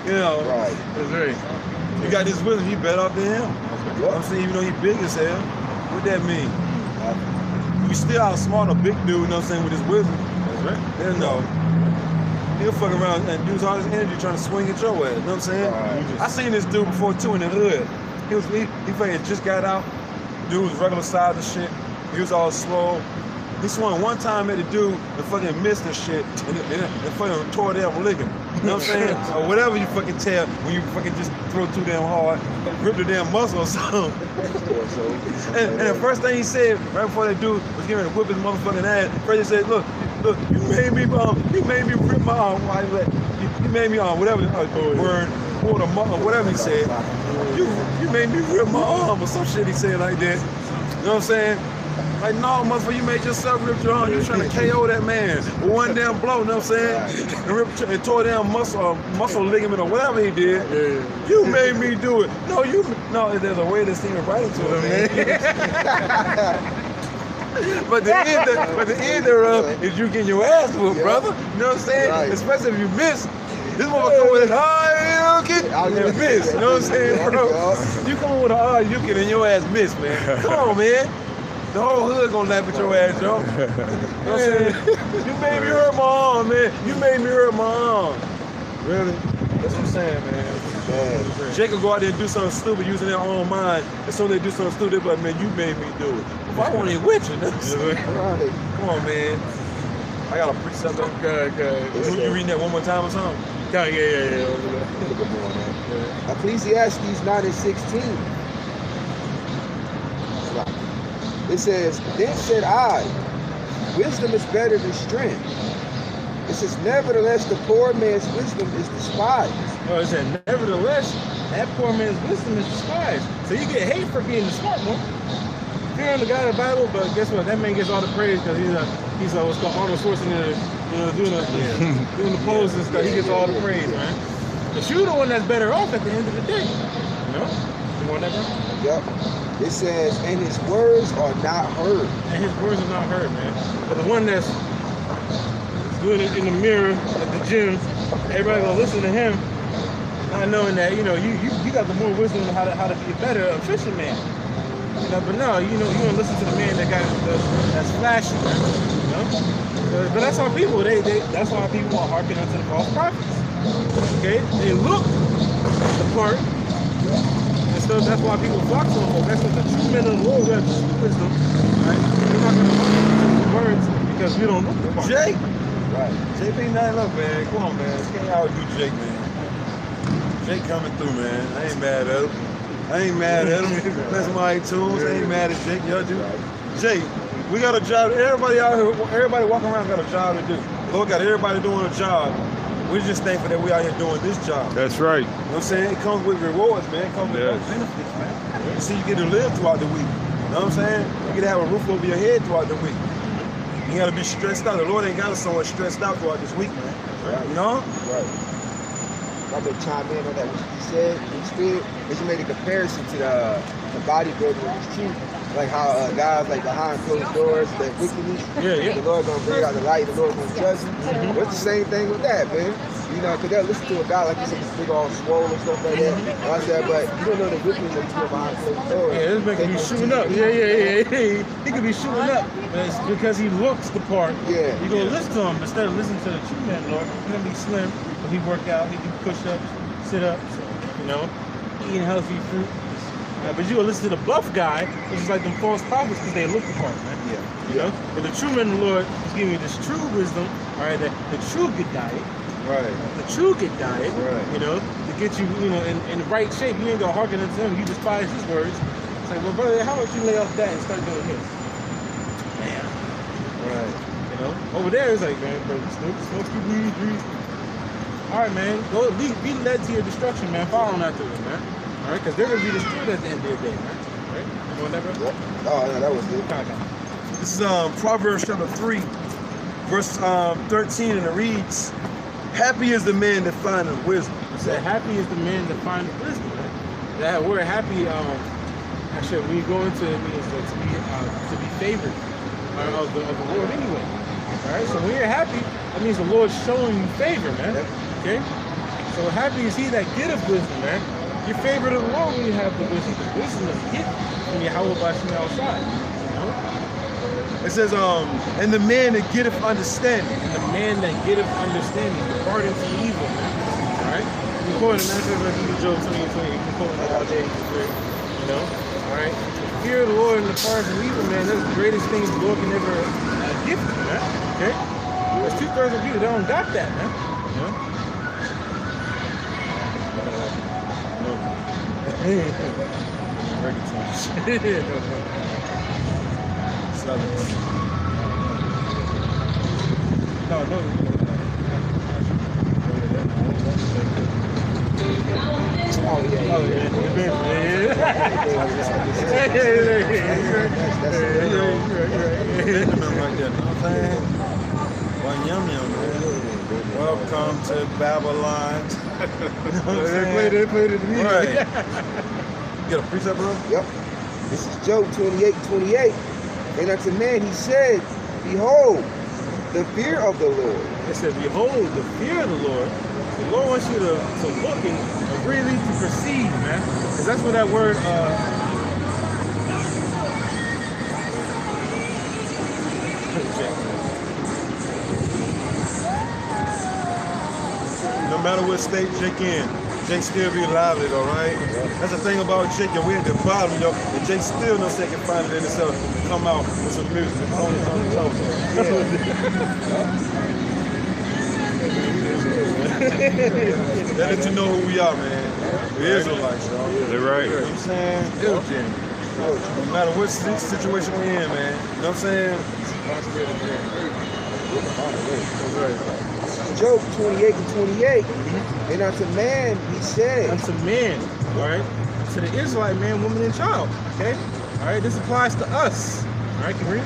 You know, Right. That's right. you got this wisdom, you better off than him. You know what I'm saying? Even though he big as hell. What that mean? You still outsmart a big dude, you know what I'm saying, with his wisdom. That's right. Then no. He'll fuck around and use all his energy trying to swing at your ass, you know what I'm saying? Right. I seen this dude before too in the hood. He fucking just got out. Dude was regular size and shit. He was all slow. He swung one time at the dude and fucking missed and shit and fucking tore their ligament. You know what I'm saying? Or whatever you fucking tell when you fucking just throw too damn hard, rip the damn muscle or something. And the first thing he said right before that dude was getting ready to whip his motherfucking ass, first he said, look, you made me rip my arm. You made me whatever word, or whatever he said. You made me rip my arm or some shit he said like that. You know what I'm saying? Like, no, motherfucker, you made yourself rip your arm. You trying to KO that man with one damn blow, you know what I'm saying? And tore down muscle ligament or whatever he did. Yeah. You made me do it. No, there's a way to sing it right into it, man. But the end thereof is you getting your ass whooped, brother. You know what I'm saying? Right. Especially if you miss. This motherfucker with an and miss. You know what I'm saying, bro? You come in with an Ayukin and your ass miss, man. Come on, man. The whole hood gonna laugh at your ass, yo. You know what I'm saying? You made me hurt my arm, man. You made me hurt my arm. Really? That's what I'm saying, man. Jacob go out there and do something stupid using their own mind. And so they do something stupid, but man, you made me do it. Well, I want to with you. You know what I'm saying? Come on, man. I got a precept. Okay. You reading that one more time or something? Yeah. Ecclesiastes 9 and 16. It says, then said I, wisdom is better than strength. It says, nevertheless, the poor man's wisdom is despised. No, it said, nevertheless, that poor man's wisdom is despised. So you get hate for being the smart one. Fearing the God of the Bible, but guess what? That man gets all the praise because he's what's called Arnold Schwarzenegger, doing the poses and stuff. He gets all the praise, man. But you're the one that's better off at the end of the day. You know? You want that, bro? Yep. It says, and his words are not heard. And his words are not heard, man. But the one that's doing it in the mirror at the gym, everybody gonna listen to him, not knowing that you got the more wisdom on how to be a better efficient man. You know, but no, you don't listen to the man that's flashy, man. You know, but that's how people that's why people are harking onto the false prophets. Okay, they look the part. So that's why people flock to them. That's what the true men of the Lord who have true wisdom, right? We're not going to use the words because we don't look the part. Jake? Right. Jake ain't nothing up, man. Come on, man. Can't outdo Jake, man. Jake coming through, man. I ain't mad at him. I ain't mad at him. That's my iTunes. I ain't mad at Jake. Y'all do. Jake, we got a job. Everybody out here, everybody walking around got a job to do. Lord got everybody doing a job. We're just thankful that we out here doing this job. That's right. You know what I'm saying? It comes with rewards, man. It comes with benefits, man. You see, you get to live throughout the week. You know what I'm saying? You get to have a roof over your head throughout the week. You gotta be stressed out. The Lord ain't got us so much stressed out throughout this week, man. Right. You know? Right. I'm gonna chime in on that. What you said, instead, is you made a comparison to the bodybuilding with his truth. Like how guys like behind closed doors, that wickedness, the Lord gonna bring out the light, the Lord gonna judge them. Well, it's the same thing with that, man. You know, because they'll listen to a guy like this, this big old swole and stuff like that. And I said, but you don't know the wickedness that you behind closed doors. Yeah, this man could be shooting up. He could be shooting up. But it's because he looks the part. Yeah. You gonna listen to him instead of listening to the true man, Lord. He's gonna be slim, but he work out, he do push-ups, sit-ups, you know, eating healthy fruit. But you gonna listen to the buff guy, which is like them false prophets because they look the part, man. Yeah. You know? But the true man, the Lord, is giving you this true wisdom, all right, the true good diet. Right. The true good diet, Right. you know, to get you, you know, in the right shape. You ain't gonna hearken into him, you despise his words. It's like, well, brother, how about you lay off that and start doing this? Man. Right. You know? Over there, it's like, man, bro, smoke your weed, breathe. All right, man, go be led to your destruction, man. Follow after them, man. All right, because they're gonna be destroyed at the end of the day, man. All right? You want that, bro? Yep. Oh, no, that was good. This is Proverbs chapter 3, verse 13, and it reads, "Happy is the man that findeth wisdom." It said, happy is the man that findeth wisdom, man. That word happy, actually, when you go into it, it means to be favored of the Lord anyway. All right, so when you're happy, that means the Lord's showing you favor, man. Okay? So happy is he that getteth wisdom, man. You're favored of the Lord when you have the wisdom. The wisdom is a gift from Yahweh Bashim outside. You know? It says, and the man that getteth understanding. And the man that getteth understanding, departing from evil, man. Alright? You can quote it, man. Like Job 20 and 20. You can quote it all day. You know? Alright? Fear of the Lord and depart from evil, man. That's the greatest thing the Lord can ever give you, man. Okay? There's 2/3 of people that don't got that, man. You know? No. Oh, yeah. Benjamin right there, you know what I'm saying? One yum, man. Welcome to Babylon. You know what I'm saying? They played it to me. Right. You got a precept, bro? Yep. This is Job 28:28. And unto man he said, behold, the fear of the Lord. It said, behold, the fear of the Lord. The Lord wants you to look and really to perceive, man. Because that's what that word, No matter what state Jake in, Jake still be lively, all right? That's the thing about Jake, and we at the bottom, yo, and Jake still knows they can find it in himself to come out with some music. That let you know who we are, man. We Israelites, y'all. They're right. You know what I'm saying? No matter what situation we in, man. You know what I'm saying? Job 28:28. And unto man he said. unto men, all right? To the Israelite man, woman, and child, okay? All right, this applies to us. All right, can we read?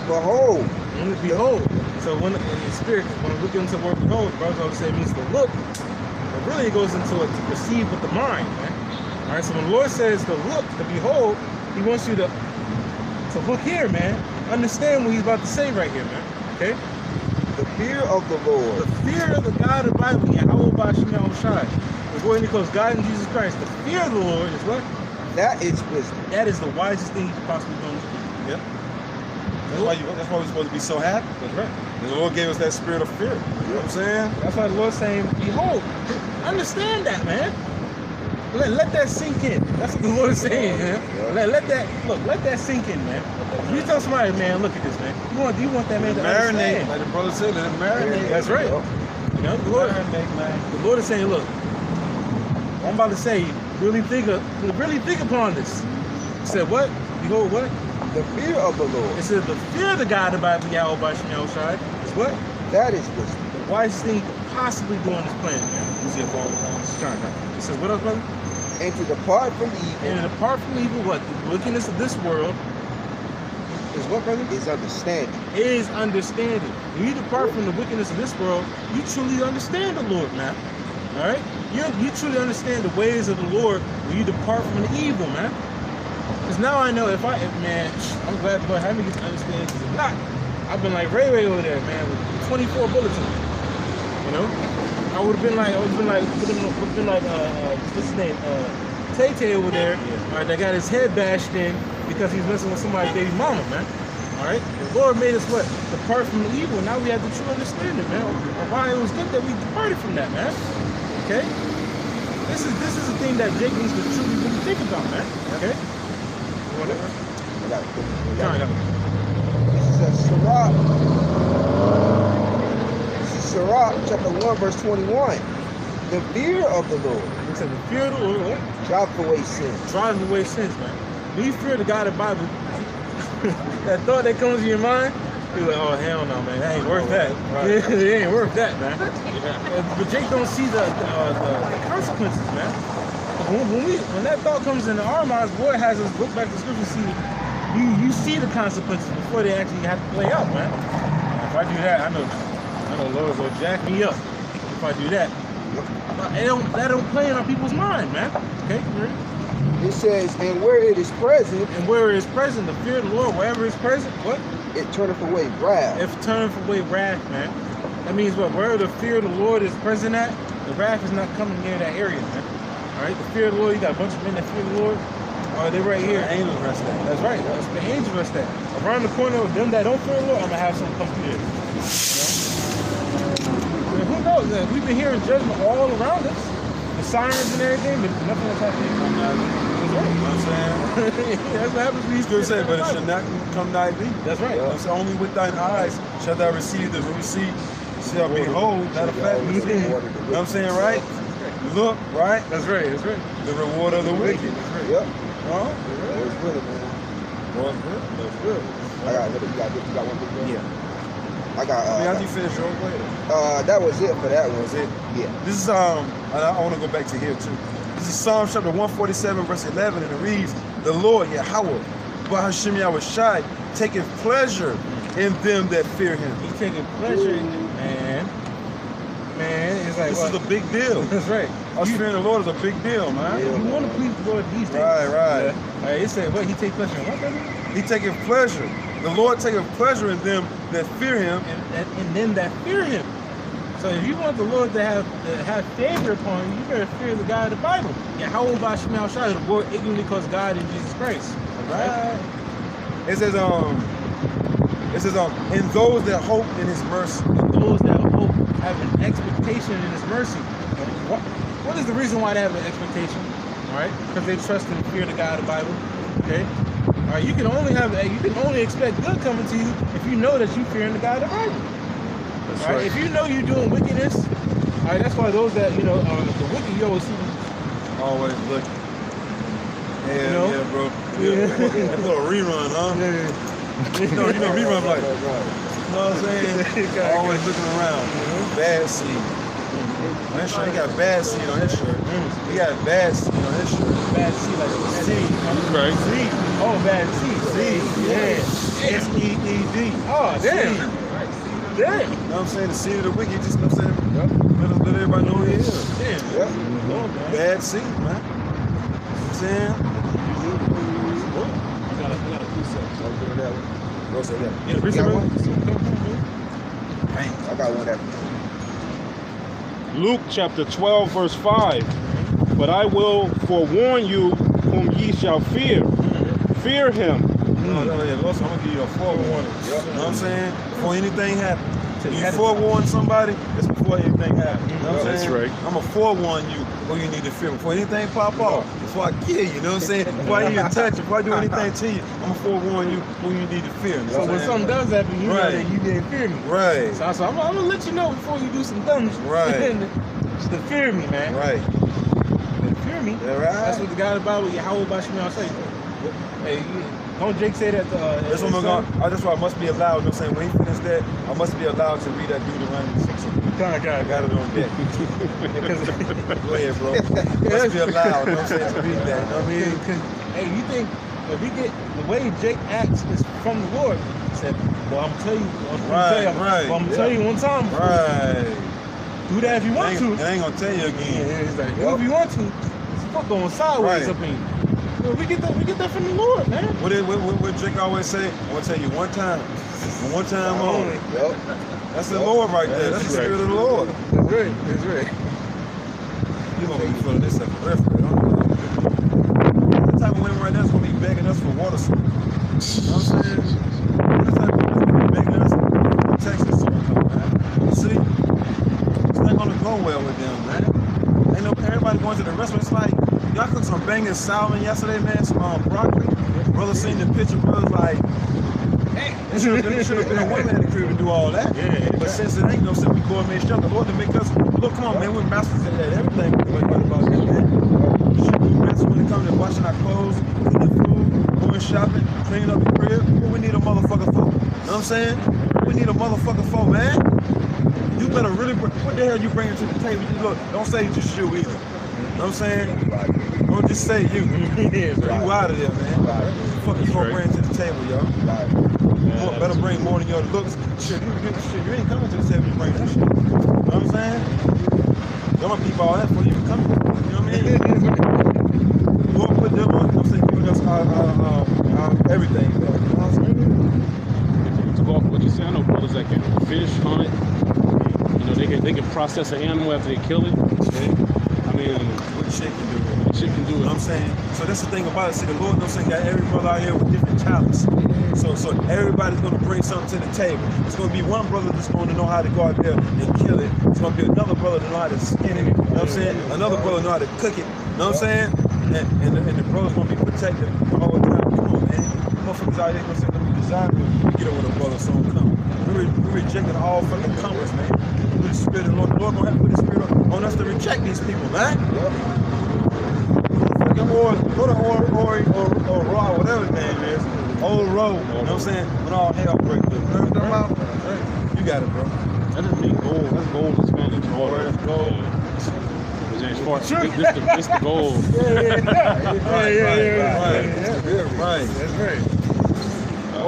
Behold. Behold. So when in spirit, when we look into the word behold, brothers always say it means to look. But really it goes into it to perceive with the mind, man. All right, so when the Lord says to look, to behold, he wants you to look here, man. Understand what he's about to say right here, man. Okay? The fear of the Lord. The fear of the God of the Bible, Yahweh Bashim Yahushai. Before he calls God and Jesus Christ, the fear of the Lord is what? That is wisdom. That is the wisest thing you could possibly do. Yep. That's why we're supposed to be so happy. That's right. The Lord gave us that spirit of fear. You know what I'm saying? That's why the Lord's saying, behold, understand that, man. Let that sink in. That's what the Lord is saying, man. Let that sink in, man. If you tell somebody, man, look at this, man. You want that man to Marinate. understand. Like the brother said, let it marinate. That's right. You know, the Lord is saying, look, what I'm about to say, Really think upon this. It said what? Behold what? The fear of the Lord. It says the fear of the God of Bible Yahweh by Shemel Shai is what? That is wisdom. The wisest thing you could possibly do on this planet, man. You see a phone call? It says what else, brother? And to depart from evil And apart from evil, what? The wickedness of this world is what, brother? is understanding. Is understanding. When you depart from the wickedness of this world, you truly understand the Lord, man. All right? You truly understand the ways of the Lord when you depart from the evil, man. Because now I know man, I'm glad the Lord had me get to understand. Because if not, I've been like Ray over there, man, with 24 bullets in it. You know? I would have been like, what's his name? Tay over there, all right, that got his head bashed in because he's messing with somebody's baby mama, man. All right? The Lord made us what? Depart from the evil. Now we have the true understanding, man. Why it was good that we departed from that, man. Okay? This is the thing that Jake needs to truly really think about, man. Okay? Whatever. I got it. All right. This is Sirach. This is Sirach chapter 1 verse 21. The fear of the Lord It said the fear of the Lord, what? drives away sin. Drives away sins, man. When you fear the God of the Bible, that thought that comes to your mind, you're like, oh hell no, man, that ain't worth that. It ain't worth that, man. But Jake don't see the consequences, man. When that thought comes into our minds, boy has us look back to scripture and see you see the consequences before they actually have to play out, man. If I do that, I know Lord will jack me up if I do that. But that don't play in our people's mind, man. Okay, you ready? It says, and where it is present, And where it is present, the fear of the Lord, wherever it's present, what? it turneth away wrath. If turneth away wrath, man. That means what? Wherever the fear of the Lord is present at, the wrath is not coming near that area, man. All right, the fear of the Lord, you got a bunch of men that fear the Lord. They're right here. The angels rest there. That's right. That's the angels rest there. Around the corner of them that don't fear the Lord, I'm gonna have something come through there. You know? Who knows? We've been hearing judgment all around us, the sirens and everything, but nothing that's happening. You know what I'm saying? That's what happens when you Scripture said, but it shall not come nigh thee. That's right. It's only with thine eyes shall thou receive the receipt. Shall behold that effect. You know what I'm saying, right? Look, right? That's right. That's right. The reward of the wicked. Yep. Huh? It's good, man. Well, good. That's good. I got one big one? Yeah. I got After you finish your way. that was it for that one. Was it? Yeah. This is I want to go back to here too. This is Psalm chapter 147 verse 11, and it reads, "The Lord Yahweh, Bahashim Yahweh Shai, taketh pleasure in them that fear Him." He's taking pleasure in it, man. Man, it's like This what? is a big deal. That's right. Us fearing the Lord is a big deal, man. You want to please the Lord these days. Right. Yeah. It said what? He take pleasure in what, brother? He taketh pleasure. The Lord taketh pleasure in them that fear Him. And them that fear Him. So if you want the Lord to have favor upon you, you better fear the God of the Bible. Yahweh Bashim Shai, the word ignorantly calls God in Jesus Christ. Right? It says, in those that hope in His mercy. Those that hope have an expectation in His mercy. What is the reason why they have an expectation? All right, because they trust and fear the God of the Bible. Okay. All right, you can only expect good coming to you if you know that you fear in the God of the Bible. That's All right. If you know you're doing wickedness, all right, that's why those that the wicked, you always see them. Always look. Yeah, You know? yeah, bro. Yeah. That little rerun, huh? You know, rerun like, you know what I'm saying? Always looking around. Bad seed. On his shirt, he got bad seed on his shirt. He got bad seed on his shirt. Bad seed, like seed. Right. Seed. Oh, bad seed. Seed. Yeah. S-E-E-D. Oh, damn. Seed. Damn. You know what I'm saying? The seed of the wicked, just, you know what I'm saying? Let everybody know who he is. Damn. Yep. Lord, man. Bad seed, man. You know what I'm saying? I got a precept. I'll do that one. Go say that. Yeah, You precept. got one? Dang. I got one that. Luke chapter 12, verse 5. But I will forewarn you whom ye shall fear. Fear him. No, yeah, also, I'm gonna give you a forewarning. Yep. You know what I'm saying? Before anything happens. So you You had to- forewarn somebody, it's before anything happens. You know what I'm That's saying? right. I'm gonna forewarn you who you need to fear. Before anything pop off, before I kill you, you know what I'm saying? Before I even touch you, before I do anything to you, I'm gonna forewarn you who you need to fear. You know So what when I'm something saying? does happen, you know Right. that you didn't fear me. Right, So I'm gonna let you know before you do some dumb shit. Right. To fear me, man. right. And fear hear me. Yeah, right. That's what the God of the Bible, Yahweh Bashmiel say. Hey, don't Jake say that? That's what I'm going. That's why I must be allowed. You know what I'm saying? When he finished that, I must be allowed to read that Deuteronomy 6. God. I got it on deck. Go ahead, bro. Must be allowed. You know what I'm saying? To read that. You know what I mean? Hey, you think if we get the way Jake acts is from the Lord? He said, well, I'm gonna tell you. I'm gonna tell you one time. Right. Do that if you want to. I ain't gonna tell you again. Yeah, he's like, do if you want to. Fuck going sideways up in you. Well, we get that from the Lord, man. What Jake always say? I'm gonna tell you one time. One time only. Yep. That's the Lord right there. That's the Spirit of the Lord. That's right. That's right. You gonna be feeling this at the referee. That type of women right now is gonna be begging us for water supply. You know what I'm saying? That type of women gonna be begging us for Texas supply, man. You see? It's not gonna go well with them, man. Ain't no everybody going to the restaurant. It's like y'all cooked some banging salmon yesterday, man. Some broccoli. Brother seen the picture, brother's like, hey, it should have been a woman in the crib to do all that. Yeah. But since it ain't no sense, we go and make sure the Lord to make us look. Come on, man, we're masters at everything. What about that, man? We're masters when it comes to washing our clothes, cooking food, going shopping, cleaning up the crib. What we need a motherfucker for? You know what I'm saying? We need a motherfucker for, man. You better really. What the hell you bringing to the table? You look, don't say just you either. You know what I'm saying? Don't just say you. You out of there, man. What the fuck you gonna bring to the table, yo? Better bring more than your looks. Shit, you ain't coming to the table to bring that shit. You know what I'm saying? Y'all gonna peep all that before you even come. You know what I mean? You won't put them on. I'm saying giving us everything, though. You know what I'm saying? To go off what you say, I know brothers that can fish, hunt. You know, they can process an animal after they kill it. I mean, What shit can do. shit can do You know what I'm saying? So that's the thing about it. See, the Lord knows got every brother out here with different talents. So everybody's gonna bring something to the table. It's gonna be one brother that's gonna know how to go out there and kill it. It's gonna be another brother that know how to skin it. You know what I'm saying? Another brother know how to cook it. You know what I'm saying? And the brother's gonna be protected all the time. Come on, man. Motherfuckers out here gonna say, let me design to get over the brother so don't come. We're rejecting all fucking comers, man. With the Spirit of the Lord. The Lord gonna have to put the Spirit on us to reject these people, man. Or Raw, whatever his name is, Old Road, you know what I'm saying? When all hell breaks loose. You know what I'm talking about? You got it, bro. That doesn't mean gold. That's gold in Spanish. That's gold. This the gold. Right. That's right.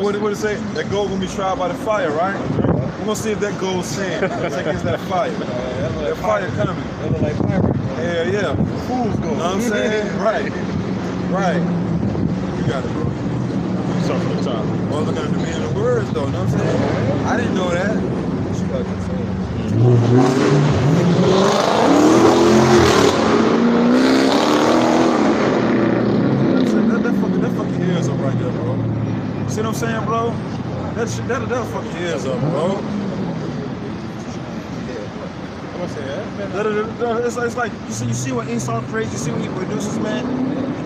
What did it say? That gold gonna be tried by the fire, right? We're gonna see if that gold's sand. Let's take against that fire. That fire coming. That look like fire. Yeah. Fool's gold. You know what I'm saying? Right. You got it, bro. Start from the top. Well, look at the meaning of the words, though. You know what I'm saying? I didn't know that. That fucking ears up right there, bro. See what I'm saying, bro? That'll fuck your ears up, bro. I'm gonna say that. It's like you see what Esau creates, you see what he produces, man.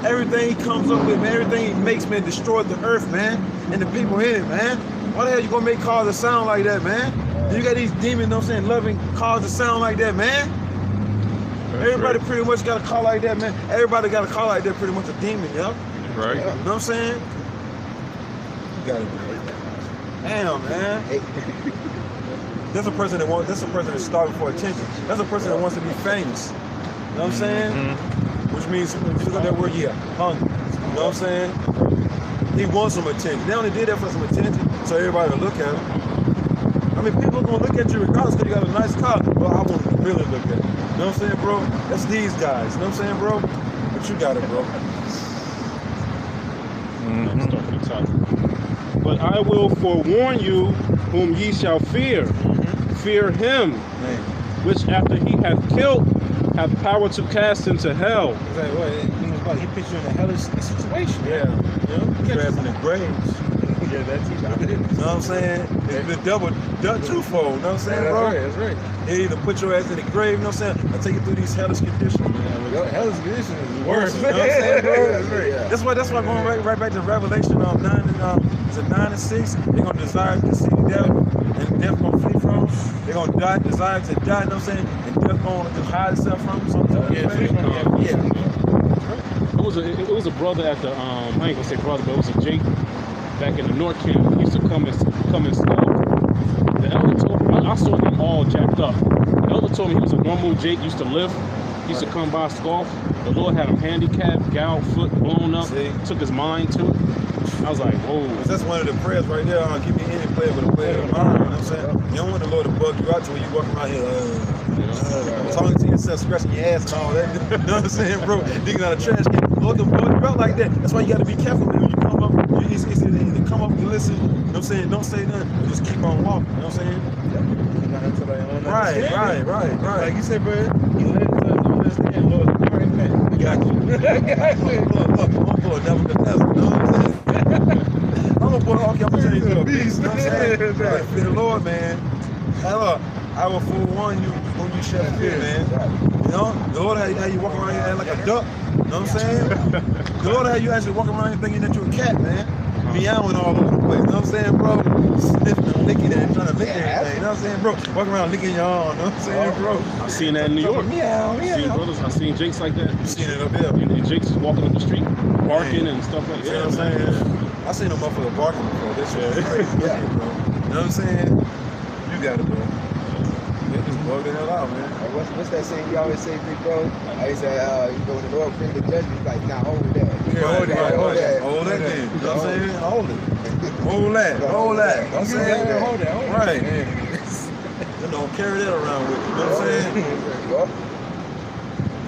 Everything he comes up with, man, everything he makes, man, destroys the earth, man, and the people in it, man. Why the hell you gonna make cars that sound like that, man? And you got these demons, you know what I'm saying, loving cars that sound like that, man. Everybody pretty much got a car like that, man. Everybody got a car like that, pretty much a demon, yo. Right. You know what I'm saying? You got it, man. Damn, man. That's a person that's starving for attention. That's a person that wants to be famous. You know what I'm saying? Which means, if you look at that word, hungry. You know what I'm saying? He wants some attention. They only did that for some attention, so everybody will look at him. I mean, people are going to look at you regardless because you got a nice car. Well, I want to really look at it. You know what I'm saying, bro? That's these guys. You know what I'm saying, bro? But you got it, bro. Start from the top. But I will forewarn you whom ye shall fear. Fear him, which after he hath killed, hath power to cast into hell. It's like, what? He put you in a hellish situation. Yeah. Trapped in the graves. Yeah, that's it. You know what I'm saying? It's the twofold. You know what I'm saying, bro? That's right. They either put your ass in the grave, you know what I'm saying? Or take you through these hellish conditions. Hellish conditions is worse. You know what I'm saying, bro? That's right. That's why going right back to Revelation 9 and 6. They're gonna desire to see death, and death gonna flee from them. They're gonna desire to die, you know what I'm saying? And death gonna hide itself from them. So Yeah, flee from them. yeah. it was a brother at the I ain't gonna say brother, but it was a Jake back in the North Camp. He used to come and scout. The elder told me, I saw him all jacked up. The elder told me he was a normal Jake, used to lift. He used to come by scoff. The Lord had him handicapped, gout, foot blown up, took his mind too. I was like, whoa. That's one of the prayers right there. Give me any player with a player of mind. You know what I'm saying? You don't want the Lord to bug you out to when you walk around here, talking to yourself, scratching your ass and all that. You know what I'm saying, bro? Digging out a trash can. Lord don't bug you out like that. That's why you got to be careful, man. When you come up, it's easy to come up and listen. You know what I'm saying? Don't say nothing. Just keep on walking. You know what I'm saying? Right. Like you said, bro, you let us understand, Lord. All right, man. I got you. I'm for Nebuchadnezzar. You know what I'm saying? I'm a boy, okay, I'm gonna tell you a beast. You know what I'm saying? Like, fear the Lord, man. I will forewarn you whom you shall fear, man. You know, the Lord had you walking around here acting like a duck. You know what I'm saying? The Lord had you actually walking around here thinking that you're a cat, man. Meowing all over the place. You know what I'm saying, bro? Sniffing and licking and trying to lick everything. You know what I'm saying, bro? Walking around licking your arm. You know what I'm saying, bro? I seen that in New York. Meow. I seen Jakes like that. You seen it up there. And Jakes is walking up the street, barking and stuff like that. You know what I'm saying? I seen a motherfucker barking before. That shit was crazy, bro. You know what I'm saying? You got it, bro. They just bug the hell out, man. What's that saying you always say, big bro? I used to say, you go when the Lord bring the judgment, like, nah, hold that. Hold that then. You know what I'm saying? Hold it. Hold that. I'm saying? Hold that. Right. You know, carry that around with you. You know what I'm saying?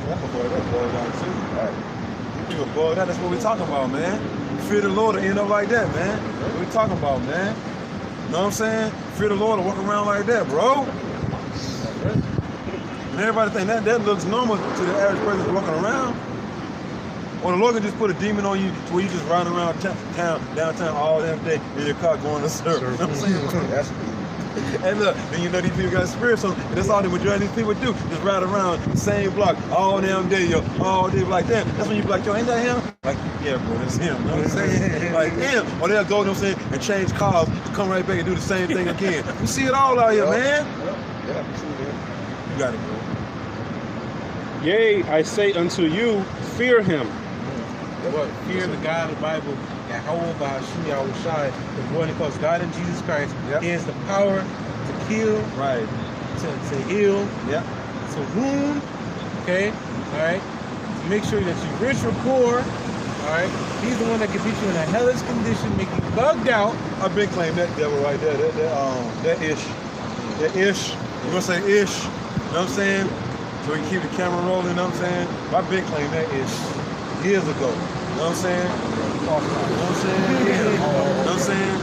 That's bugged out too. You a bugged out. That's what we talking about, man. Fear the Lord to end up like that, man. What we talking about, man? You know what I'm saying? Fear the Lord to walk around like that, bro. And everybody think that looks normal to the average person walking around. Or the Lord can just put a demon on you where you just riding around downtown all damn day in your car going to serve. You know what I'm saying? That's And look, then you know these people got a spirit, so that's all the majority of these people do. Just ride around the same block all damn day, yo. All day like that. That's when you be like, yo, ain't that him? Like, yeah, bro, that's him. You know what I'm saying? Like, damn. Or they'll go, you know what I'm saying, and change cars and come right back and do the same thing again. We see it all out here, man. Yeah, we see that. You got it, bro. Yea, I say unto you, fear him. What? Fear the God of the Bible, Yahweh Ba'ashim Yahushai, the one that calls God in Jesus Christ. Yep. He has the power to kill, Right. to heal, Yep. to wound, okay? All right? To make sure that you're rich or poor, all right? He's the one that can beat you in a hellish condition, make you bugged out. I've been claiming that devil right there. That ish. That ish. You gonna say ish? You know what I'm saying? So we can keep the camera rolling, you know what I'm saying? I've been claiming that ish years ago. You know what I'm saying? You know what I'm saying? Yeah. You know what I'm saying?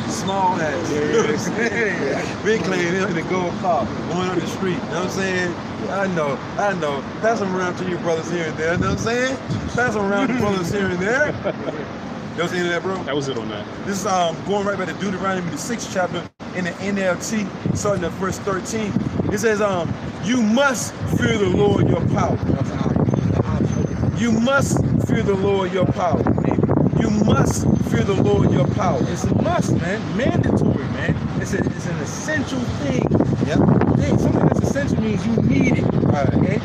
Small ass. You know what I'm saying? Been claiming it in the gold car, going on the street. You know what I'm saying? I know. Pass them around to your brothers here and there. You know what I'm saying? Pass them around to brothers here and there. You was into that, bro? That was it on that. This is going right back to Deuteronomy, the 6th chapter in the NLT, starting at verse 13. It says, you must fear the Lord your power. You must fear the Lord your power. You must fear the Lord your power. It's a must, man. Mandatory, man. It's an essential thing. Yep. Something that's essential means you need it. Right. Okay?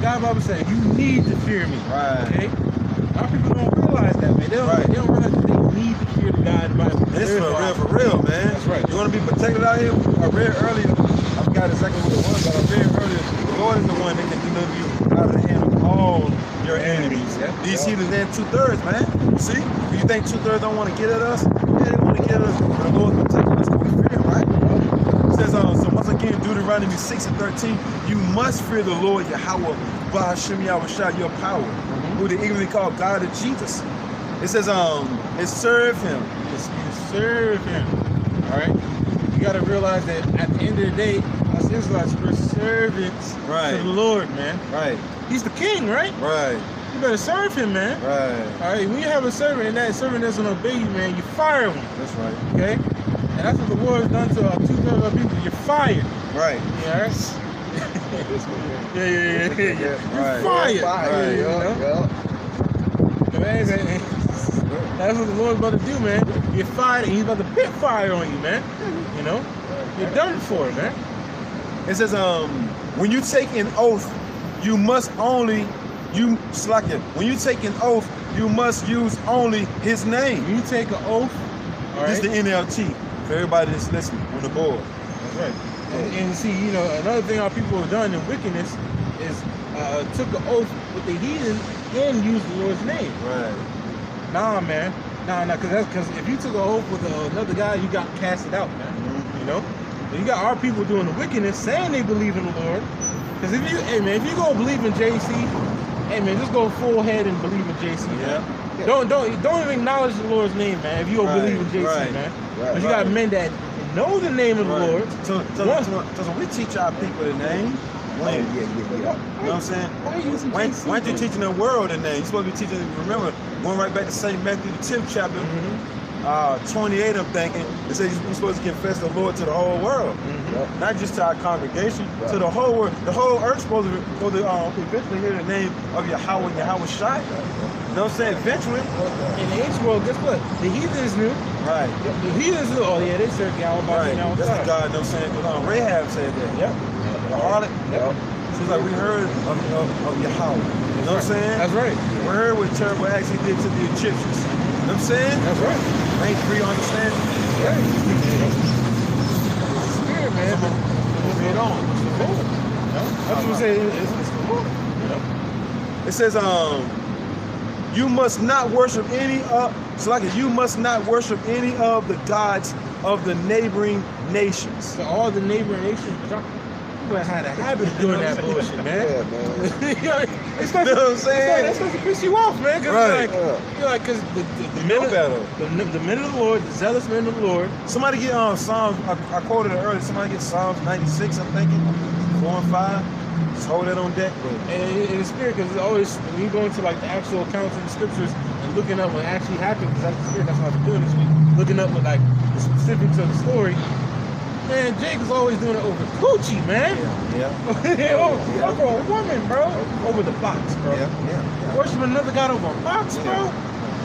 God Bible said you need to fear me. Right. Okay? A lot of people don't realize that, man. They don't realize that they need to fear the God Bible. It's for real, man. That's right. You want to be protected out here? I read earlier, I forgot exactly what it was, but I read earlier, the Lord is the one that can deliver you out of the hand of all your enemies. Yep. These heathens, they're 2/3, man. See? You think 2/3 don't want to get at us? Yeah, they want to get at us, but the Lord's protecting us because we fear him, right? It says, so once again, Deuteronomy 6 and 13, you must fear the Lord Yahweh, Ba'ashim Yahushai, your power, who they eagerly call God of Jesus. It says, and serve him. Serve him. All right? You got to realize that at the end of the day, us Israelites, we're servants Right. to the Lord, man. Right, He's the king, right? right, You better serve him, man. right. All right? When you have a servant and that servant doesn't obey you, man, you fire him. That's right. Okay? And that's what the Lord has done to 2/3 of our people. You're fired. Right. Yeah, all right? Yeah. You're Right. fired. Fire, You know? Man, that's what the Lord's about to do, man. You're fired and he's about to pit fire on you, man. You know? You're done for, man. It says, when you take an oath, you must only you slack it. When you take an oath, you must use only his name. You take an oath. All This is right. the NLT for everybody that's listening on the board. That's right. And see, you know, another thing our people have done in wickedness is took an oath with the heathen and used the Lord's name. Right. Nah, man. Nah, because if you took an oath with another guy, you got casted out, man. You know? And you got our people doing the wickedness, saying they believe in the Lord. Because if you go believe in JC, hey man, just go full head and believe in JC. Yeah. Man. Don't even acknowledge the Lord's name, man. If you don't believe in JC, man. But you got men that know the name of the Lord. So we teach our people the name. Yeah. You know what I'm saying? Why are you using Why JC? aren't you teaching the world the name? You're supposed to be teaching, remember, going right back to St. Matthew, the 10th chapter, 28, I'm thinking, it says we're supposed to confess the Lord to the whole world. Not just to our congregation, to the whole world. The whole earth supposed to eventually hear the name of Yahweh and Yahweh Shai. You know what I'm saying? Eventually. In the ancient world, guess what? The heathens knew. Right. The heathens knew. Oh yeah, they serve Yahweh. Right. Yahweh. That's the God, you know what I'm saying? Because Rahab said that. Yep. The harlot. Yep. She's like, we heard of Yahweh. You know what I'm saying? That's right. We heard what terrible acts he did to the Egyptians. You know what I'm saying? That's right. Ain't free understanding. Right. It's the spirit, man. It's the Lord. It's the Lord. You know? That's what I'm saying. It's the Lord. You know? It says, you must not worship you must not worship any of the gods of the neighboring nations. So all the neighboring nations, people had a habit of doing that bullshit, man. Yeah, man. You know, it's You know what I'm saying? It's supposed to piss you off, man. Cause Right. you're like, cause the know men of, better. the men of the Lord, the zealous men of the Lord. Somebody get Psalms, I quoted it earlier, somebody get Psalms 96, I'm thinking, 4 and 5. Just hold that on deck. And in the spirit, because it's always, when you go into like the actual accounts of the scriptures and looking up what actually happened, because that's the spirit, that's what I've been doing this week, looking up with like the specifics of the story. Man, Jake is always doing it over coochie, man. Yeah. Over a woman, bro. Over the box, bro. Yeah. Worshiping another god over a box, bro.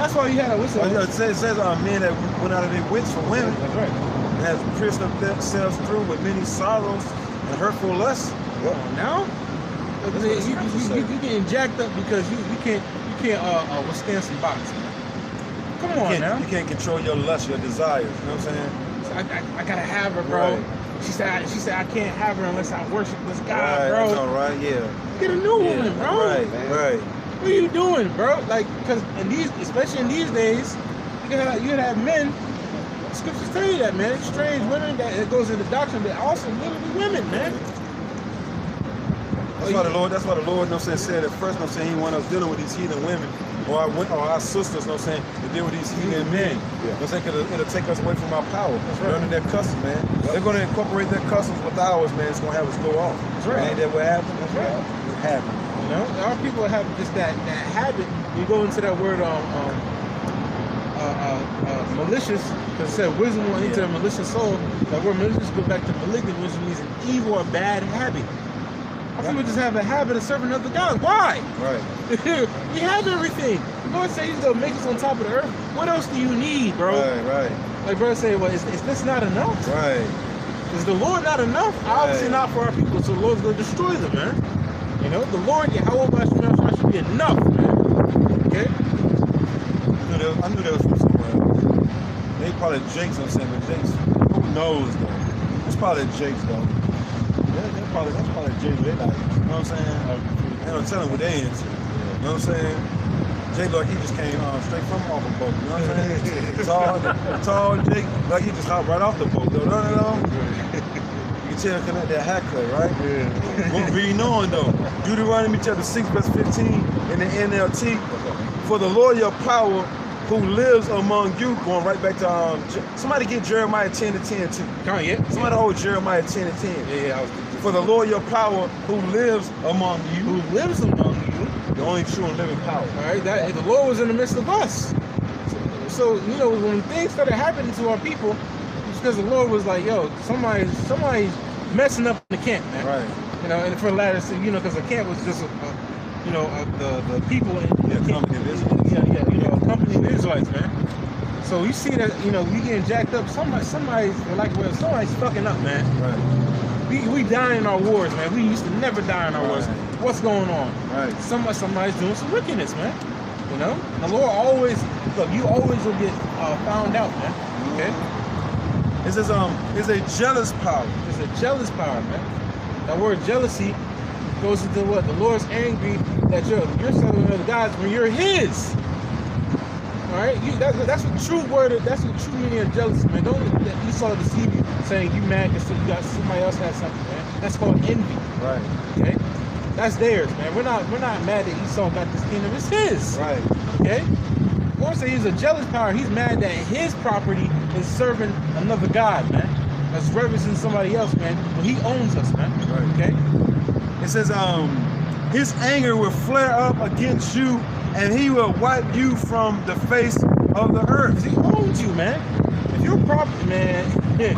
That's why you had a whistle. It says men that went out of their wits for women That's right. and have pierced up themselves through with many sorrows and hurtful lusts. Now, That's what the scriptures say. you getting jacked up because you can't withstand some boxing. Come on now. You can't control your lust, your desires. You know what I'm saying? I gotta have her, bro. Right. She said I can't have her unless I worship this God, Right, bro. that's all right, yeah. Get a new woman, bro. Right. What are you doing, bro? Like, because especially in these days, you have men. Scriptures tell you that, man. Strange women that it goes into doctrine, but also literally women, man. That's why the Lord, you know what I'm saying, said at first, you know what I'm saying, he wanted us dealing with these heathen women, or our sisters, you know what I'm saying, to deal with these heathen men. You know what I'm saying, because it'll take us away from our power. Learning their customs, man. They're going to incorporate their customs with ours, man. It's going to have us go off. That's right. Ain't that what happened? That's right. It happened. You know, our people have just that habit. You go into that word malicious, because it said wisdom will enter a malicious soul. That word malicious go back to malignant, which means an evil or bad habit. Our people just have a habit of serving other gods. Why? Right. We have everything. The Lord said He's gonna make us on top of the earth. What else do you need, bro? Right. Like bro say, well, is this not enough? Right. Is the Lord not enough? Obviously not for our people. So the Lord's gonna destroy them, man. You know, the Lord, Yahweh Basham should be enough, man. Okay? I knew there was from somewhere else. They probably Jake's, I'm saying, but Jake's, who knows though? It's probably Jake's though. That's probably Jake's. They like, you know what I'm saying? They don't tell them what they into. You know what I'm saying? Jake like he just came straight from off a boat. You know what I'm saying? tall Jake, like he just hopped right off the boat though. No. You can tell connect that haircut, right? Yeah. What reading on though? Deuteronomy chapter 6, verse 15 in the NLT. For the Lord your power who lives among you, going right back to somebody get Jeremiah 10:10 too. Somebody hold Jeremiah 10:10. Yeah, for the Lord your power who lives among you. Who lives among you. The only true and living power. All right, that the Lord was in the midst of us. So you know, when things started happening to our people, it's because the Lord was like, yo, somebody's messing up in the camp, man. Right. You know, and for the latter, you know, because the camp was just the people in the company of Israelites. you know, a company of Israelites, man. So you see that, you know, we getting jacked up. Somebody's fucking up, man. Right. We die in our wars, man. We used to never die in our wars. what's going on. Right. Somebody's doing some wickedness, man. You know, the Lord always look. You always will get found out, man. Okay. It says it's a jealous power. It's a jealous power, man. That word jealousy goes into what? The Lord's angry that you're serving other gods when you're His. All right, that's the true word. That's the true meaning of jealousy, man. Don't let Esau deceive you, saying you mad because you got somebody else has something, man. That's called envy. Right. Okay, that's theirs, man. We're not mad that Esau got this kingdom. It's his. Right. Okay. Or say he's a jealous power. He's mad that his property is serving another god, man. That's reverencing somebody else, man. When he owns us, man. Right. Okay. It says his anger will flare up against you, and he will wipe you from the face of the earth. He owns you, man. If your property, man, if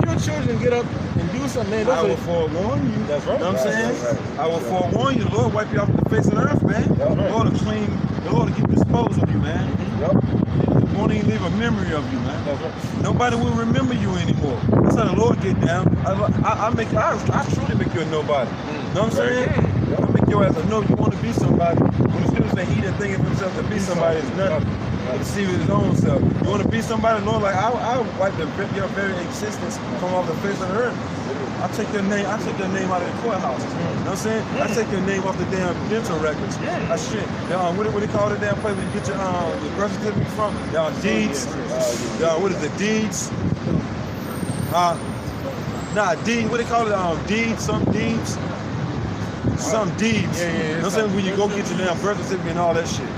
your children get up and do something, man, I will forewarn you. That's right. You know what I'm saying? Right. I will forewarn you. The Lord wipe you off the face of the earth, man. Yep. The Lord will clean. The Lord will dispose of you, man. Yep. He won't even leave a memory of you, man. That's right. Nobody will remember you anymore. That's how the Lord get down. I truly make you a nobody. You know what I'm saying? I make your ass a no. You want to be somebody. When the scripture say he that thinketh himself to be somebody is nothing. But to see with his own self. You want to be somebody, Lord, like I'll wipe your very existence from off the face of the earth. I take your name out of the courthouse. You know what I'm saying? I take your name off the damn dental records. I shit. What do they call the damn place where you get your birth certificate from? Deeds. What is it? Deeds. Deed. What do they call it? Deeds. Some deeds. Some deeds. Yeah, you know what I'm saying? When you go get your damn birth certificate and all that shit.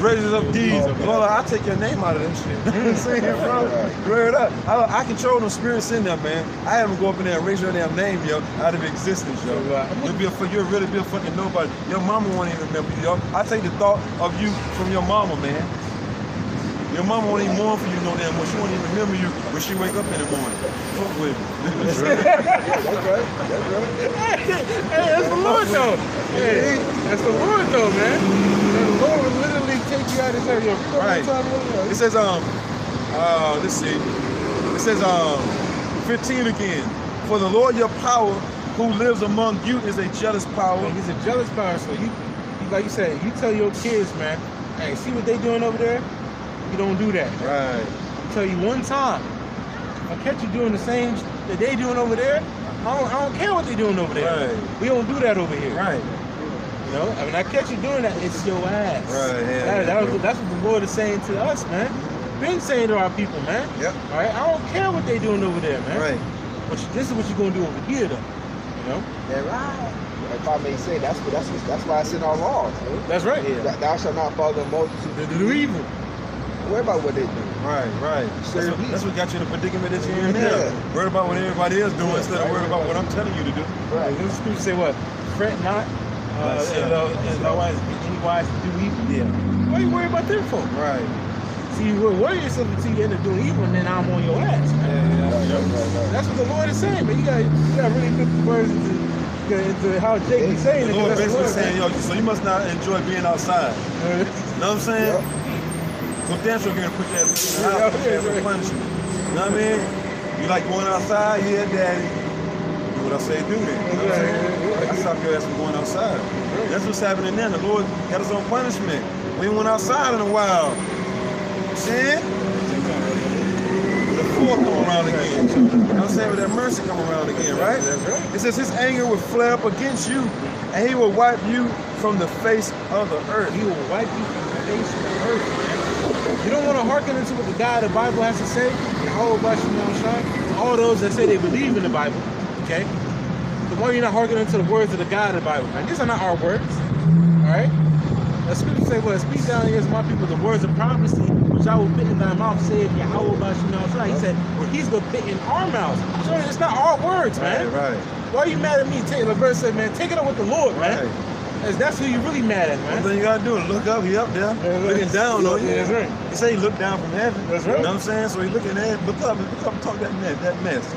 Register of deeds. Lord, I take your name out of that shit. You know what I'm saying, bro? Straight up. I control them spirits in there, man. I have them go up in there and raise your damn name, yo, out of existence, yo. You'll really be a fucking nobody. Your mama won't even remember you, yo. I take the thought of you from your mama, man. Your mama won't even mourn for you no damn more. She won't even remember you when she wake up in the morning. Fuck with me. That's right. Hey, that's the Lord though. Hey, that's the Lord though, man. The Lord will literally take you out of this area. Right. It says, let's see. It says, 15 again. For the Lord your power, who lives among you, is a jealous power. He's a jealous power. So you like you said, you tell your kids, man, hey, see what they doing over there? You don't do that. Right. I'll tell you one time. If I catch you doing the same that they doing over there, I don't care what they doing over there. Right. We don't do that over here. Right. You know, I mean, I catch you doing that, it's your ass. Right, That's what the Lord is saying to us, man. Been saying to our people, man. Yep. All right, I don't care what they doing over there, man. Right. But this is what you're gonna do over here, though. You know. That's right. If I may say, that's why I sent our laws. Man. That's right. Thou shalt not follow the multitude To do evil. Worry about what they do. Right. That's what got you in the predicament that you're in now. Yeah. Worried about what everybody is doing instead of worried about what I'm telling you to do. Right. This scripture say what? Fret not, and otherwise any wise to do evil. Yeah. Why you worry about them for? Right. See, you will worry yourself until you end up doing evil, and then I'm on your ass. Man. Yeah. That's what the Lord is saying, man. You got really put the words into how Jake is saying The it. Lord That's basically the saying, yo, so you must not enjoy being outside. word. You know what I'm saying? Yep. So damn sure you're gonna put that in the house for punishment. You know what I mean? You like going outside, yeah, daddy. Do what I say do then. You know what I'm saying? I stop your ass from going outside. That's what's happening then. The Lord got his own punishment. We ain't went outside in a while. See? The fourth come around again. You know what I'm saying? With that mercy come around again, right? That's right. It says his anger will flare up against you, and he will wipe you from the face of the earth. He will wipe you from the face of the earth, man. You don't want to hearken into what the God of the Bible has to say. All those that say they believe in the Bible, okay? The one you're not hearkening to the words of the God of the Bible. And these are not our words, all right? The scripture say, well, speak down against my people the words of prophecy, which I will put in thy mouth, saith Yahweh. He said, well, he's going to put in our mouths. So it's not our words, man. Right. Why are you mad at me? The verse said, man, take it up with the Lord, man. Right. That's who you're really mad at, One man. thing you gotta do is look up, he up there, looking down on you. Yeah, that's right. He say he looked down from heaven. That's right. You know what I'm saying? So he looking at, look up, talk that mess.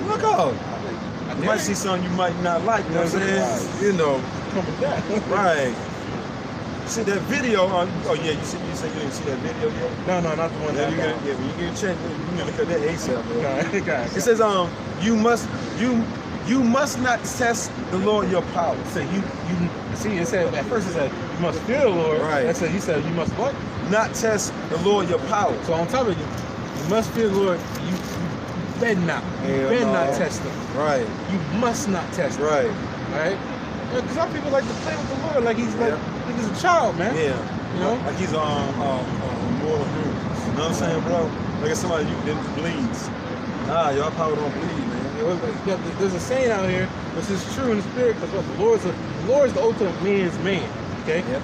Look up. You might see something you might not like, you know what I'm saying? You know. Come with that. Right. See that video on, oh yeah, you said you didn't see that video yet? No, not the one Yeah, that when you get a check, you can look at that ASAP, bro. Okay. It says, you You must not test the Lord your power. So you see, it said at first it said you must fear the Lord. Right. That said, he said you must what? Not test the Lord your power. So on top of it, you must fear the Lord. You better not. You Hell better no. not test him. Right. You must not test him. Right. Right? Because some people like to play with the Lord like he's like he's a child, man. Yeah. You know? Like he's on mortal groove. You know what I'm saying, bro? Like if somebody that bleeds. Nah, your power don't bleed, man. There's a saying out here, which is true in the spirit, because the Lord's the ultimate man's man. Okay? Yep.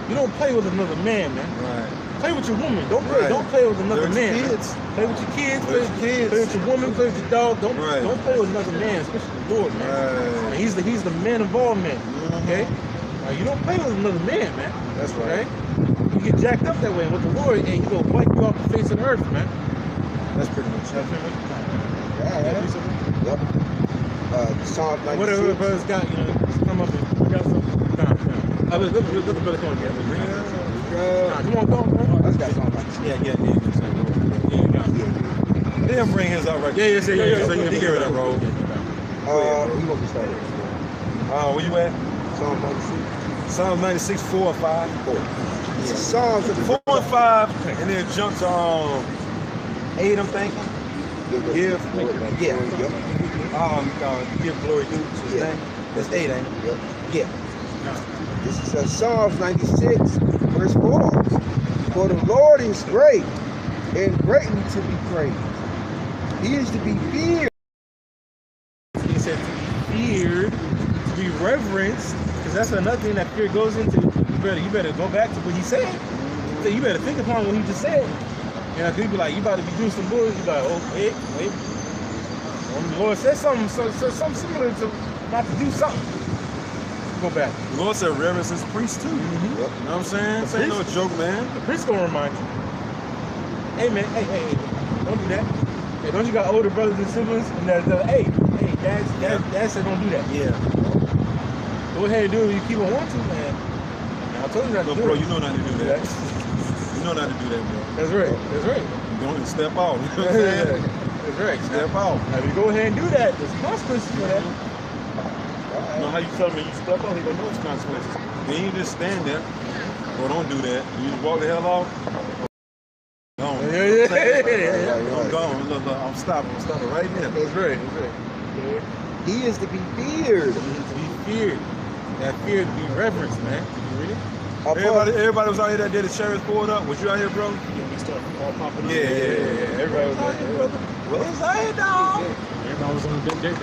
You don't play with another man, man. Right. Play with your woman. Don't play. Right. Don't play with another Play man. with your kids. Play with your kids. Play with your kids. Play with your woman. Play with your dog. Don't Right. don't play with another man, especially the Lord, man. Right. And he's the man of all men. Mhm. Okay. You don't play with another man, man. That's right. Okay? You get jacked up that way with the Lord, and he will wipe you off the face of the earth, man. That's pretty much it. Yep. Psalm 96. Whatever the brothers got, you know, just come up and got something. Nah. Let the brother come again. Come on, bro. Let's got Psalm 96. Yeah. Yeah, you got it. Let him bring his out right Yeah. So you get rid of that roll. We want to start it. Where you at? Psalm 96. Psalm 96, 4 and 5. 4. Psalms of the 4 and 5, and then jump to 8, I'm thinking. Give. Yeah. Give glory due to his Yeah. name. That's 8, ain't it? Yep. Yeah. This is Psalms 96, verse 4. For the Lord is great and greatly to be praised. He is to be feared. He said to be feared, to be reverenced, because that's another thing that fear goes into. You better go back to what he said. So you better think upon what he just said. You know, people like, you about to be doing some bullshit. You like, oh, wait. When the Lord said something similar to not to do something. Go back. The Lord said reverence his priest too. You know what I'm saying? This ain't no joke, man. The priest gonna remind you. Hey man, hey, don't do that. Hey, don't you got older brothers and siblings? And hey, dad said don't do that. Yeah. Go ahead and do it if you keep on wanting to, man. I told you not to No, do bro, it. you know not to do that. You know not to do that, bro. That's right. That's right. You don't step out. You know what I'm saying? That's right. Step out. Now, if you go ahead and do that, there's consequences for that. You know how you tell me you step out, he gonna know it's consequences. Then you just stand there. Bro, don't do that. You just walk the hell off. Gone. I'm gone. Look, I'm stopping right now. That's right. He is to be feared. To be feared. That fear to be reverenced, man. You read it? Everybody was out here that did the sheriff pulled up. Was you out here, bro? We start all popping up. Yeah. Everybody was out here, brother. Well, it's out here, dog. Everybody was on the big dick.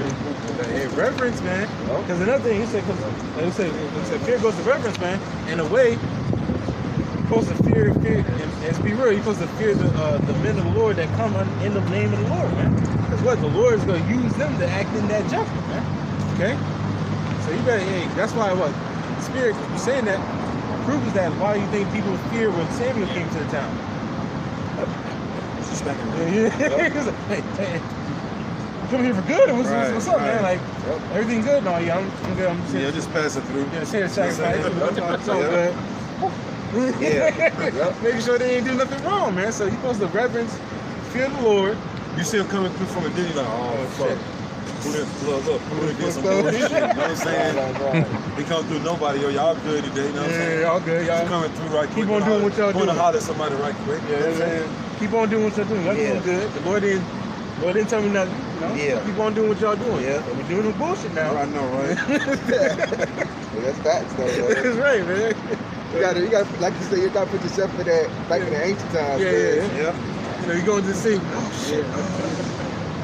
Hey, reverence, man. Because another thing, he said fear goes to reverence, man. In a way, you're supposed to fear, and let's be real, you're supposed to fear the men of the Lord that come in the name of the Lord, man. Because what? The Lord is going to use them to act in that judgment, man. Okay? So you better, hey, that's why what? The Spirit, you saying that, proves that why you think people fear when Samuel came to the town. Hey, come here for good. What's up, man? Like, everything good? No, yeah, I'm good. I'm just pass it through. Yeah, say the sacrifice. It's all good. Yeah. Making sure they ain't do nothing wrong, man. So you're supposed to reverence, fear the Lord. You see him coming through from a ditty like, oh, fuck. shit. Who did some bullshit, you know what I'm saying? He come through nobody, yo, y'all good today, you know what I'm saying? Yeah, all good, y'all. He's coming through right quick. Keep on doing what y'all doing. Want to holler at somebody right quick, you know what I'm saying? Keep on doing what y'all doing. Y'all doing good. The Lord didn't tell me nothing. You know? Yeah. Keep on doing what y'all doing. Yeah. We're doing the bullshit now. I know, right? That's facts, though. That's right, man. You got, like you said, you got to put yourself in that, like in the ancient times. Yeah. Yeah. You know, you go into the scene. Oh shit.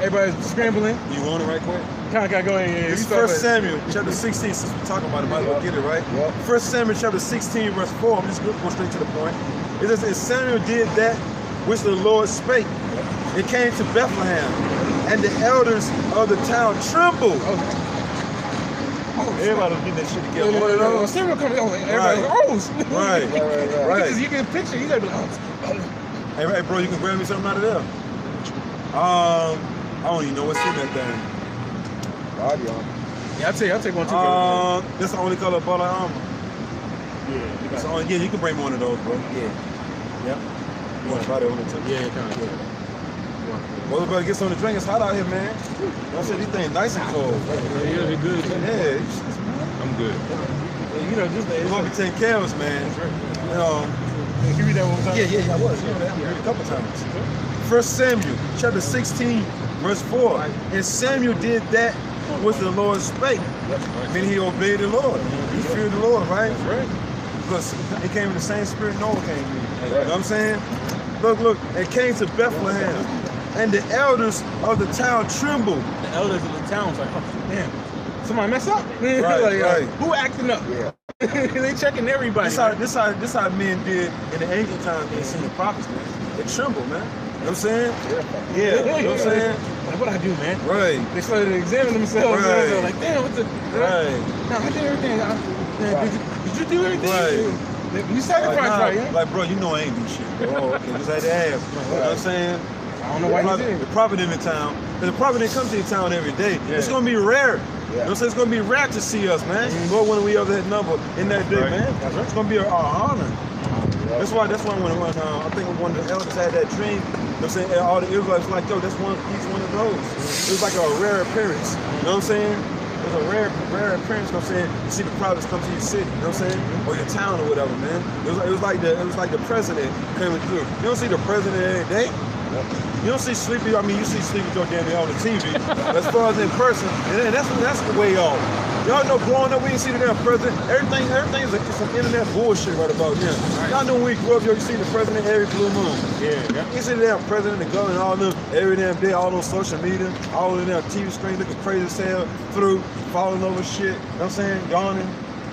Everybody's scrambling. You want it right quick? Kind of got going. Yeah, This is 1 Samuel chapter 16, since we're talking about it, might as well get it, right? Yep. 1 Samuel chapter 16, verse 4, I'm just going to go straight to the point. It says, and Samuel did that which the Lord spake. It came to Bethlehem, and the elders of the town trembled. Everybody was getting that shit together. Samuel coming on. Everybody was like, oh. Right. You can picture. You gotta be like, oh. Hey, bro, you can grab me something out of there. I don't even know what's in that thing. Yeah, I'll take one too. That's the only color ball armor. Yeah. That's the only, you can bring me one of those, bro. Yeah. You want to try that one too? Yeah, kind of. Yeah. Well, better get something to drink. It's hot out here, man. You know what I'm saying? These things nice and cold. Yeah, they're good. Yeah, I'm good. You know, just We're gonna be taking care of us, man. You know, Can you read that one more time? yeah, I was. You know that. I heard it a couple times. 1 Samuel, chapter 16, verse 4. And Samuel did that which the Lord spake. Meaning he obeyed the Lord. He feared the Lord, right? Right. Because he came in the same spirit Noah came in. You know what I'm saying? Look, it came to Bethlehem. And the elders of the town trembled. The elders of the town was like, oh, damn, somebody mess up? Right, like, right. Who acting up? Yeah. They checking everybody. This how men did in the ancient times when they seen the prophets, man. They trembled, man. You know what I'm saying? Yeah. You know what I'm saying? Like, what I do, man? Right. They started to examine themselves. Right. They're like, damn, what the? Right. No, I did everything. Did you do everything? Right. You sacrificed, right? Yeah. Like, bro, you know I ain't do shit. Oh, okay. Just had to ask. You know what I'm saying? I don't know why you did. The prophet in town. Because the prophet didn't come to your town every day. Yeah. It's going to be rare. You know what I'm saying? It's going to be rare to see us, man. Lord, when we over that number in that day, right. man. That's right. It's going to be our honor. That's why when I think one of the elders had that dream, you know what I'm saying? All the Israelites were like, yo, he's one of those. It was like a rare appearance. You know what I'm saying? It was a rare appearance, you know what I'm saying? You see the prophets come to your city, you know what I'm saying? Or your town or whatever, man. It was like the president coming through. You don't see the president every day. You don't see Sleepy, I mean, you see Sleepy Joe Danny on the TV. As far as in person, and that's the way off. Y'all know growing up, we didn't see the damn president. Everything is some internet bullshit right about now. Y'all know when we grew up, you see the president every blue moon. Yeah. You see the damn president, the governor, all them, every damn day, all those social media, all of them TV screen looking crazy as hell, through, falling over shit, you know what I'm saying, yawning,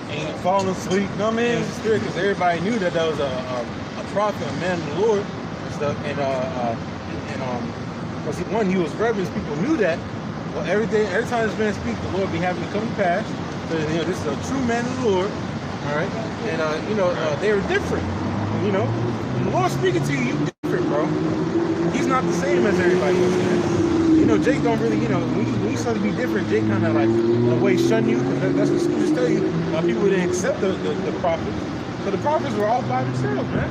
and falling asleep, you know what I mean? In the spirit, because everybody knew that was a prophet, a man of the Lord, and stuff. Because he was reverence, people knew that. Well, every time this man speak, the Lord be having to come to pass. So, this is a true man of the Lord, all right? And, they were different, When the Lord's speaking to you, you're different, bro. He's not the same as everybody else, man. Jake don't really, when you start to be different, Jake kind of like, in a way, shun you. That's what scriptures tell you. People didn't accept the prophets. So the prophets were all by themselves, man.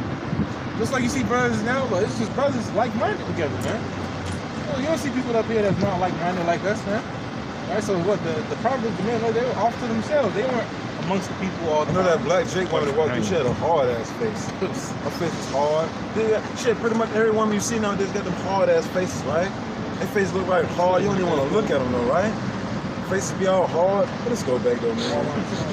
Just like you see brothers now, but it's just brothers like-minded together, man. You don't see people up here that's not like-minded like us, man. All right, so what, the prophets, man, they were off to themselves. They weren't amongst the people all the time. I know that black Jake woman that walked through, she had a hard-ass face. Her face is hard. Shit, pretty much every woman you see nowadays got them hard-ass faces, right? Their face look right hard. You don't even want to look at them, though, right? Faces be all hard. But let's go back, though, man.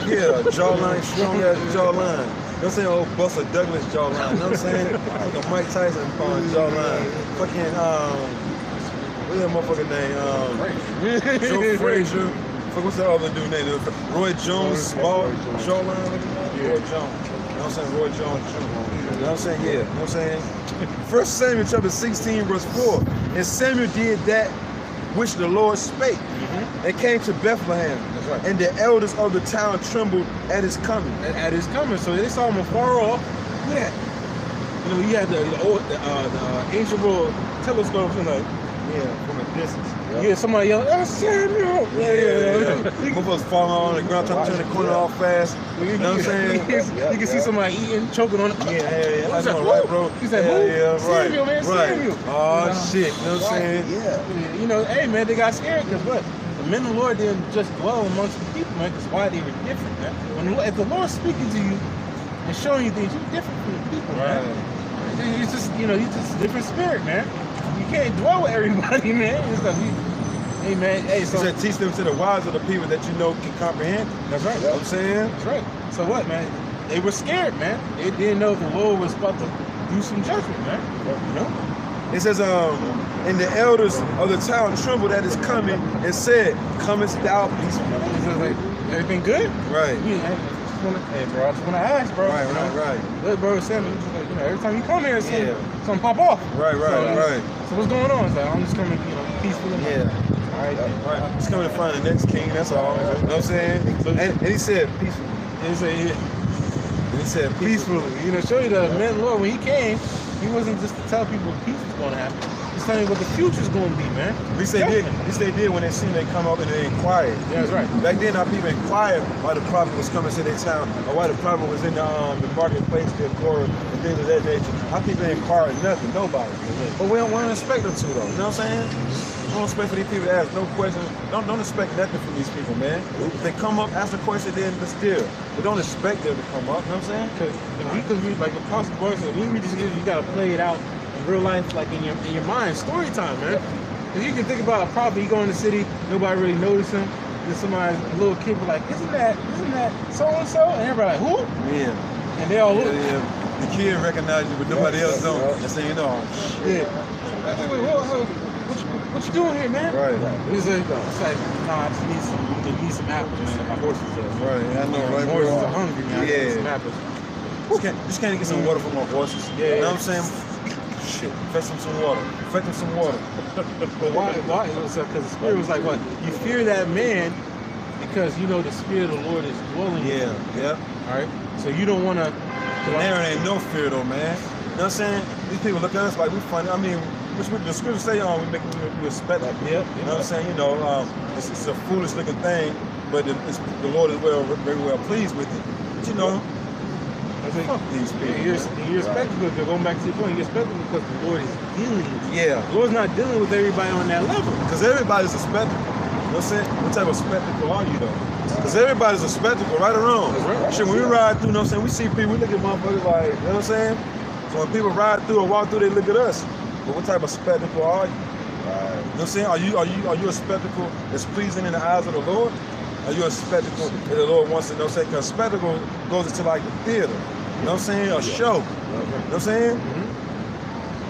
Yeah, jawline, strong-ass jawline. You know what I'm saying? Old Buster Douglas jawline. You know what I'm saying? Like a Mike Tyson jawline. Fucking, what's that motherfucking name? Joe Frazier. What's that other dude name? Roy Jones, small jawline. Roy Jones. You know what I'm saying? Roy Jones Jr. You know what I'm saying? Yeah. You know what I'm saying? 1 Samuel chapter 16, verse 4. And Samuel did that which the Lord spake, and came to Bethlehem. That's right. And the elders of the town trembled at his coming. At his coming, so they saw him afar off. Look at that. You had the ancient world telescopes from a distance. Yeah, somebody yelling, "Oh, Samuel!" Yeah. Motherfuckers falling on the ground, trying to turn the corner off fast. You know what I'm saying? You can see somebody eating, choking on it. Yeah. That's right, bro. He said, right. Samuel, man, right. Samuel. Oh, shit. You know what I'm saying? Yeah. Hey, man, they got scared because what? The men of the Lord didn't just dwell amongst the people, man, because why they were different, man. If the Lord's speaking to you and showing you things, you're different from the people, man. It's just, he's just a different spirit, man. You can't dwell with everybody, man. Hey, man, so... He said, teach them to the wise of the people that you know can comprehend. That's right. You know what I'm saying? That's right. So what, man? They were scared, man. They didn't know the Lord was about to do some judgment, man. It says, and the elders of the town trembled at his coming and said, comest thou peaceful? Like, everything good? Right. Hey, bro, I just want to ask, bro. Right. Look, bro, Samuel, every time you come here, something pop off. Right. So what's going on? So I'm just coming, peacefully. Yeah. Right. He's coming to find the next king, that's all. You know what I'm saying? And he said peacefully. And he said peacefully. Show you the man, Lord, when he came, he wasn't just to tell people peace was going to happen. He He's telling you what the future's going to be, man. At least they did. At least they did when they seen they come up and they inquired. Yeah, that's right. Back then, our people inquired why the prophet was coming to their town, or why the prophet was in the marketplace, their glory, and things of that nature. Our people inquired nothing, nobody. But we don't expect them to, though. You know what I'm saying? We don't expect for these people to ask no questions. Don't expect nothing from these people, man. If they come up, ask a question, then still. But don't expect them to come up. You know what I'm saying? Because we like the Apostle Paul said, when you read this, you got to play it out in real life, like in your mind, story time, man. Because you can think about a prophet, he go in the city, nobody really notice him. Then somebody, a little kid, be like, isn't that so and so? And everybody like, who? Yeah. And they all look. Yeah. The kid recognize you, but nobody else don't. That's saying, you know. Yeah. What you doing here, man? Right. It's like, nah, I just need some apples. My horses are. Right. I know, right? My horses are hungry, man. I need some apples. Just can't get some water for my horses. Yeah. You know what I'm saying? Shit. Fetch them some water. Fetch them some water. But why? Because the Spirit was like, what? You fear that man because you know the Spirit of the Lord is dwelling in you. Yeah. All right? So you don't want to. There ain't no fear, though, man. You know what I'm saying? These people look at us like we funny. I mean, the scriptures say we respect them. Yeah. You know what I'm saying? You know, it's a foolish looking thing, but the Lord is very well pleased with it. But you know, fuck these people. You're respectful because going back to your point, you're respectful because the Lord is dealing with you. Yeah. The Lord's not dealing with everybody on that level. Because everybody's a spectacle. You know what I'm saying? What type of spectacle are you, though? Because everybody's a spectacle, right or wrong. That's right. Shit, when we ride through, you know what I'm saying? We see people, we look at motherfuckers like, you know what I'm saying? So when people ride through or walk through, they look at us. But what type of spectacle are you? You know what I'm saying? Are you a spectacle that's pleasing in the eyes of the Lord? Are you a spectacle that the Lord wants to, you know what I'm saying? Because spectacle goes into like the theater. You know what I'm saying? A show. You know what I'm saying?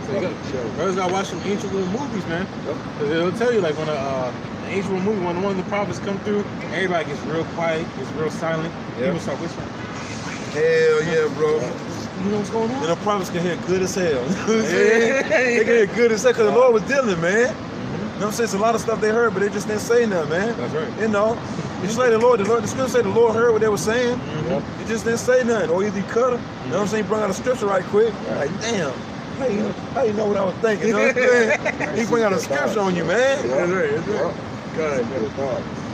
So brothers gotta watch some ancient little movies, man. Because it'll tell you like when an ancient movie, when one of the prophets come through, everybody gets real quiet, gets real silent. People start whispering. Hell yeah, bro. You know what's going on? And the prophets can hear good as hell. You know what I'm saying? They can hear good as hell because the Lord was dealing, man. You know what I'm saying? It's a lot of stuff they heard, but they just didn't say nothing, man. That's right. You know, just like the scripture say the Lord heard what they were saying. He just didn't say nothing. Or either he cut them. You know what I'm saying? He brought out a scripture right quick. Like, damn. How you know what I was thinking? You know what I'm saying? He bring out a scripture on you, man. That's right. Good.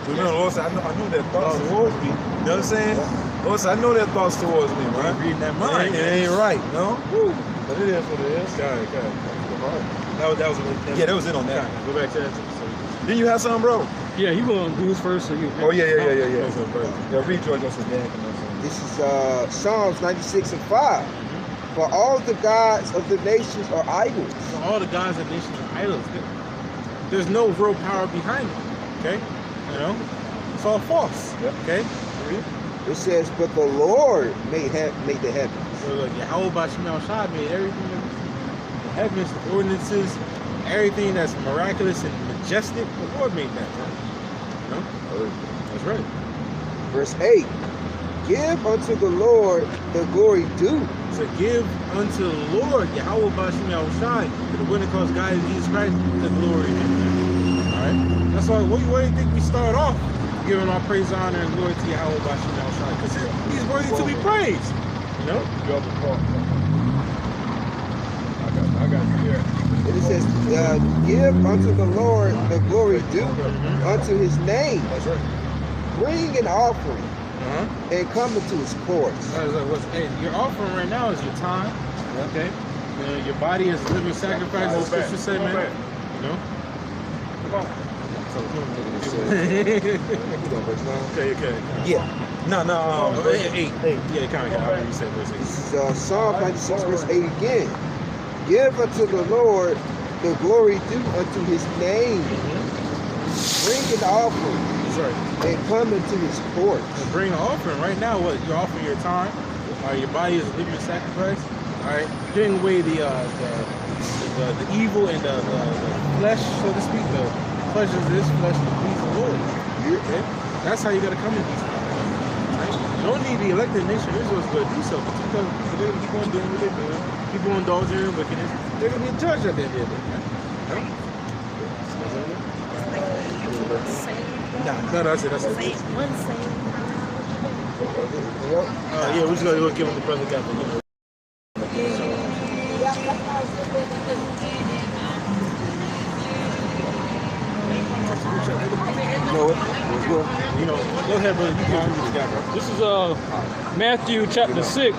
Remember, Lord said, I know their thoughts towards me. You know what I'm saying? Lord said, I know their thoughts towards me, man. Reading that mind. It ain't right, no? But it is what it is. Got it. That was Yeah, that was it on that. Go back to that. Didn't you have something, bro? Yeah, he will do his first, so you. Oh, yeah. Yeah, read George Joseph Dan. This is Psalms 96 and 5. For all the gods of the nations are idols. So all the gods of nations are idols. There's no real power behind them. Okay? You know? It's all false. Okay? It says, but the Lord made the heavens. So like Yahweh Bashim Shai made everything. The heavens, the ordinances, everything that's miraculous and majestic, the Lord made that, right? You know? That's right. Verse 8. Give unto the Lord the glory due. So give unto the Lord, Yahweh Bashim Shai, to the one that calls God is Jesus Christ, the glory. Alright? That's why, what do you think we start off? Giving our praise, honor, and glory to Yahweh Bashim Shai. Because he's worthy to be praised. You know? I got you there. And it says, give unto the Lord the glory due unto his name. That's right. Bring an offering and come into his courts. Your offering right now is your time. Okay? Your body is a living sacrifice, as Scripture say, man. You know? Come on. Okay. Yeah. No. 8. Yeah, kind of. However you say verse 8. This is Psalm 96, verse 8 again. Give unto the Lord the glory due unto his name. Bring an offering. That's right. And come into his courts. And bring an offering. Right now, what you're offering your time. Your body is a living sacrifice. All right, giving away the evil and the flesh, so to speak, the pleasures of this flesh to please the Lord. Okay? That's how you got to come in these times. Right? You don't need the elected nation of Israel to go do so, but because they're going to keep on doing what they're doing, people indulging in wickedness, they're going to be judged at the end of the day. Right? No, that's it. Yeah, we're just going to go give him the brother gap. bro. You know, go ahead, bro. You can do this guy, bro. This is Matthew chapter 6.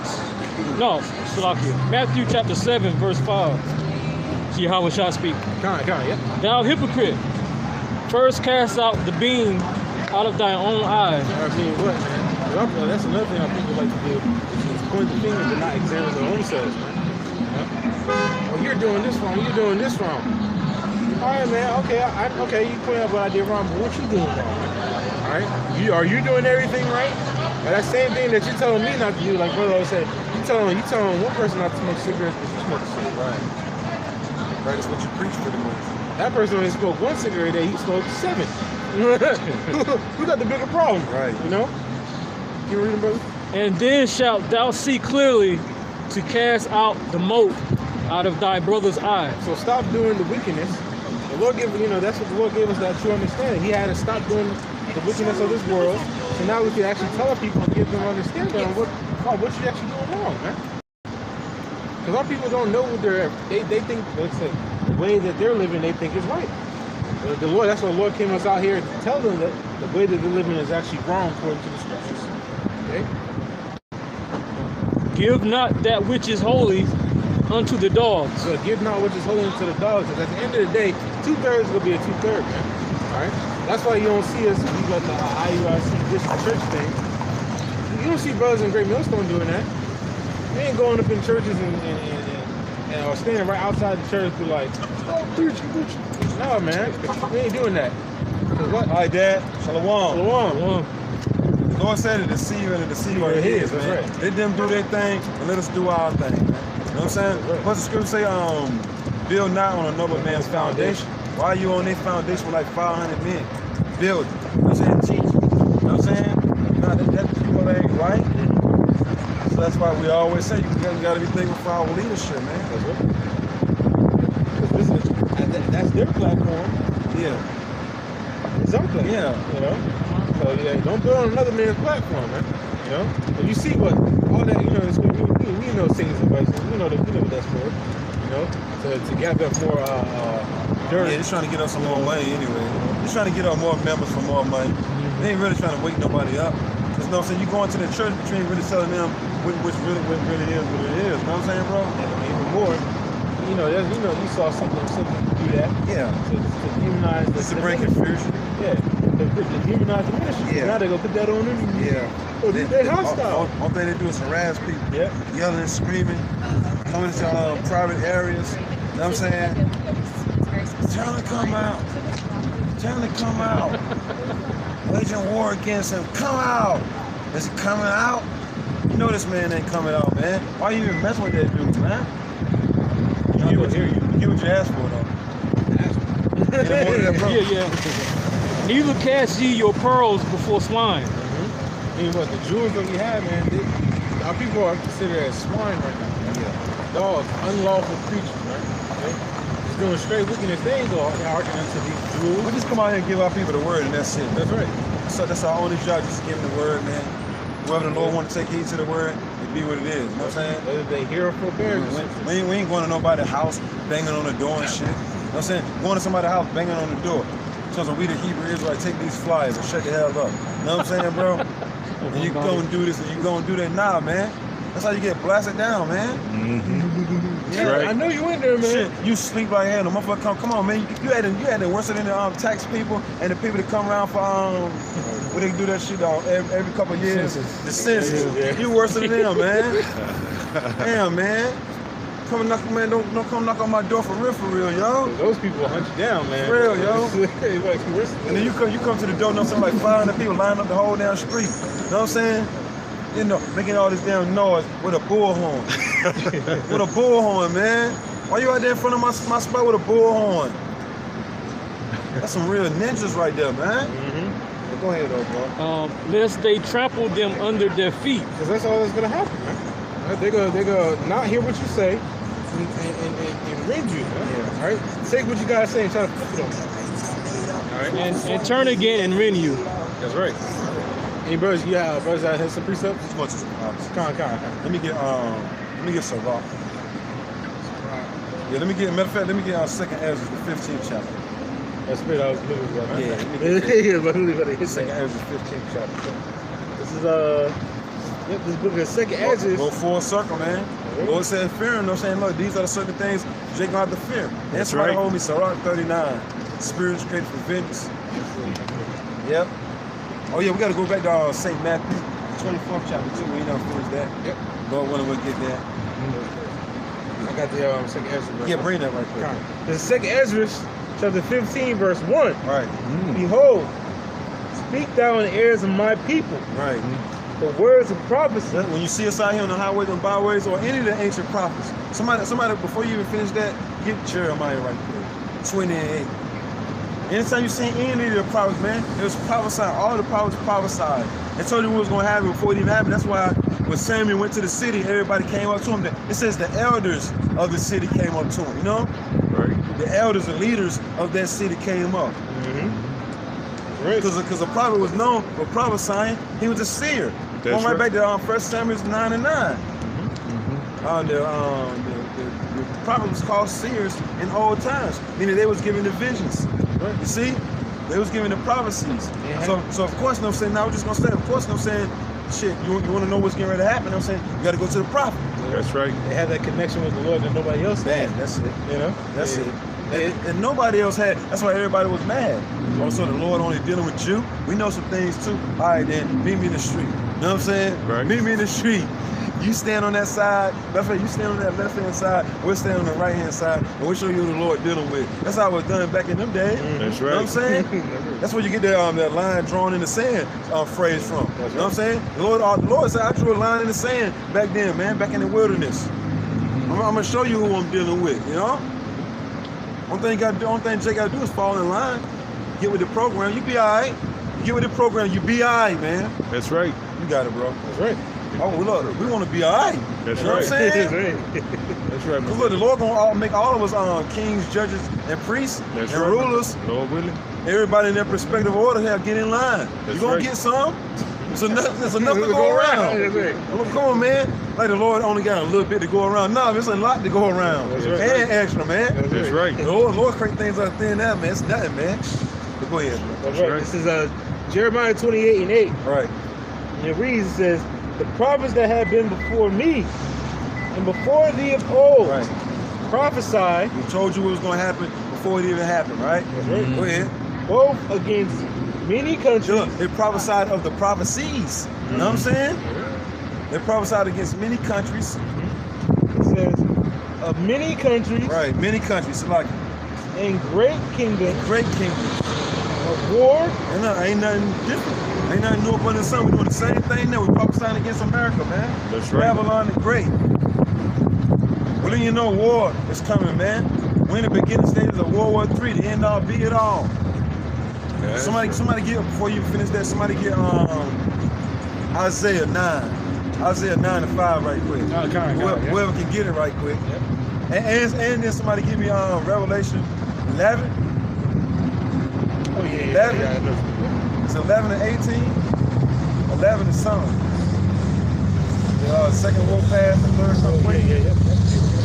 No, Salakia. Matthew chapter 7, verse 5. See how we shall speak. Con, yeah. Thou hypocrite, first cast out the beam out of thine own eye. I mean, what, man? That's another thing how people like to do. Is point the finger but not examine their own selves, man. Yeah? Oh, you're doing this wrong. You're doing this wrong. All right, man. Okay, okay. You point out what I did wrong, but what you doing wrong? All right. Are you doing everything right? Or that same thing that you're telling me not to do, like brother always said. You telling one person not to smoke cigarettes, but you smoke cigarettes. Right. Right, that's what you preach pretty much. That person only smoked one cigarette a day. He smoked 7. Who got the bigger problem? Right. You know. You read them, brother? And then shalt thou see clearly to cast out the mote out of thy brother's eye. So stop doing the wickedness. The Lord gave, that's what the Lord gave us, that true understanding. He had to stop doing the wickedness of this world. So now we can actually tell people and give them understanding on what you're actually doing wrong, man. Because our people don't know what they think, let's say, the way that they're living, they think is right. The Lord, that's why the Lord came us out here to tell them that the way that they're living is actually wrong according to the scriptures. Okay? Give not that which is holy unto the dogs. So give not which is holy unto the dogs. Because at the end of the day, 2/3 is going to be a 2/3, man. All right? That's why you don't see us, we got the IUIC district church thing. You don't see brothers in Great Millstone doing that. They ain't going up in churches and or standing right outside the church be like, oh, preach. No, man. We ain't doing that. What? All right, Dad. Shalom. Shalom. The Lord said to deceive and to deceive are his, man. Right. Let them do their thing and let us do our thing, man. You know what I'm saying? Right. What's the scripture say? Build not on another man's foundation. Why are you on their foundation with like 500 men? Build it. You know what I'm saying? Teach it. You know what I'm saying? Nah, that people ain't right. So that's why we always say you got to be thankful for our leadership, man. That's right. That's their platform. Yeah. It's our platform. Yeah. You know? So yeah, don't build on another man's platform, man. You know? But you see what all that, we know Satan's advice. We know what that's for. You know? To gather up more dirt. Yeah, he's trying to get us some more money anyway. He's trying to get us more members for more money. They ain't really trying to wake nobody up. Because you know what I'm saying, you go into the church, but you ain't really telling them what really is what it is. You know what I'm saying, bro? And even more. You saw something do that. Yeah. To demonize the It's to bring confusion. Yeah. To demonize the ministry. Yeah. Now they go put that on them. Yeah. Oh, they hostile. All thing they do is harass people. Yeah. Yelling and screaming. Coming into private areas. You know what I'm saying? Tell them to come out. Tell them to come out. Waging war against him. Come out. Is he coming out? You know this man ain't coming out, man. Why you even messing with that dude, man? You get what you asked for, though. Get him over there, bro. Yeah. Neither cast ye your pearls before swine. And what the Jews that we have, man, our people are considered as swine right now. Yeah. Dogs, unlawful creatures, right? Okay? Just doing straight wickedness. They ain't going to hearken unto these Jews. We just come out here and give our people the word, and that's it. That's right. So that's our only job, just give them the word, man. Whoever the Lord want to take heed to the word, it be what it is. You know what I'm saying? Whether they hear or forbear. We ain't going to nobody's house, banging on the door and shit. You know what I'm saying? Going to somebody's house, banging on the door. So we the Hebrew Israelites, take these flyers and shut the hell up. You know what I'm saying, bro? And you go and do this and you go and do that. Nah, man. That's how you get blasted down, man. Yeah, right. I know you in there, man. Shit, you sleep like hell. The motherfucker come on, man. You had it worse than the tax people and the people that come around for where they do that shit every couple of years. The census. Yeah. You worse than them, man. Damn, man. Come knock, man. Don't come knock on my door for real, yo. Those people will hunt you down, man. For real, yo. And then you come to the door, something like 500 people lining up the whole damn street. You know what I'm saying? You know, making all this damn noise with a bullhorn. With a bullhorn, man. Why you out there in front of my spot with a bullhorn? That's some real ninjas right there, man. Well, go ahead, though, bro. Lest they trample them under their feet. Because that's all that's gonna happen, man. They're gonna not hear what you say and rend you, man. Yeah. All right? Take what you gotta say and try to flip it on them. All right? And turn again and rend you. That's right. Any brothers, brothers that have some precepts? As much as Con. Let me get Sarah. Yeah, matter of fact, let me get 2nd Ezra, the 15th chapter. That spirit I was looking for. Yeah, Yeah, but who about to hit Second that? Ezra 15th chapter. This is yep, this book is Second Ezra. Go full circle, man. The Lord said, fear him. No saying, look, these are the certain things you're gonna have to fear. That's why right. hold me. Sirach 39. Spirits created for vengeance. Yep. Oh yeah, we gotta go back to St. Matthew, 24th chapter 2. We ain't gonna finish that. Yep. Lord willing, we'll get that. I got the Second Ezra. Verse. Yeah, bring that right quick. The Second Ezra, chapter 15, verse 1. Right. Behold, speak thou in the ears of my people Right. the words of prophecy. When you see us out here on the highways and byways or any of the ancient prophets, somebody, before you even finish that, get Jeremiah right quick. 20 and 8. Anytime you see any of the prophets, man, it was prophesied. All the prophets prophesied. They told you what was going to happen before it even happened. That's why when Samuel went to the city, everybody came up to him. It says the elders of the city came up to him, you know? Right. The elders and leaders of that city came up. Because the prophet was known for prophesying. He was a seer. Going right back to 1 Samuel 9 and 9. The prophet was called seers in old times, meaning they was given the visions. You see? They was giving the prophecies. So of course, I'm saying, now we're just going to say, of course, I'm saying, shit, you want to know what's getting ready to happen? I'm saying, you got to go to the prophet. That's right. They had that connection with the Lord that nobody else had. Man, that's it. You know? That's it. And nobody else had. That's why everybody was mad. Also, the Lord only dealing with you. We know some things too. All right, then, meet me in the street. You know what I'm saying? Right. Meet me in the street. You stand on that side. That's right. You stand on that left-hand side. We'll stand on the right-hand side, and we'll show you who the Lord dealing with. That's how it was done back in them days. That's You know what I'm saying? That's where you get that line drawn in the sand phrase from. You know what I'm saying? The Lord said, I drew a line in the sand back then, man, back in the wilderness. I'm gonna show you who I'm dealing with, you know? Only thing Jay gotta do is fall in line. Get with the program, you be alright. Get with the program, you be alright, man. That's right. You got it, bro. That's right. Oh, look, we wanna be alright. That's You know right. what I'm saying? That's right. Cause look, the Lord gonna make all of us kings, judges, and priests, That's and right. rulers. Lord willing. Everybody in their perspective order here, get in line. That's You gonna right. get some? There's enough to go around. That's right. Well, come on, man. Like the Lord only got a little bit to go around. No, there's a lot to go around. That's right. And extra, man. That's right. The Lord create things out there and that, man. It's nothing, man. But go ahead, bro. That's right. right. This is Jeremiah 28 and 8. All right. And it reads, it says, the prophets that have been before me and before thee of old Right. prophesy We told you what was going to happen before it even happened, right? That's right. Go ahead. both against many countries. Look, they prophesied of the prophecies. You know what I'm saying? They prophesied against many countries. It says, of many countries Right. Many countries. So like and great kingdoms great kingdoms. of war. Ain't nothing different. Ain't nothing new up under the sun. We're doing the same thing now. We're prophesying against America, man. That's right. Babylon the Great. Well, then you know war is coming, man. We're in the beginning stages of World War III, the end all, be it all. That's Somebody get, before you finish that, somebody get Isaiah 9. Isaiah 9 and 5 right quick. Whoever can get it right quick. Yep. And then somebody give me Revelation 11. Oh yeah, 11. yeah. It's 11 and 18. 11 is something. The second wolf pass, the third come quick. Yeah.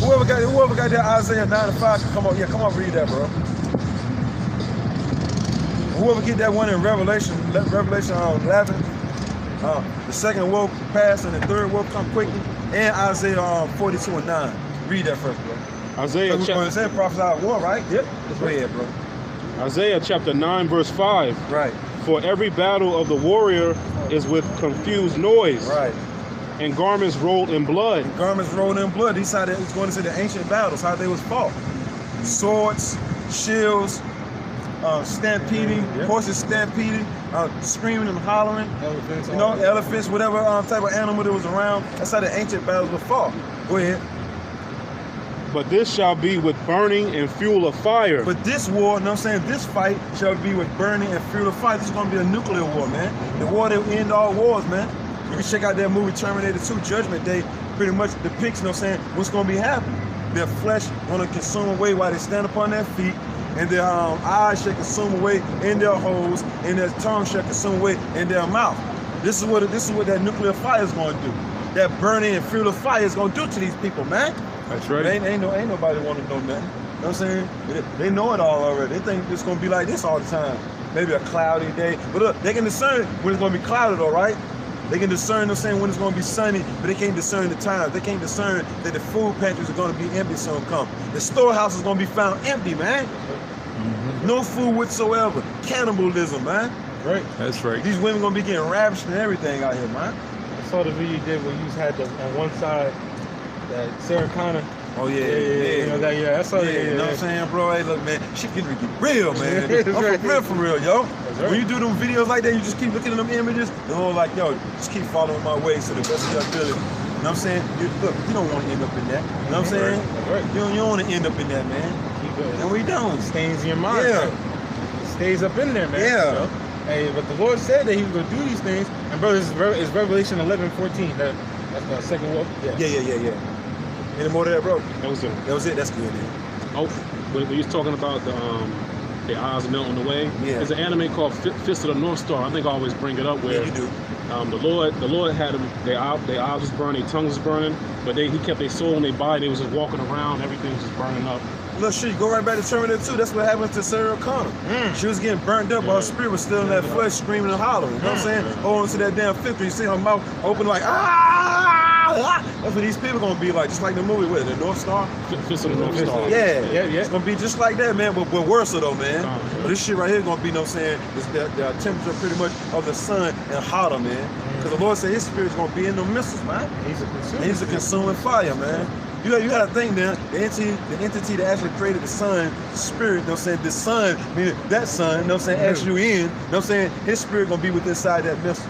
Whoever got that Isaiah 9 and 5, come on, read that, bro. Whoever get that one in Revelation 11, the second wolf pass and the third wolf come quickly, and Isaiah 42 and 9. Read that first, bro. Isaiah It chapter, said prophesy war, right? Yep. Go ahead, bro. Isaiah chapter 9 verse 5. Right. For every battle of the warrior is with confused noise Right. and garments rolled in blood. Garments rolled in blood. He's going to say the ancient battles, how they was fought. Swords, shields, stampeding, horses stampeding, screaming and hollering. Elephants, You know, elephants, whatever type of animal that was around. That's how the ancient battles were fought. Go ahead. But this shall be with burning and fuel of fire. But this war, you know what I'm saying, this fight shall be with burning and fuel of fire. This is going to be a nuclear war, man. The war that will end all wars, man. You can check out that movie Terminator 2 Judgment Day. Pretty much depicts, you know what I'm saying, what's going to be happening. Their flesh going to consume away while they stand upon their feet, and their eyes shall consume away in their holes, and their tongue shall consume away in their mouth. This is what that nuclear fire is going to do. That burning and fuel of fire is going to do to these people, man. That's right. Ain't nobody want to know nothing. know what I'm saying? They know it all already. They think it's gonna be like this all the time. Maybe a cloudy day. But look, they can discern when it's gonna be cloudy though, right? They can discern, I'm saying, when it's gonna be sunny, but they can't discern the times. They can't discern that the food pantries are gonna be empty soon come. The storehouse is gonna be found empty, man. No food whatsoever. Cannibalism, man. Right. That's right. These women gonna be getting ravished and everything out here, man. I saw the video you did where you had on one side that Sarah Connor. Oh yeah, You know that, yeah, I saw that. you know what I'm saying, bro? Hey, look, man, shit getting real, man. That's I'm right. for real, yo. right. When you do them videos like that, you just keep looking at them images, the whole like, yo, just keep following my ways to the best of your ability. You know what I'm saying? Look, you don't want to end up in that. You know what I'm saying? That's right. You don't want to end up in that, man. Keep it. And we don't. It stays in your mind. Yeah. It stays up in there, man. Yeah. You know? Hey, but the Lord said that He was going to do these things, and bro, this is Revelation 11:14. That's the second one. Yeah. Any more to that, bro? That was it. That was it. That's good, man. Oh, when you was talking about the eyes melting away, Yeah. there's an anime called Fist of the North Star. I think I always bring it up where Yeah, you do. the Lord had them, their eyes was burning, their tongues was burning, but he kept their soul in their body. They was just walking around, everything was just burning up. Look, shit, you go right back to Terminator 2. That's what happened to Sarah Connor. She was getting burnt up, but her spirit was still in that flesh, screaming and hollering. You know what I'm saying? Holding to that damn fifth. You see her mouth open like, ah! That's what these people gonna be like, just like the movie with the North Star. Fist of the North Star. Yeah, Yeah. It's gonna be just like that, man, but worse though, man. Oh, But this shit right here gonna be, you know what I'm saying, it's the temperature pretty much of the sun and hotter, man. Because the Lord said His spirit's gonna be in the missiles, man. He's a consumer. And He's a consuming fire, man. You gotta think now, the entity that actually created the sun, the spirit, you know what I'm saying, the sun, meaning that sun, you know what I'm saying, as you in, you know what I'm saying, His spirit gonna be with inside that missile.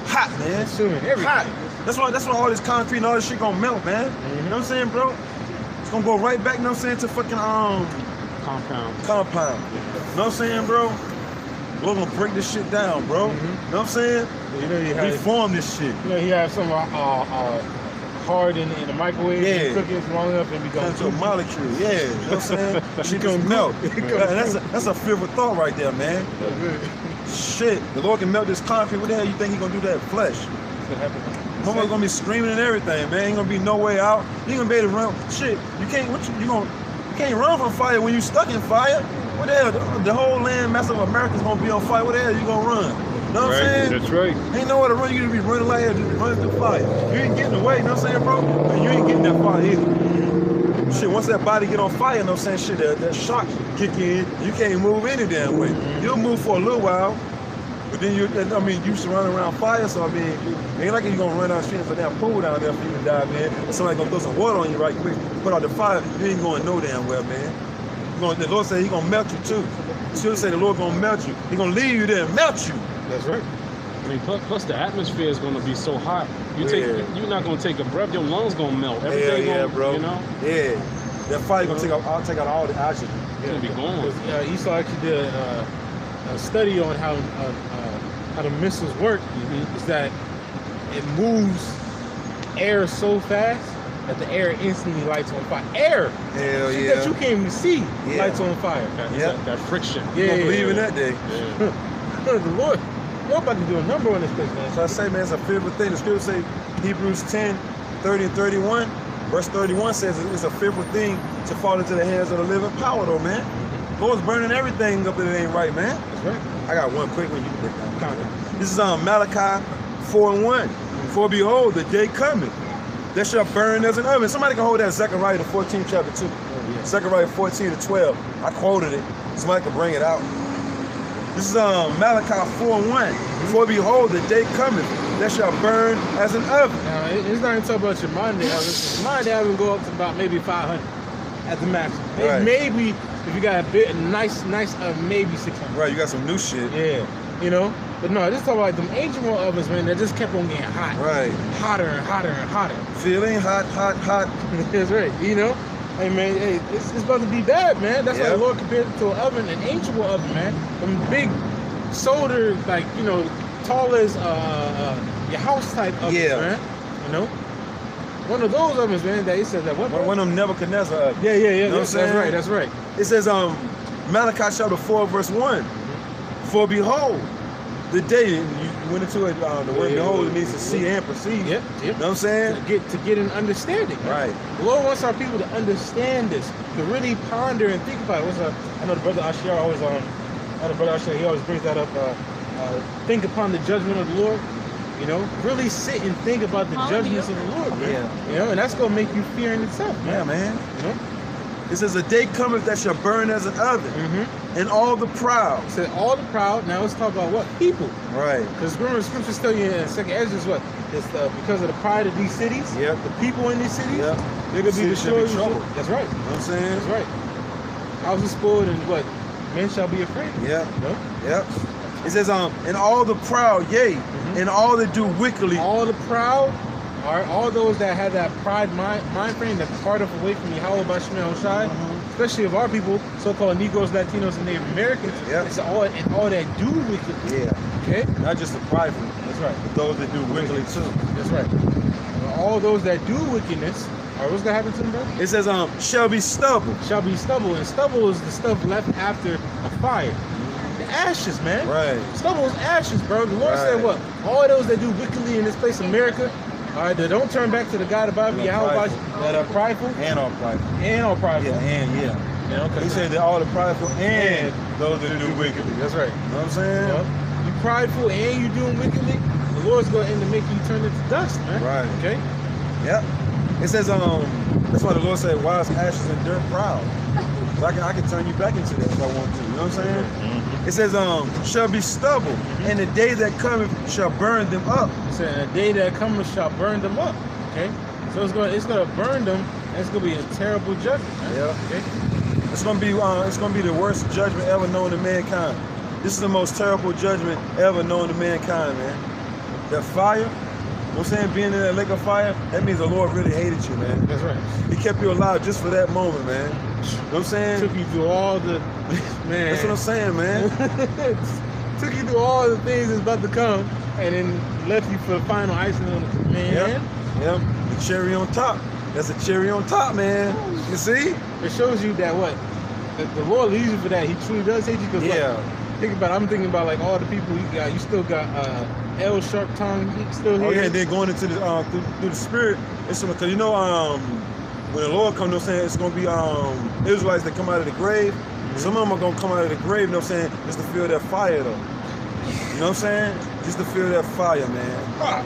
Hot, man. Consuming everything. Hot. That's why all this concrete and all this shit gonna melt, man. You know what I'm saying, bro? It's gonna go right back, you know what I'm saying, to fucking Compound. compound. You know what I'm saying, bro? We're gonna break this shit down, bro. You know what I'm saying? You know, you have, Reform this shit. you know, he has some hard in the microwave. Yeah. You cook it long enough and Turn becomes to a molecule, yeah. You know what I'm saying? Shit gonna melt. That's a fearful thought right there, man. Shit, the Lord can melt this concrete. What the hell you think He gonna do to that flesh? Motherfuckers gonna be screaming and everything, man. Ain't gonna be no way out. You ain't gonna be able to run. Shit, you can't. You can't run from fire when you stuck in fire. What the hell? The whole land mass of America's gonna be on fire. What the hell you gonna run? You know what I'm saying? That's right. Ain't nowhere to run. You gonna be running like that, just running through fire. You ain't getting away. You know what I'm saying, bro? And you ain't getting that fire either. Shit, once that body get on fire, you know what I'm saying? Shit, that shock kick in. You can't move any damn way. You'll move for a little while. But then you used to run around fire, so I mean, it ain't like you're gonna run down the street for that pool down there for you to dive in, and somebody gonna throw some water on you right quick, put out the fire, you ain't going no damn well, man. The Lord said He gonna melt you too. Still say the Lord gonna melt you. He gonna leave you there and melt you. That's right. I mean, plus the atmosphere is going to be so hot. You're not going to take a breath. Your lungs going to melt. Everything Yeah, gonna, bro. You know? Yeah. That fire gonna take out all the oxygen. It's going to be gone. Esau actually did a study on how the missiles work. Is that it moves air so fast that the air instantly lights on fire. Air! Hell Shit yeah. that you can't even see lights on fire. That friction. You gonna believe in that day. Yeah. The Lord about to do a number on this place, man. So I say, man, it's a fearful thing. The scripture say, Hebrews 10, 30 and 31. Verse 31 says it's a fearful thing to fall into the hands of the living power, though, man. Lord's burning everything up that it ain't right, man. That's right. I got one quick one you can break down. Count. This is Malachi 4:1. For behold, the day coming, that shall burn as an oven. Somebody can hold that Zechariah the 14th chapter 2. Zechariah 14 to 12. I quoted it. Somebody can bring it out. This is Malachi 4:1. For behold, the day cometh that shall burn as an oven. Now, it's not even talking about your modern day oven. Modern day oven go up to about maybe 500 at the max. Right. Maybe if you got a bit nice maybe 600. Right, you got some new shit. Yeah, you know. But no, this talking about them ancient world ovens, man. That just kept on getting hot. Right. Hotter and hotter and hotter. Feeling hot, hot, hot. That's right. You know. Hey man, hey, it's about to be bad, man. That's why the Lord compared it to an oven, an ancient world oven, man. Them big solder, like, you know, tall as your house type ovens, man. You know? One of those ovens, man, that he said that what? One of them Nebuchadnezzar ovens. Yeah. You know what I'm saying? That's right, that's right. It says Malachi chapter 4 verse 1. For behold, the day, and you went into it, the word behold, it means to see and perceive. Yep, You yep. know what I'm saying? To get an understanding. Right. The Lord wants our people to understand this, to really ponder and think about it. I know the brother Asher always he always brings that up. Think upon the judgment of the Lord. You know, really sit and think about the judgments of the Lord, man. Yeah. You know, and that's gonna make you fear in itself, man. Yeah, man. You know? It says, a day cometh that shall burn as an oven, and all the proud. It said all the proud. Now let's talk about what? People. Right. Because remember, the scriptures tell you in 2nd Ezra what? It's because of the pride of these cities. Yep. The people in these cities. Yep. They're gonna be Cities shall be destroyed. troubled. That's right. You know what I'm saying? That's right. Houses spoiled and what? Men shall be afraid. Yep. You know? Yep. It says, and all the proud, yea, and all that do wickedly. All the proud are all those that have that pride mind frame that part of away from Yahweh Bashmel Shai, especially of our people, so-called Negroes, Latinos, and Native Americans. Yep. It's all that do wickedly. Yeah. Okay. Not just the prideful, That's right. but those that do wickedly too. That's right. All those that do wickedness, what's gonna happen to them, bro? It says, shall be stubble. Shall be stubble, and stubble is the stuff left after a fire. The ashes, man. Right. Stubble is ashes, bro. The Lord Right. said what? All those that do wickedly in this place, America, all right, that don't turn back to the God of Bible, And are Yahweh, prideful. that are prideful And all prideful. and all prideful. Yeah, and yeah. You know, 'cause He said that all the prideful and those that do wickedly. that's right. You know what I'm saying? You know, you prideful and you doing wickedly, the Lord's going to end up making you turn into dust, man. Right. Okay? Yep. It says, that's why the Lord said, why is ashes and dirt proud? 'Cause I can turn you back into that if I want to. You know what I'm saying? It says, shall be stubble, and the day that cometh shall burn them up. So the day that cometh shall burn them up. Okay? So it's gonna burn them, and it's gonna be a terrible judgment. Man. Yeah. Okay? It's gonna be the worst judgment ever known to mankind. This is the most terrible judgment ever known to mankind, man. That fire, you know what I'm saying, being in that lake of fire, that means the Lord really hated you, man. That's right. He kept you alive just for that moment, man. You know what I'm saying? Took you through all the man. That's what I'm saying, man. Took you through all the things that's about to come, and then left you for the final icing on the man. Yep. Yep. The cherry on top. That's a cherry on top, man. You see? It shows you that what the Lord leaves you for that. He truly does hate you. Cause Yeah. look, think about it. I'm thinking about like all the people you got. You still got L Sharp Tongue still here. Oh yeah, and then going into the through the spirit, it's because you know when the Lord comes, you know what I'm saying, it's gonna be Israelites that come out of the grave. Some of them are gonna come out of the grave, you know what I'm saying, just to feel that fire though. You know what I'm saying? Just to feel that fire, man.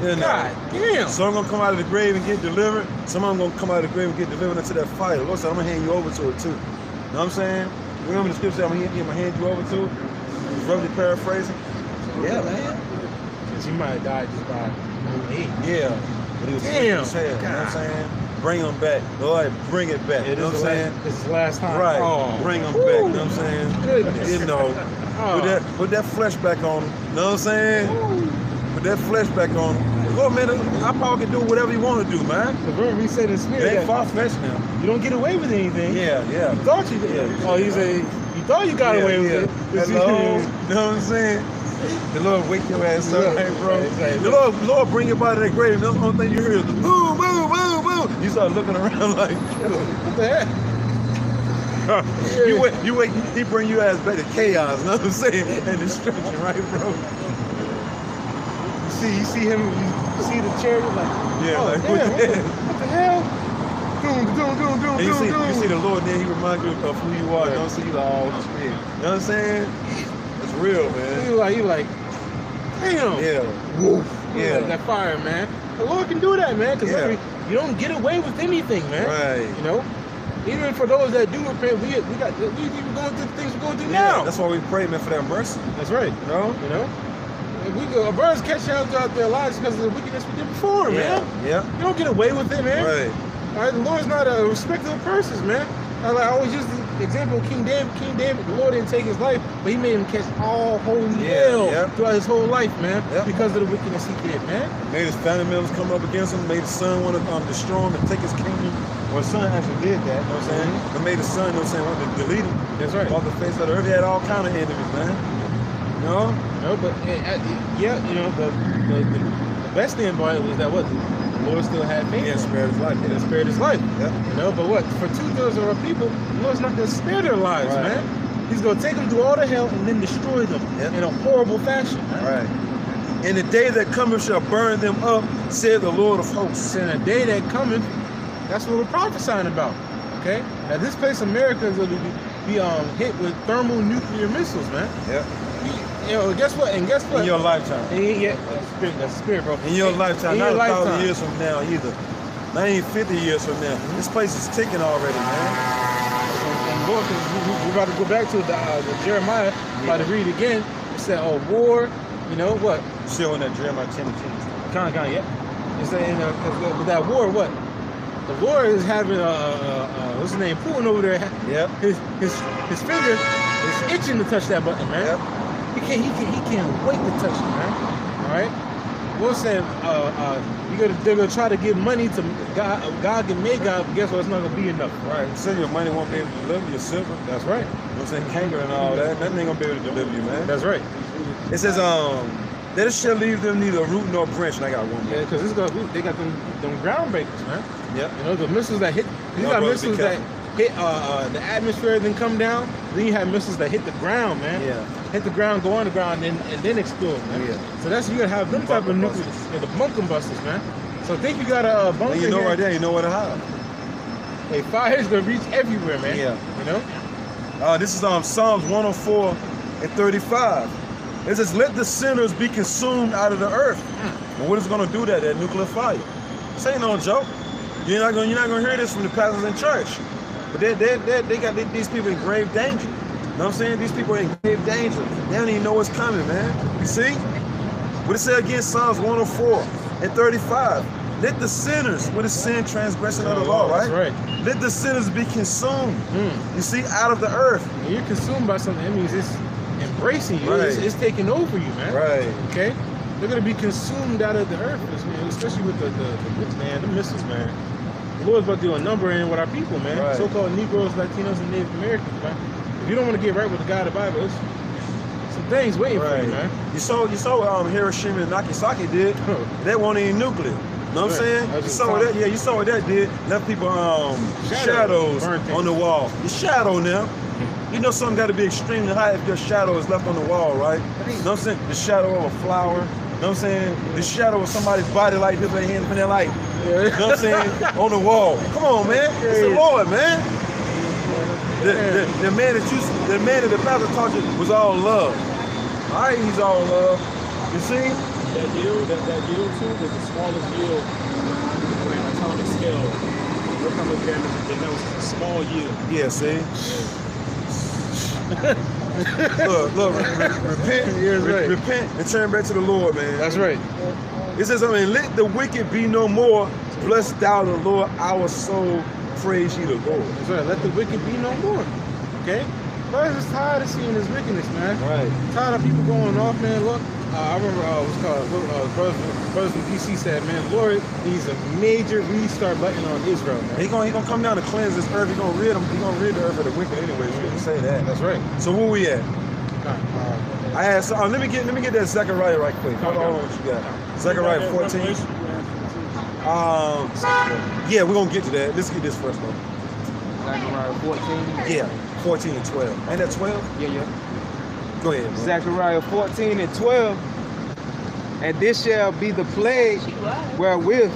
You know? God damn. Some gonna come out of the grave and get delivered. Some of them gonna come out of the grave and get delivered into that fire. The Lord said, I'm gonna hand you over to it too. You know what I'm saying? Remember the scripture I'm gonna hand you over to? Roughly paraphrasing. Yeah, man. He might have died just by age. Yeah. But he was Damn. sick as hell, you know what I'm saying? Bring him back. Lord, bring it back. You know what I'm saying? This is the last time. Right. Oh. Bring him back. You know what I'm saying? Goodness. You know. Oh. Put that flesh back on him. You know what I'm saying? Put that flesh back on him. Lord, man, our power can do whatever you want to do, man. Remember we said in It spirit ain't that far-fetched now. you don't get away with anything. Yeah, yeah. You thought you did. Yeah. Oh, you thought you got away with it. Hello. You know what I'm saying? The Lord wake your ass up, Yeah. hey, bro. Exactly. The Lord bring you out of that grave. That's the only thing you hear is boom, boom, boom, boom. You start looking around like, What the heck? you wait, he bring your ass back to chaos, you know what I'm saying? And destruction, right, bro? You see him, you see the chair, you're like, Yeah, oh, like, damn, what the hell? what the hell? Doom. And you see the Lord, then he reminds you of who you are. Don't see you like, oh, shit. You know what I'm saying? It's real, man. You like, damn. Yeah. Woof. Yeah. Like that fire, man. The Lord can do that, man, because Yeah. you don't get away with anything, man. Right. You know? Even for those that do repent, we even going through the things we're going through Yeah, now. that's why we pray, man, for that mercy. That's right. You know? You know? If birds catch out throughout their lives because of the wickedness we did before, man. Yeah. You don't get away with it, man. Right. All right, the Lord's not a respecter of persons, man. I always use the example of King David. King David, the Lord didn't take his life, but he made him catch all holy hell throughout his whole life, man, because of the wickedness he did, man. Made his family members come up against him, made his son want to destroy him and take his kingdom. Well, his son actually did that, you know what I'm saying? But made his son, you know what I'm saying, want to delete him. That's right. Off the face of the earth. He had all kind of enemies, man. You know? No, but yeah, you know, the best thing about it was that what the Lord still had faith. Yeah, spared his life. Spared his life. Yeah. You know, but what for 2/3 of our people, the Lord's not gonna spare their lives, Right. man. He's going to take them through all the hell and then destroy them in a horrible fashion. Man. Right. And the day that cometh shall burn them up, said the Lord of hosts. And a day that cometh, that's what we're prophesying about. Okay? Now this place, America, is going to be hit with thermonuclear missiles, man. Yeah. You know, guess what? And guess what? In your lifetime. That's spirit, bro. In your lifetime, in not your 1,000 lifetime. years from now either. Not even 50 years from now. This place is ticking already, man. And Lord, we're about to go back to the Jeremiah, about to read again. It said, oh, war, you know what? Still in that Jeremiah 10 and 10. Kind of, yeah. It's saying, with that war, what? The war is having, what's his name, Putin over there. Yep. His finger is itching to touch that button, man. Yep. He can't wait to touch it, man. All right? We're saying, they're gonna try to give money to God. God can make God, but guess what? It's not gonna be enough. Right. So your money won't be able to deliver your silver. That's right. You know what I'm saying? Kangaroo and all that. Nothing ain't gonna be able to deliver you, man. That's right. It says, that it shall leave them neither root nor branch. And I got one more. Yeah, because they got them groundbreakers, man. Yep. You know, the missiles that hit. You No, got brother, missiles be that hit the atmosphere, then come down. Then you have missiles that hit the ground, man. Yeah. Hit the ground, go on the ground, and then explode, man. Yeah. So that's you gotta have them type of Bunker nuclear, the bunker busters, man. So think you got a bunker. And you know here. right there, you know where to hide. Hey, fire is gonna reach everywhere, man. Yeah. You know. This is Psalms 104 and 35. It says, let the sinners be consumed out of the earth. And what is going to do that nuclear fire? This ain't no joke. You're not gonna hear this from the pastors in church. But they got these people in grave danger. You know what I'm saying? These people are in grave danger. They don't even know what's coming, man. You see? What it say again, Psalms 104 and 35. Let the sinners, what is sin? Transgression of the law, right? That's right. Let the sinners be consumed. You see, out of the earth. When you're consumed by something, that means it's embracing you. Right. It's taking over you, man. Right. Okay? They're gonna be consumed out of the earth, man, especially with the missiles, man. The Lord's about to do a number in with our people, man. Right. So-called Negroes, Latinos, and Native Americans, man. If you don't want to get right with the God of the Bible, it's some things waiting for you, man. You saw Hiroshima and Nagasaki did. That wasn't even nuclear. You know what I'm saying? That's You just saw what time. that, you saw what that did. Left people shadows Burnt things. on the wall. The shadow now. You know something got to be extremely high if your shadow is left on the wall, right? You know what I'm saying? The shadow of a flower. You know what I'm saying? The shadow of somebody's body like this, their hands in their light. You know what I'm saying? On the wall. Come on, man. It's the Lord, man. The man that the pastor taught you was all love. All right, he's all love. You see? That yield too was the smallest yield on an atomic scale. Look how much damage it was a small yield. Yeah, see? look, repent and turn back to the Lord, man. That's right. It says, let the wicked be no more. Bless thou the Lord, our soul. Praise ye the Lord. That's right. Let the wicked be no more. Okay? Brothers is tired of seeing this wickedness, man. Right. Tired of people going off, man. Look, I remember what's called brothers from DC said, man, Lord needs a major restart button on Israel, man. He gonna come down to cleanse this earth. He gonna rid the earth of the wicked anyway. You didn't say that. That's right. So where we at? I asked. Let me get that Zechariah right quick. Hold on, what you got? Zechariah 14. Yeah, we're gonna get to that. Let's get this first though. Zechariah 14. Yeah, 14 and 12. Ain't that 12? Yeah. Go ahead, bro. Zechariah 14 and 12. And this shall be the plague wherewith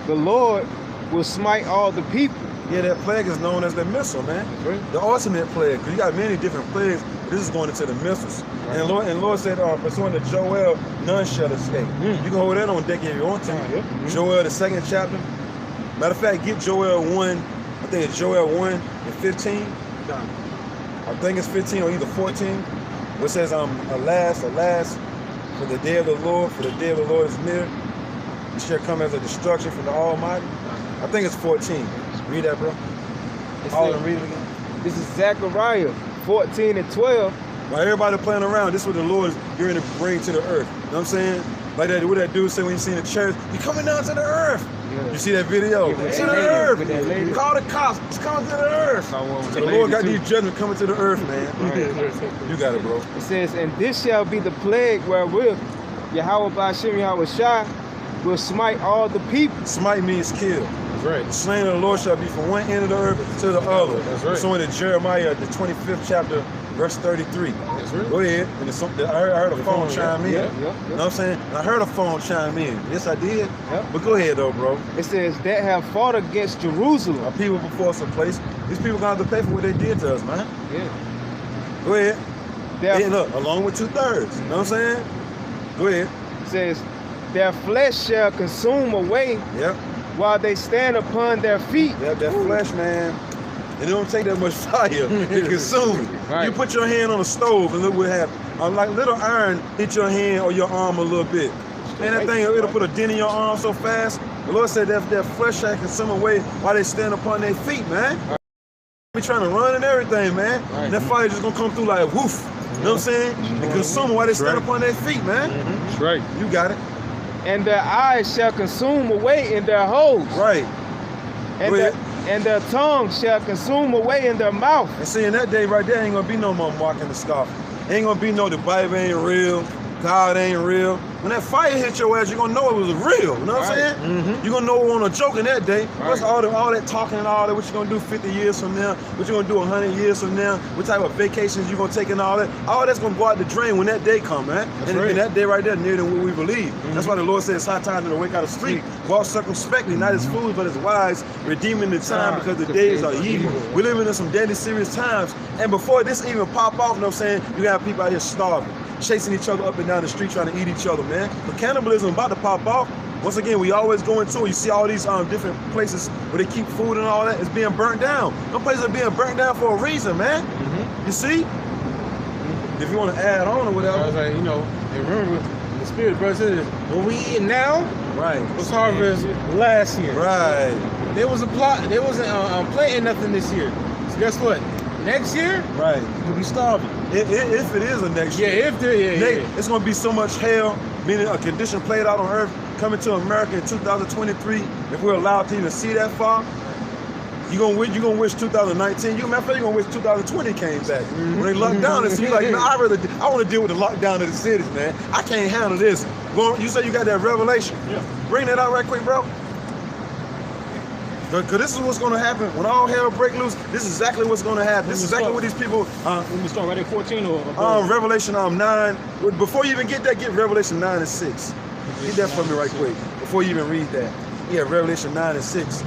the Lord will smite all the people. Yeah, that plague is known as the missile, man. Right. The ultimate plague, because you got many different plagues. This is going into the missiles. Right. And Lord said, pursuant to Joel, none shall escape. You can hold that on deck if you want to. Yeah. Joel, the 2nd chapter. Matter of fact, get Joel 1. I think it's Joel 1 and 15. I think it's 15 or either 14. Which says, alas, for the day of the Lord, for the day of the Lord is near. It shall come as a destruction from the Almighty. I think it's 14. Read that, bro. Read it again. This is Zechariah 14 and 12. While everybody playing around, this is what the Lord is going to bring to the earth. You know what I'm saying? Like that, what that dude said when you see in the church, you're coming down to the earth. Yeah. You see that video? Yeah, to the earth. with that lady. Call the cops. It's coming to the earth. So the Lord got these judgments coming to the earth, man. You got it, bro. It says, and this shall be the plague wherewith Yahweh Ba'ashem Yahweh Shai will smite all the people. Smite means kill. That's right. The slain of the Lord shall be from one end of the earth to the other. That's right. So in Jeremiah, the 25th chapter, verse 33. That's right. Go ahead. And it's something, I heard a phone chime in. Yeah. You know what I'm saying? I heard a phone chime in. Yes, I did. Yep. But go ahead, though, bro. It says, that have fought against Jerusalem. Our people before us a place. These people gonna have to pay for what they did to us, man. Yeah. Go ahead. Their, Hey, look, along with 2/3. You know what I'm saying? Go ahead. says, their flesh shall consume away Yep. while they stand upon their feet. Yep, that flesh, man. And it don't take that much fire to consume it. Right. You put your hand on the stove and look what happens. Like little iron hit your hand or your arm a little bit. And that thing, it'll put a dent in your arm so fast. The Lord said that flesh shall consume away while they stand upon their feet, man. Right. We trying to run and everything, man. Right. And that fire just gonna come through like woof. You know what I'm saying? And consume while they stand upon their feet, man. That's right. You got it. And their eyes shall consume away in their holes. Right. And, Go ahead. and their tongue shall consume away in their mouth. And see, in that day right there, ain't gonna be no more mocking the scoffing. Ain't gonna be no the Bible ain't real, God ain't real. When that fire hit your ass, you're gonna know it was real. You know what I'm saying? You're gonna know it wasn't a joke in that day. What's all that talking and all that? What you gonna do 50 years from now? What you gonna do 100 years from now? What type of vacations you gonna take and all that? All that's gonna go out the drain when that day come, man. And that day right there, near than what we believe. That's why the Lord says it's high time to wake out of sleep. Walk circumspectly, not as fools, but as wise, redeeming the time because the days are evil. We're living in some deadly serious times. And before this even pop off, you know what I'm saying? You got people out here starving, chasing each other up and down the street, trying to eat each other, man. But cannibalism about to pop off. Once again, we always go into it. You see all these different places where they keep food and all that. It's being burnt down. Some places are being burnt down for a reason, man. You see? If you want to add on or I was whatever. like, you know, and remember, the Spirit brother said, what we eat now Right. was harvest last year. Right. There was a plot. There wasn't planting nothing this year. So guess what? Next year, Right. we'll be starving. If it is a next Yeah, year. if there, yeah. It's going to be so much hell, meaning a condition played out on earth, coming to America in 2023, if we're allowed to even see that far. You're gonna wish 2019. Matter of fact, you're gonna wish 2020 came back. When they locked down, and so you're like, man, I want to deal with the lockdown of the cities, man. I can't handle this. You say you got that revelation. Yeah. Bring that out right quick, bro. Because this is what's going to happen. When all hell break loose, this is exactly what's going to happen. This is exactly what these people... When we start right at 14 or Revelation 9. Before you even get that, get Revelation 9 and 6. Get that for me right quick. Before you even read that. Yeah, Revelation 9 and 6.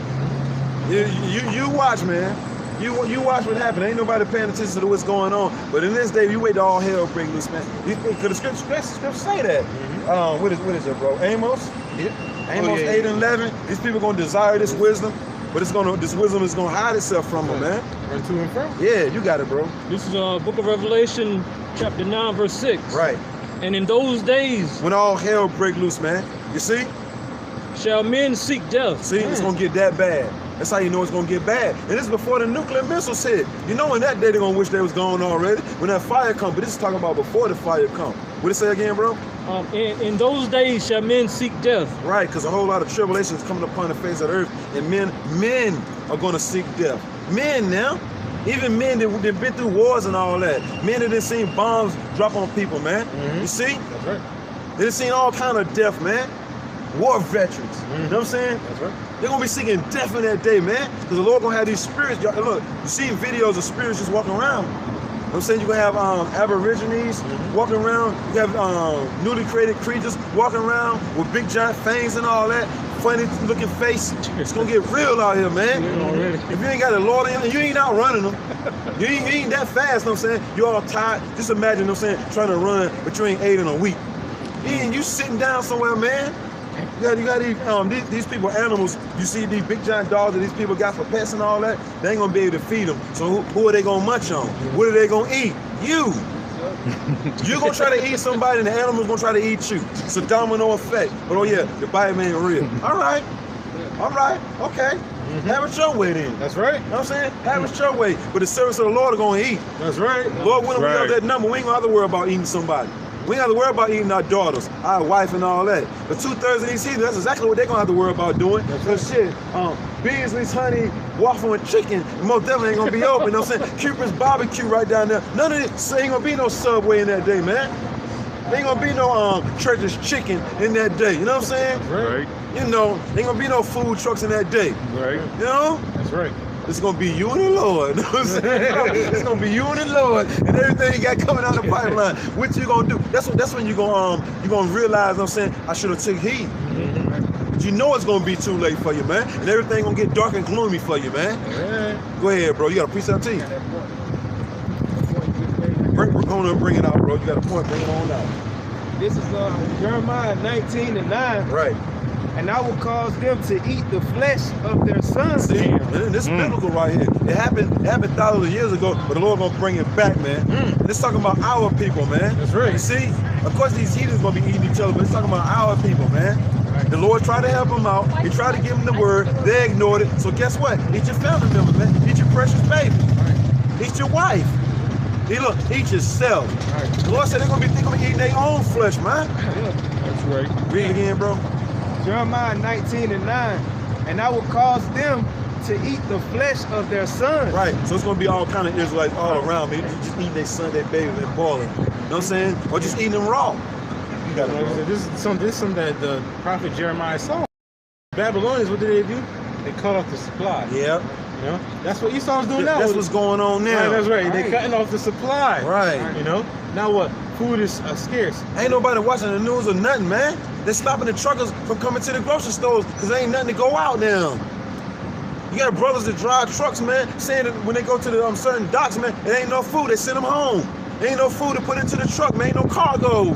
You watch, man. You watch what happened. Ain't nobody paying attention to what's going on. But in this day, you wait till all hell break loose, man. Because the scriptures say that. What is it, bro? Amos? Yeah. Amos 8 and 11. These people are going to desire this wisdom. But this wisdom is gonna hide itself from them, man. Run to and from. Yeah, you got it, bro. this is Book of Revelation, chapter 9, verse 6. Right. And in those days When all hell break loose, man. You see? shall men seek death. See, it's gonna get that bad. That's how you know it's gonna get bad. And this is before the nuclear missiles hit. You know in that day they're gonna wish they was gone already. When that fire come, but this is talking about before the fire come. What it say again, bro? In those days shall men seek death. Right, because a whole lot of tribulation is coming upon the face of the earth, and men are gonna seek death. Men now. Even men that been through wars and all that. Men that done seen bombs drop on people, man. You see? That's right. They done seen all kind of death, man. War veterans. You know what I'm saying? That's right. They're gonna be seeking death in that day, man. Because the Lord gonna have these spirits. Y'all, look, you see videos of spirits just walking around. You know what I'm saying? You're gonna have aborigines walking around. You have newly created creatures walking around with big giant fangs and all that. Funny looking face. It's gonna get real out here, man. If you ain't got a Lord in you, you ain't outrunning them. You ain't that fast, you know what I'm saying? You all tired. Just imagine, you know what I'm saying, trying to run, but you ain't 8 in a week. You sitting down somewhere, man. You got these people, animals. You see these big giant dogs that these people got for pets and all that. They ain't gonna be able to feed them. So who are they gonna munch on? What are they gonna eat? You. You're gonna try to eat somebody, and the animal's gonna try to eat you. It's a domino effect. But oh yeah, the Bible ain't real. All right, okay. Have it your way then. That's right. You know what I'm saying? Have it your way. But the servants of the Lord are gonna eat. That's right. Lord, when we Right. have that number, we ain't gonna have to worry about eating somebody. We ain't have to worry about eating our daughters, our wife, and all that. But 2/3 of these heathens, that's exactly what they're gonna have to worry about doing. Because shit, Beasley's Honey, Waffle and Chicken, most definitely ain't gonna be open. You know what I'm saying? Cupid's Barbecue right down there. None of this, ain't gonna be no Subway in that day, man. There ain't gonna be no Church's Chicken in that day. You know what I'm saying? Right. You know, ain't gonna be no food trucks in that day. Right. You know? That's right. It's gonna be you and the Lord. You know what I'm saying? It's gonna be you and the Lord and everything you got coming out of the pipeline. What you gonna do? That's when you gonna realize, you know what I'm saying, I should have took heed. But you know it's gonna be too late for you, man. And everything gonna get dark and gloomy for you, man. Go ahead, bro. You got a precept to you. We're gonna bring it out, bro. You got a point, bring it on out. This is Jeremiah 19:9. Right. And I will cause them to eat the flesh of their sons. See, man, this is biblical right here. It happened thousands of years ago, but the Lord gonna bring it back, man. And it's talking about our people, man. That's right. You see, of course these heathens gonna be eating each other, but it's talking about our people, man. The Lord tried to help them out. He tried to give them the word. They ignored it. So guess what? Eat your family members, man. Eat your precious baby. Eat your wife. Eat yourself. The Lord said they're gonna be eating their own flesh, man. That's right. Read it again, bro. Jeremiah 19:9. And I will cause them to eat the flesh of their sons. Right, so it's gonna be all kind of Israelites all around me, just eating their son, their baby, and boiling. You know what I'm saying? Or just eating them raw. You got it, bro. This is something that the prophet Jeremiah saw. Babylonians, what did they do? They cut off the supply. Yeah. You know, that's what Esau's doing now. That's what's going on now. Right, that's right. They're cutting off the supply. Right. You know, now what? Food is scarce. Ain't nobody watching the news or nothing, man. They're stopping the truckers from coming to the grocery stores because there ain't nothing to go out now. You got brothers that drive trucks, man, saying that when they go to the certain docks, man, it ain't no food. They send them home. There ain't no food to put into the truck, man. Ain't no cargo.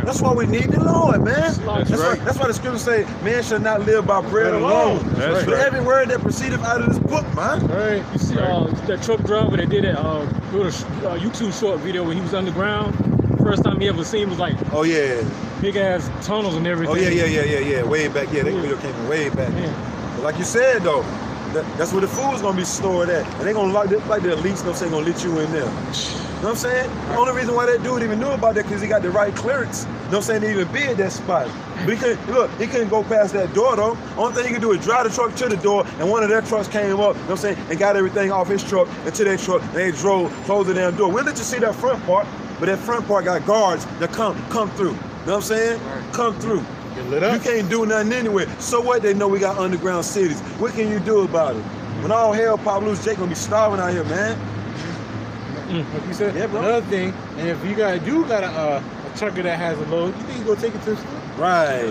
That's why we need the Lord, man. That's why the scriptures say, man shall not live by bread alone. That's But right. every word that proceedeth out of this book, man. Right. You see that truck driver that did that YouTube short video when he was underground? First time he ever seen was like Oh, yeah. big ass tunnels and everything. Oh, yeah. Way back. Yeah, that video came from way back. But like you said, though, that's where the food's going to be stored at. And they're going to like the elites, they're going to let you in there. You know what I'm saying? The only reason why that dude even knew about that because he got the right clearance. You know what I'm saying? To even be at that spot. But he couldn't go past that door though. Only thing he could do is drive the truck to the door, and one of their trucks came up, you know what I'm saying, and got everything off his truck into their truck, and they drove, closed the damn door. We'll let you see that front part, but that front part got guards that come through. You know what I'm saying? Come through. Get lit up. You can't do nothing anyway. So what? They know we got underground cities. What can you do about it? When all hell pop loose, Jake gonna be starving out here, man. Like you said, Yeah, bro. another thing, and if you got a trucker that has a load, you think you go take it to the store? Right.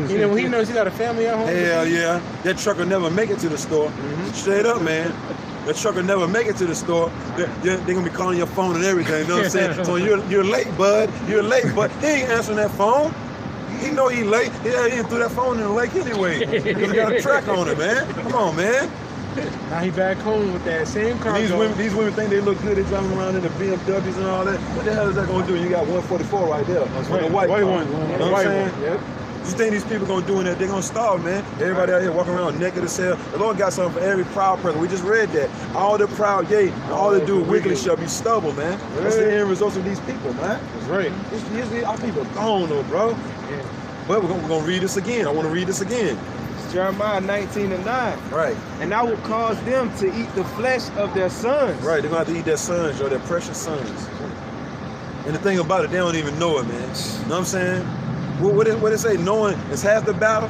You know, when he knows he got a family at home. Hell yeah. That trucker never make it to the store. Straight up, man. That trucker never make it to the store. They're gonna be calling your phone and everything. You know what I'm saying? So you're late, bud. You're late, but he ain't answering that phone. He know he late. He threw that phone in the lake anyway. Because he got a track on it, man. Come on, man. Now he back home with that same car. These women think they look good. They driving around in the BMWs and all that. What the hell is that gonna do? You got 144 right there. That's right. The white car. one. You know what The I'm white saying? one. Yep. You think these people gonna do that? They're gonna starve, man. Everybody out here walking around naked as hell. The Lord got something for every proud person. We just read that. All the proud, yea, and all that do wickedly shall be stubble, man. That's the end result of these people, man. That's right. Our people gone though, bro. But we're gonna read this again. I want to read this again. Jeremiah 19:9. Right. And I will cause them to eat the flesh of their sons. Right. They're gonna have to eat their sons, yo, their precious sons. And the thing about it, they don't even know it, man. You know what I'm saying? What it say? Knowing is half the battle.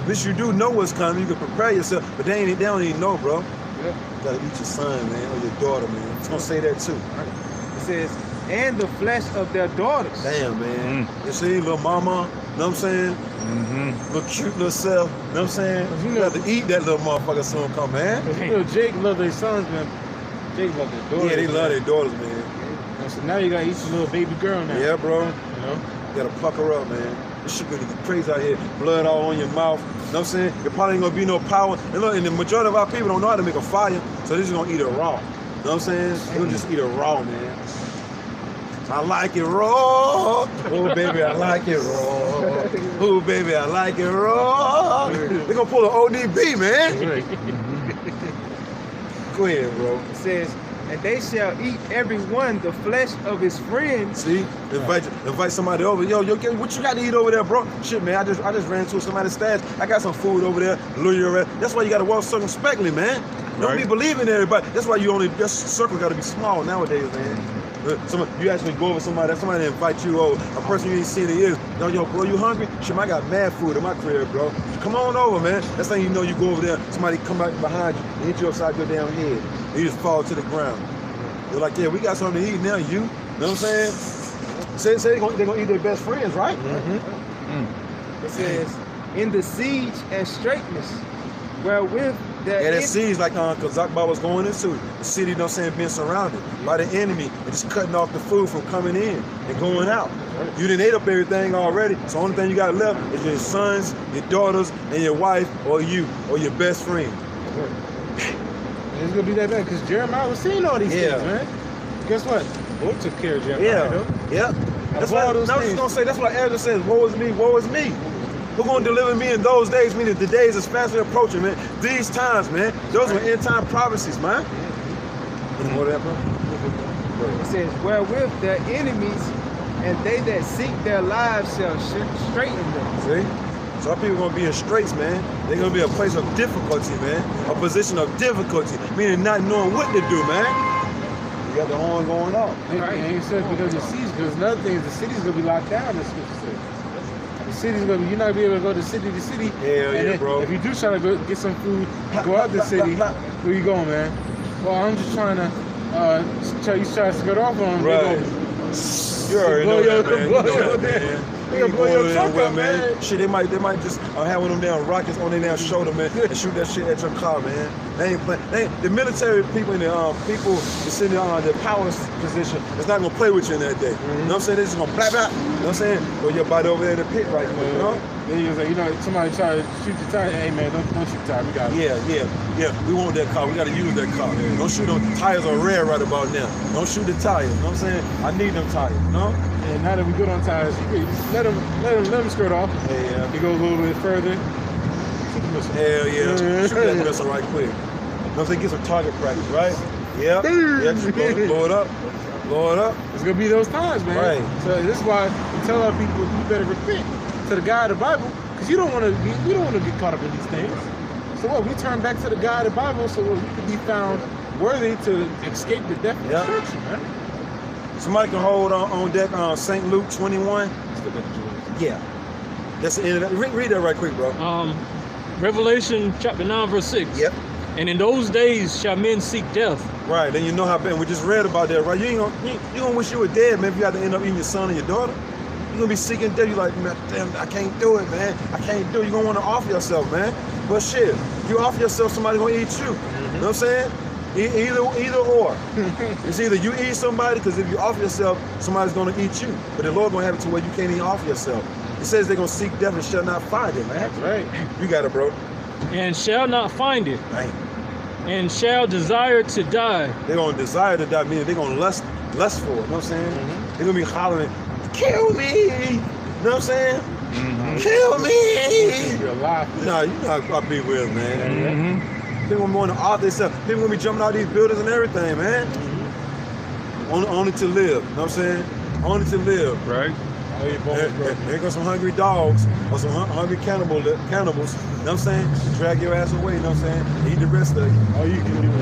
At least you do know what's coming. You can prepare yourself, but they don't even know, bro. You gotta eat your son, man, or your daughter, man. It's gonna say that too. It says, and the flesh of their daughters. Damn, man. You see, little mama, you know what I'm saying? Little cute little self, you know what I'm saying? You have to eat that little motherfucker soon come, man. You know, Jake love their sons, man. Jake love their daughters. Yeah, they love their daughters, man. So now you gotta eat your little baby girl now. Yeah, bro. You know? You gotta pluck her up, man. This shit gonna get crazy out here. Blood all on your mouth. You know what I'm saying? There probably ain't gonna be no power. And look, and the majority of our people don't know how to make a fire, so they're just gonna eat it raw. You know what I'm saying? They're gonna just eat it raw, man. I like it raw. Oh, baby, I like it raw. Oh, baby, I like it raw. They're gonna pull an ODB, man. Right. Go ahead, bro. It says, and they shall eat every one the flesh of his friends. See, invite somebody over. Yo, what you got to eat over there, bro? Shit, man, I just ran to somebody's stash. I got some food over there. That's why you got to walk circumspectly, man. Don't be believing everybody. That's why your circle got to be small nowadays, man. You actually go over somebody invite you over, a person you ain't seen in years. Yo, bro, you hungry? Shit, I got mad food in my crib, bro. Come on over, man. That's how you know you go over there. Somebody come back behind you and hit you upside your damn head. And you just fall to the ground. They're like, yeah, we got something to eat now. You know what I'm saying? Say they're gonna eat their best friends, right? It says, in the siege and straitness, wherewith the Yeah, that siege, like Kazakba was going into the city, you know what I'm saying, being surrounded by the enemy and just cutting off the food from coming in and going out. You done ate up everything already, so the only thing you got left is your sons, your daughters, and your wife, or you, or your best friend. It's gonna be that bad because Jeremiah was seeing all these things, man. Guess what? Lord took care of Jeremiah. Though. Yeah. That's what I was gonna say. That's what Ezra says. Woe is me, woe is me. Who's gonna deliver me in those days? Meaning the days is fastly approaching, man. These times, man. Those were end time prophecies, man. Any more of that, bro? It says, wherewith their enemies and they that seek their lives shall straighten them. See? So our people gonna be in straits, man. They're gonna be a place of difficulty, man. A position of difficulty, meaning not knowing what to do, man. You got the horn going off. And he said because the siege, because another thing is the city's gonna be locked down, the scripture says. The city's gonna be, you're not gonna be able to go to city to city. Hell yeah, bro. If you do try to go get some food, go out the city, where you going, man? Well, I'm just trying to you try to skirt off on them. Right. You already know that, man. You know that, man. They gonna blow your truck up, man. Shit, they might just have one of them damn rockets on their damn shoulder, man, and shoot that shit at your car, man. They ain't playing. The military people and the people that's in the power position is not gonna play with you in that day. You know what I'm saying? They're just gonna blah blah. You know what I'm saying? Throw your body over there in the pit right now, you know? Then he was like, somebody try to shoot the tire. Hey man, don't shoot the tire. We got it. Yeah. We want that car. We gotta use that car. Don't shoot them. Tires are rare right about now. Don't shoot the tires. You know what I'm saying? I need them tires. You know? And now that we good on tires, let them skirt off. Yeah. You go a little bit further. Shoot the missile. Hell yeah. Shoot that missile right quick. You know what I'm saying? Get some target practice, right? Yeah. Just blow it up. Blow it up. It's gonna be those times, man. Right. So this is why we tell our people you better repent to the God of the Bible, because we don't want to get caught up in these things. So what? We turn back to the God of the Bible so we can be found worthy to escape the death of destruction, man. Somebody can hold on deck on St. Luke 21. Yeah. That's the end of that. Read that right quick, bro. Revelation chapter 9, verse 6. Yep. And in those days shall men seek death. Right, then you know how bad. We just read about that, right? You gonna wish you were dead, man, if you had to end up eating your son or your daughter. You're gonna be seeking death. You're like, man, damn, I can't do it, man. I can't do it. You're gonna wanna offer yourself, man. But shit, you offer yourself, somebody gonna eat you. You know what I'm saying? Either or. It's either you eat somebody, because if you offer yourself, somebody's gonna eat you. But the Lord gonna have it to where you can't even offer yourself. It says they're gonna seek death and shall not find it, man. That's right. You got it, bro. And shall not find it. Right. And shall desire to die. They're gonna desire to die, meaning they're gonna lust for it. You know what I'm saying? They're gonna be hollering, kill me! You know what I'm saying? Kill me! You're alive. Nah, you know how be real, man. People want to off themselves. People gonna be jumping out these buildings and everything, man. Only to live. You know what I'm saying? Only to live. Right. There goes some hungry dogs or some hungry cannibals. You know what I'm saying? Drag your ass away. You know what I'm saying? Eat the rest of it. All you can do is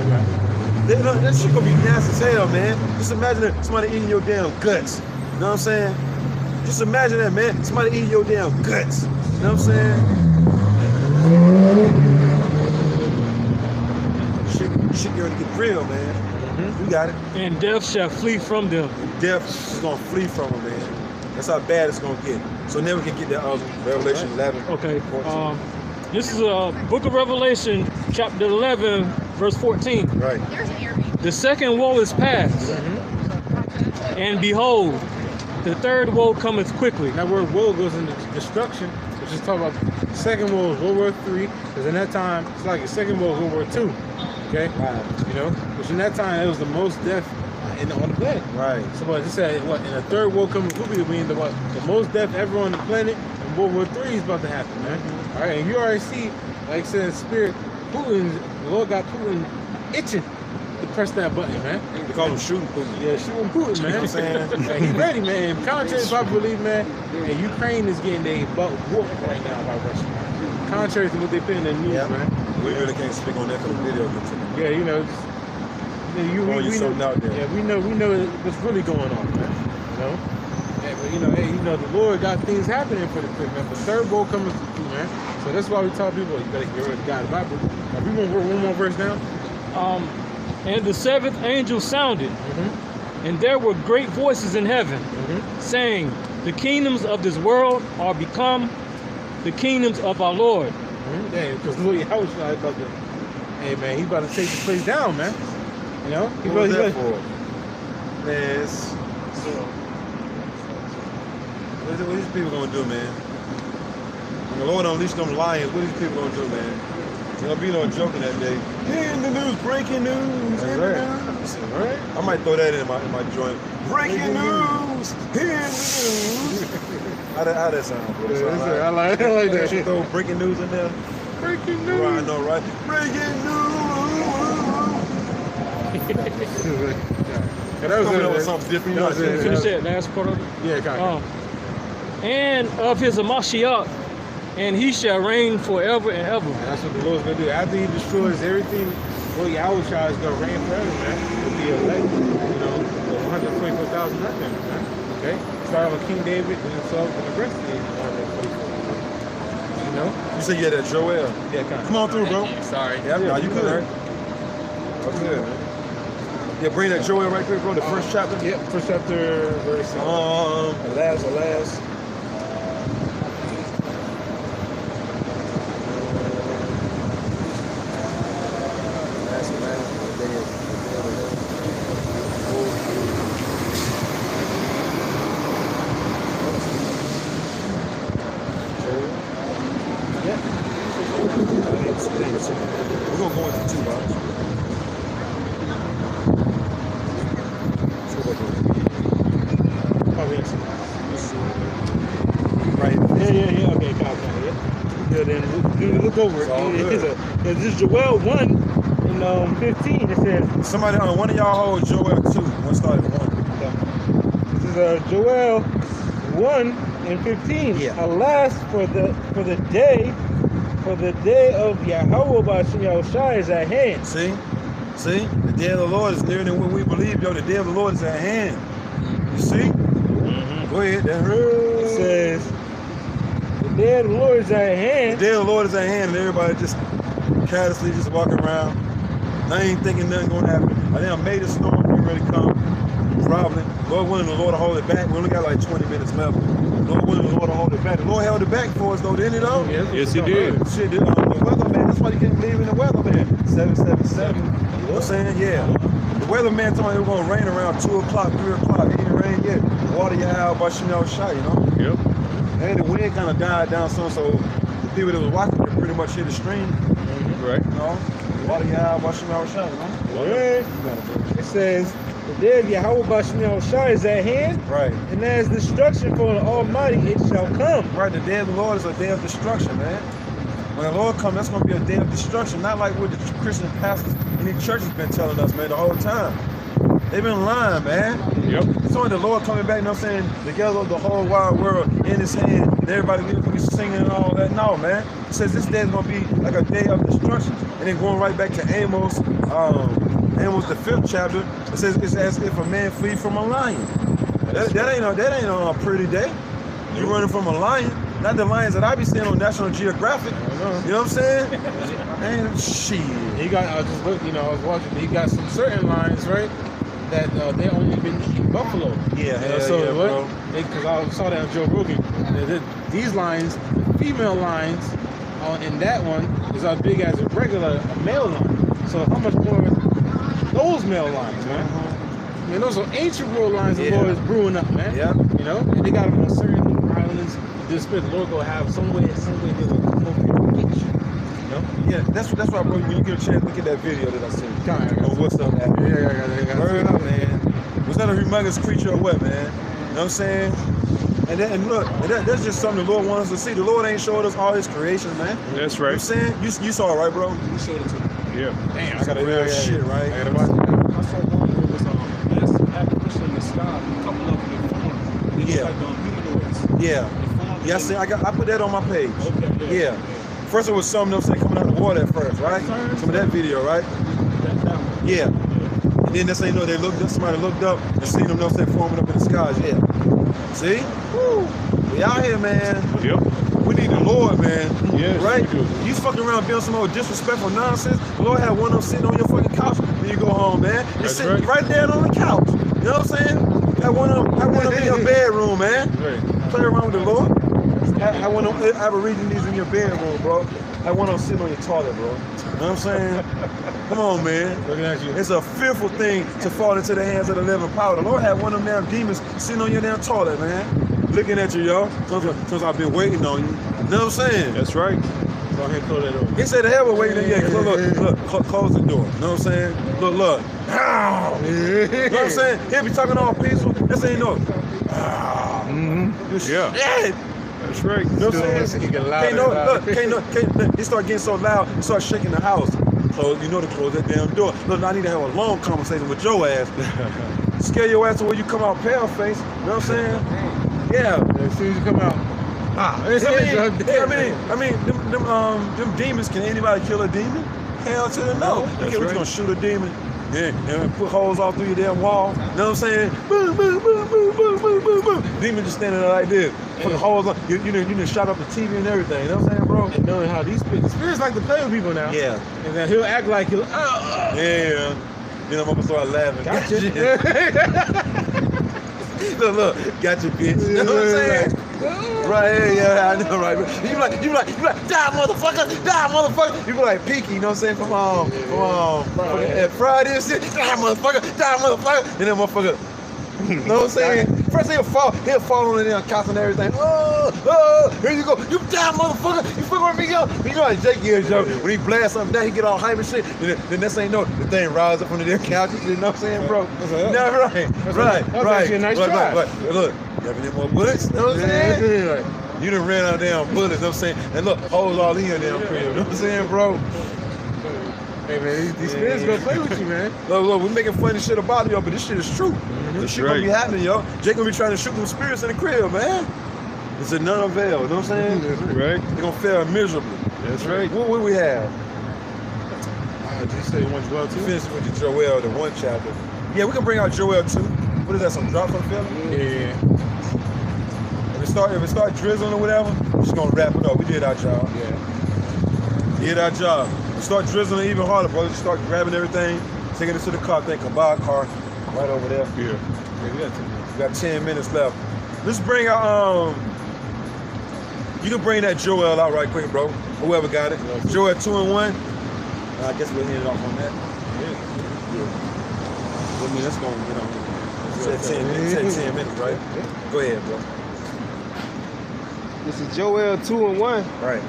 that. That shit gonna be nasty as hell, man. Just imagine that somebody eating your damn guts. You know what I'm saying? Just imagine that, man. Somebody eating your damn guts. You know what I'm saying? Shit gonna get real, man. You got it. And death shall flee from them. Death is gonna flee from them, man. That's how bad it's gonna get. So now we can get that Revelation 11. Okay. This is a book of Revelation, chapter 11, verse 14. Right. The second woe is past. And behold, the third woe cometh quickly. That word woe goes into destruction, which is talking about the second woe is World War III, because in that time, it's like the second woe is World War II. Okay? Right. You know? Which in that time, it was the most death on the planet. Right. So what it said, what, in the third woe coming quickly, means the most death ever on the planet, and World War III is about to happen, man. All right, and you already see, like I said, in spirit, Putin, the Lord got Putin itching to press that button, man. They call him shooting Putin. Yeah, shooting Putin, man. You know what I'm saying? Man, he's ready, man. Contrary to popular belief, man, and Ukraine is getting their butt whooped right now by Russia. Contrary to what they put in the news, man. We really can't speak on that because the video gets in. Yeah, you know, Throwing you something out there. Yeah, we know what's really going on, man. You know? Yeah, but the Lord got things happening for the quick, man. The third bowl coming through, man. So that's why we tell people you better get rid of God the Bible. Now, we want one more verse down. And the seventh angel sounded, and there were great voices in heaven, saying, the kingdoms of this world are become the kingdoms of our Lord. Yeah, because Louis House about to, hey man, he's about to take this place down, man. You know? What was that for? Man, what are these people gonna do, man? When the Lord unleashed them lions, what are these people gonna do, man? There's gonna be no joking that day. In the news, breaking news. That's right. That's right. I might throw that in my joint. Breaking news. In the news. How that sound, bro? Yeah, I like that. Should throw breaking news in there. Breaking news. Right, I know, right? Breaking news. That was Coming up with something different. You know what I'm saying? Finish that last part of it. Yeah, kind of. And of his Mashiach, and he shall reign forever and ever. And that's what the Lord's gonna do. After he destroys everything, well, Yahweh is gonna reign forever, man. With the elect, the 124,000 man. Okay? Starting with King David and himself and the rest of the 124,000. You know? You said you had that Joel. Yeah, kind of. Come on through, bro. Sorry. Yeah, no, you good. That's good, man. Yeah, bring that Joel right quick, bro. The first chapter. Yeah, first chapter, verse. Alas. We're gonna go into 2 hours. Right. Yeah. Okay, kind of. Yeah, then we look over it. This is Joel 1 and 15. It says, Somebody, one of y'all hold Joel 2. One started 1. this is Joel 1 and 15. Yeah. Alas, for the day of Yahweh B'Shem Yahushua is at hand. See? The day of the Lord is nearer than what we believe, yo. The day of the Lord is at hand. You see? Go ahead. That It says, the day of the Lord is at The hand. day of the Lord is at hand, and everybody just carelessly just walking around. I ain't thinking nothing gonna happen. I think I made a storm, get ready to come. Probably. Lord willing, the Lord will hold it back. We only got like 20 minutes left. Lord willing, the Lord will hold it back. The Lord held it back for us, though, didn't he, though? Yes, he did. Shit, the weatherman, that's why you can't believe in the weatherman. 777. You know what I'm saying? Yeah. The weatherman told me it was going to rain around 2 o'clock, 3 o'clock. It ain't rain yet. Water you have by Chanel shot, you know? Yep. And the wind kind of died down some, so the people that was watching it pretty much hit the stream. Right. You know? Water you have by Chanel shot, you know? Right. It says, the day of Yahweh B'Shem Yahushua is at hand, Right. and as destruction from the Almighty it shall come. Right, the day of the Lord is a day of destruction, man. When the Lord comes, that's going to be a day of destruction, not like what the Christian pastors in the church has been telling us, man, the whole time. They've been lying, man. Yep. It's only the Lord coming back, you know what I'm saying, together the whole wide world in his hand, and everybody going to be singing and all that. No, man. It says this day is going to be like a day of destruction. And then going right back to Amos, Amos the 5th chapter, it says it's as if a man flee from a lion. That ain't a pretty day. You running from a lion. Not the lions that I be seeing on National Geographic. You know what I'm saying? And shit. He got, I just looked, I was watching, he got some certain lines, right, that they only been eating buffalo. Yeah, hell so yeah, what? bro. Because I saw that on Joe Rogan. These lines, female lines, in that one is as big as a regular male line. So how much more those male lines, man? I mean, those are ancient world lines the Lord is brewing up, man. Yeah. And they got them on certain islands. This the Lord gonna have some way they will come over here and get you. Yeah, that's why, bro. When you get a chance, look at that video that I sent. Oh, what's up, man? Yeah. Word up, man. Was that a humongous creature or what, man? You know what I'm saying? And look, that's just something the Lord wants us to see. The Lord ain't showed us all his creation, man. That's You know what right. I'm saying? You saw it, right, bro? You showed it to me. Yeah. Damn, I gotta hear that shit, right? I gotta watch it. I saw one that was massive apparition in the sky. A couple of them in form. They Yeah. look like humanoids. Yeah. They formed Yeah, I see. I put that on my page. Okay, Yeah. First it was something else coming out of the water at first, right? Some of that video, right? That one. Yeah. And then this ain't know they looked up, somebody looked up and seen them, know, say, forming up in the skies. Yeah. See? Woo. We out here, man. Yep. We need the Lord, man. Yes, right? we do. You fucking around building some old disrespectful nonsense. The Lord had one of them sitting on your fucking couch when you go home, man. You're That's sitting right. right there on the couch. You know what I'm saying? Have one of them in your bedroom, man. Right. Play around with the Lord. Have one of them, have a reading these in your bedroom, bro. Have one of them sitting on your toilet, bro. You know what I'm saying? Come on, man. Looking at you. It's a fearful thing to fall into the hands of the living power. The Lord had one of them damn demons sitting on your damn toilet, man. Looking at you, yo. Since I've been waiting on you. You know what I'm saying? That's right. Go ahead and close that door. He said the hell with waiting. Yeah, look, close the door. You know what I'm saying? Look. You know what I'm saying? He'll be talking all peaceful. This ain't no. Yeah. Shit. That's right. You know what I'm saying? He get louder and louder. Can't he start getting so loud, he start shaking the house. Close, you know to close that damn door. Look, I need to have a long conversation with your ass. Scare your ass to where you come out pale face. You know what I'm saying? Yeah. As soon as you come out, I mean, them demons, can anybody kill a demon? Hell to the no. That's We're right. gonna shoot a demon and put holes all through your damn wall. You know what I'm saying? Boom, boom, boom, boom, boom, boom, boom, boom. Demon just standing there like this. Putting holes on. You done shot up the TV and everything. You know what I'm saying, bro? and knowing how these spirits like to play with people now. Yeah. And then he'll act like he'll. Yeah. Then I'm gonna start laughing. Gotcha. Look, got your bitch. You know what I'm saying? Right here, yeah, I know, right? You be like, die, motherfucker. You be like Pinky, you know what I'm saying? From Friday and shit. Die, motherfucker. And then motherfucker, you know what I'm saying? First he'll fall on the damn couch and everything. Here you go. You die, motherfucker. You fucking with me, yo. You know how Jake is, yo. When he blasts something down, he get all hype and shit. Then this ain't no, the thing rises up from the damn couch. You know what I'm saying, bro? No, right. actually a nice try. Right. Look, you have any more bullets? You know what I'm saying? Right. You done ran out of damn bullets, you know what I'm saying? And look, holes all in your damn crib. You know what I'm saying, bro? Hey man, these spirits gonna play with you, man. Look, we making funny shit about it, yo, but this shit is true. This shit gonna be happening, yo. Jake gonna be trying to shoot them spirits in the crib, man. It's a none avail, you know what I'm saying? Right. They're gonna fail miserably. That's right. What we have? Did you say you want Joel too? Finish with the Joel, the one chapter. Yeah, we can bring out Joel 2. What is that, some drop from film? Yeah. If it start drizzling or whatever, we're just gonna wrap it up. We did our job. Yeah. Did our job. We start drizzling even harder, bro. Just start grabbing everything, taking it to the car. Think car right over there. Yeah. Yeah, We got 10 minutes left. Let's bring out you can bring that Joel out right quick, bro. Whoever got it. Joel 2 and 1. I guess we'll end it off on that. I mean, that's going, you know, said 10 minutes, right? Go ahead, bro. This is Joel 2 and 1. Right.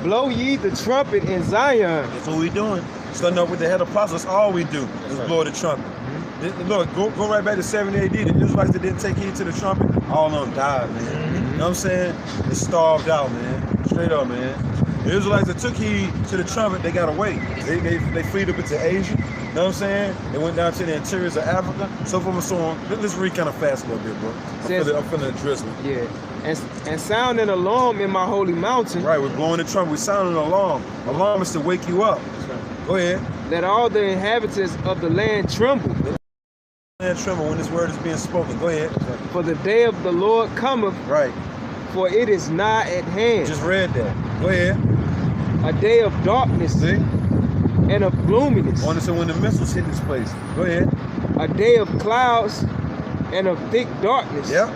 Blow ye the trumpet in Zion. That's what we doing. Starting up with the head apostles, all we do is blow the trumpet. Look, go right back to 70 AD. The Israelites that didn't take heed to the trumpet, all of them died, man. You know what I'm saying? They starved out, man. Straight up, man. The Israelites that took heed to the trumpet, they got away. They freed up into Asia. You know what I'm saying? They went down to the interiors of Africa, so forth and so on. Let's read kind of fast a little bit, bro. I'm feeling the drizzle. Yeah. And sound an alarm in my holy mountain. Right, we're blowing the trumpet. We're sounding an alarm. Alarm is to wake you up. Go ahead. Let all the inhabitants of the land tremble. And tremble when this word is being spoken. Go ahead. For the day of the Lord cometh, Right. for it is nigh at hand. Just read that. Go ahead. A day of darkness See? and of gloominess. I want to say when the missiles hit this place. Go ahead. A day of clouds and of thick darkness. Yep.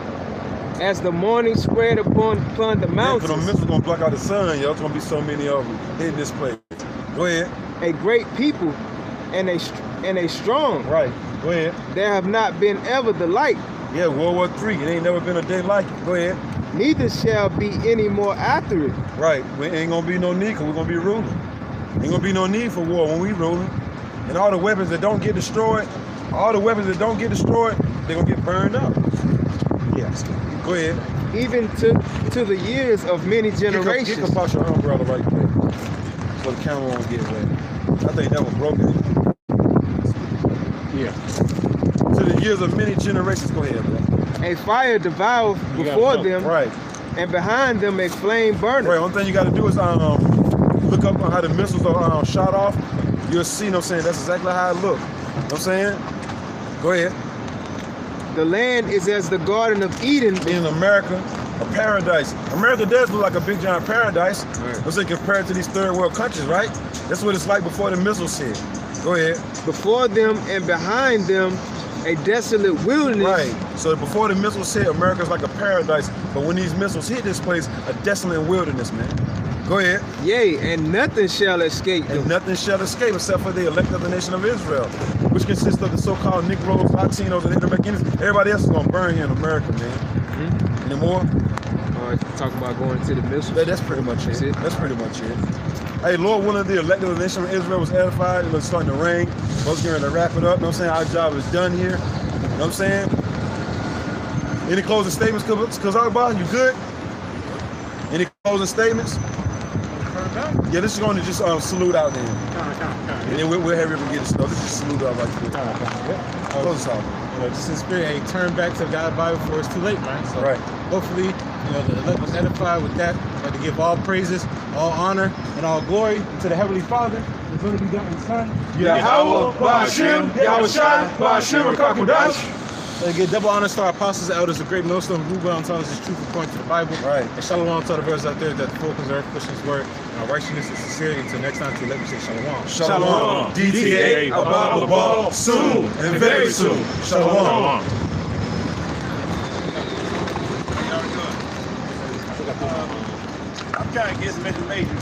As the morning spread upon the Yeah, mountains. the missiles gonna block out the sun, yo. It's gonna be so many of them hitting this place. Go ahead. A great people and a strong. Right. Go ahead. There have not been ever the like. Yeah, World War III. It ain't never been a day like it. Go ahead. Neither shall be any more after it. Right. We ain't gonna be no need because we're gonna be ruling. Ain't gonna be no need for war when we ruling. And all the weapons that don't get destroyed, they're gonna get burned up. Yes. Go ahead. Even to the years of many generations. Get up your umbrella right quick. So the camera won't get wet. I think that was broken. Yeah. To the years of many generations. Go ahead, bro. A fire devoureth before them, Right. and behind them a flame burneth. Right. Only thing you got to do is look up on how the missiles are shot off. You'll see, you know what I'm saying? That's exactly how it looks. what I'm saying? Go ahead. The land is as the Garden of Eden. In America, a paradise. America does look like a big giant paradise. Right. Let's say compared to these third world countries, right? That's what it's like before the missiles hit. Go ahead. Before them and behind them, a desolate wilderness. Right. So before the missiles hit, America's like a paradise. But when these missiles hit this place, a desolate wilderness, man. Go ahead. Yea, and nothing shall escape And them. nothing shall escape except for the elect of the nation of Israel, which consists of the so-called Negroes, Latinos, and Native Americans. Everybody else is gonna burn here in America, man. Any more? Talk about going to the missiles. That's pretty much That's it. it. That's pretty much it. Hey, Lord willing, the elect of the nation of Israel was edified. It was starting to rain. Folks getting ready to wrap it up. You know what I'm saying? Our job is done here. You know what I'm saying? Any closing statements, Kazarba? You good? Any closing statements? Yeah, this is going to just salute out there. And then we'll have everyone get it started. This is salute out right here. Close us out. Just in spirit, hey, turn back to God's Bible before it's too late, man. So Right. hopefully, the elect was edified with that. I'd like to give all praises, all honor, and all glory to the Heavenly Father, the only begotten Son. Yahweh, Ba'ashim, Yahushai, Ba'ashim, Kakudash. And give double honors to our apostles and elders, the great millstone, who well telling us his truth according to the Bible. Right. And shalom to the brothers out there that the full conserve Christian's word, and our righteousness and sincerity. Until next time, to let me say shalom. Shalom. DTA, Abba, Abba, soon and very soon. Shalom. I'm trying to get some information.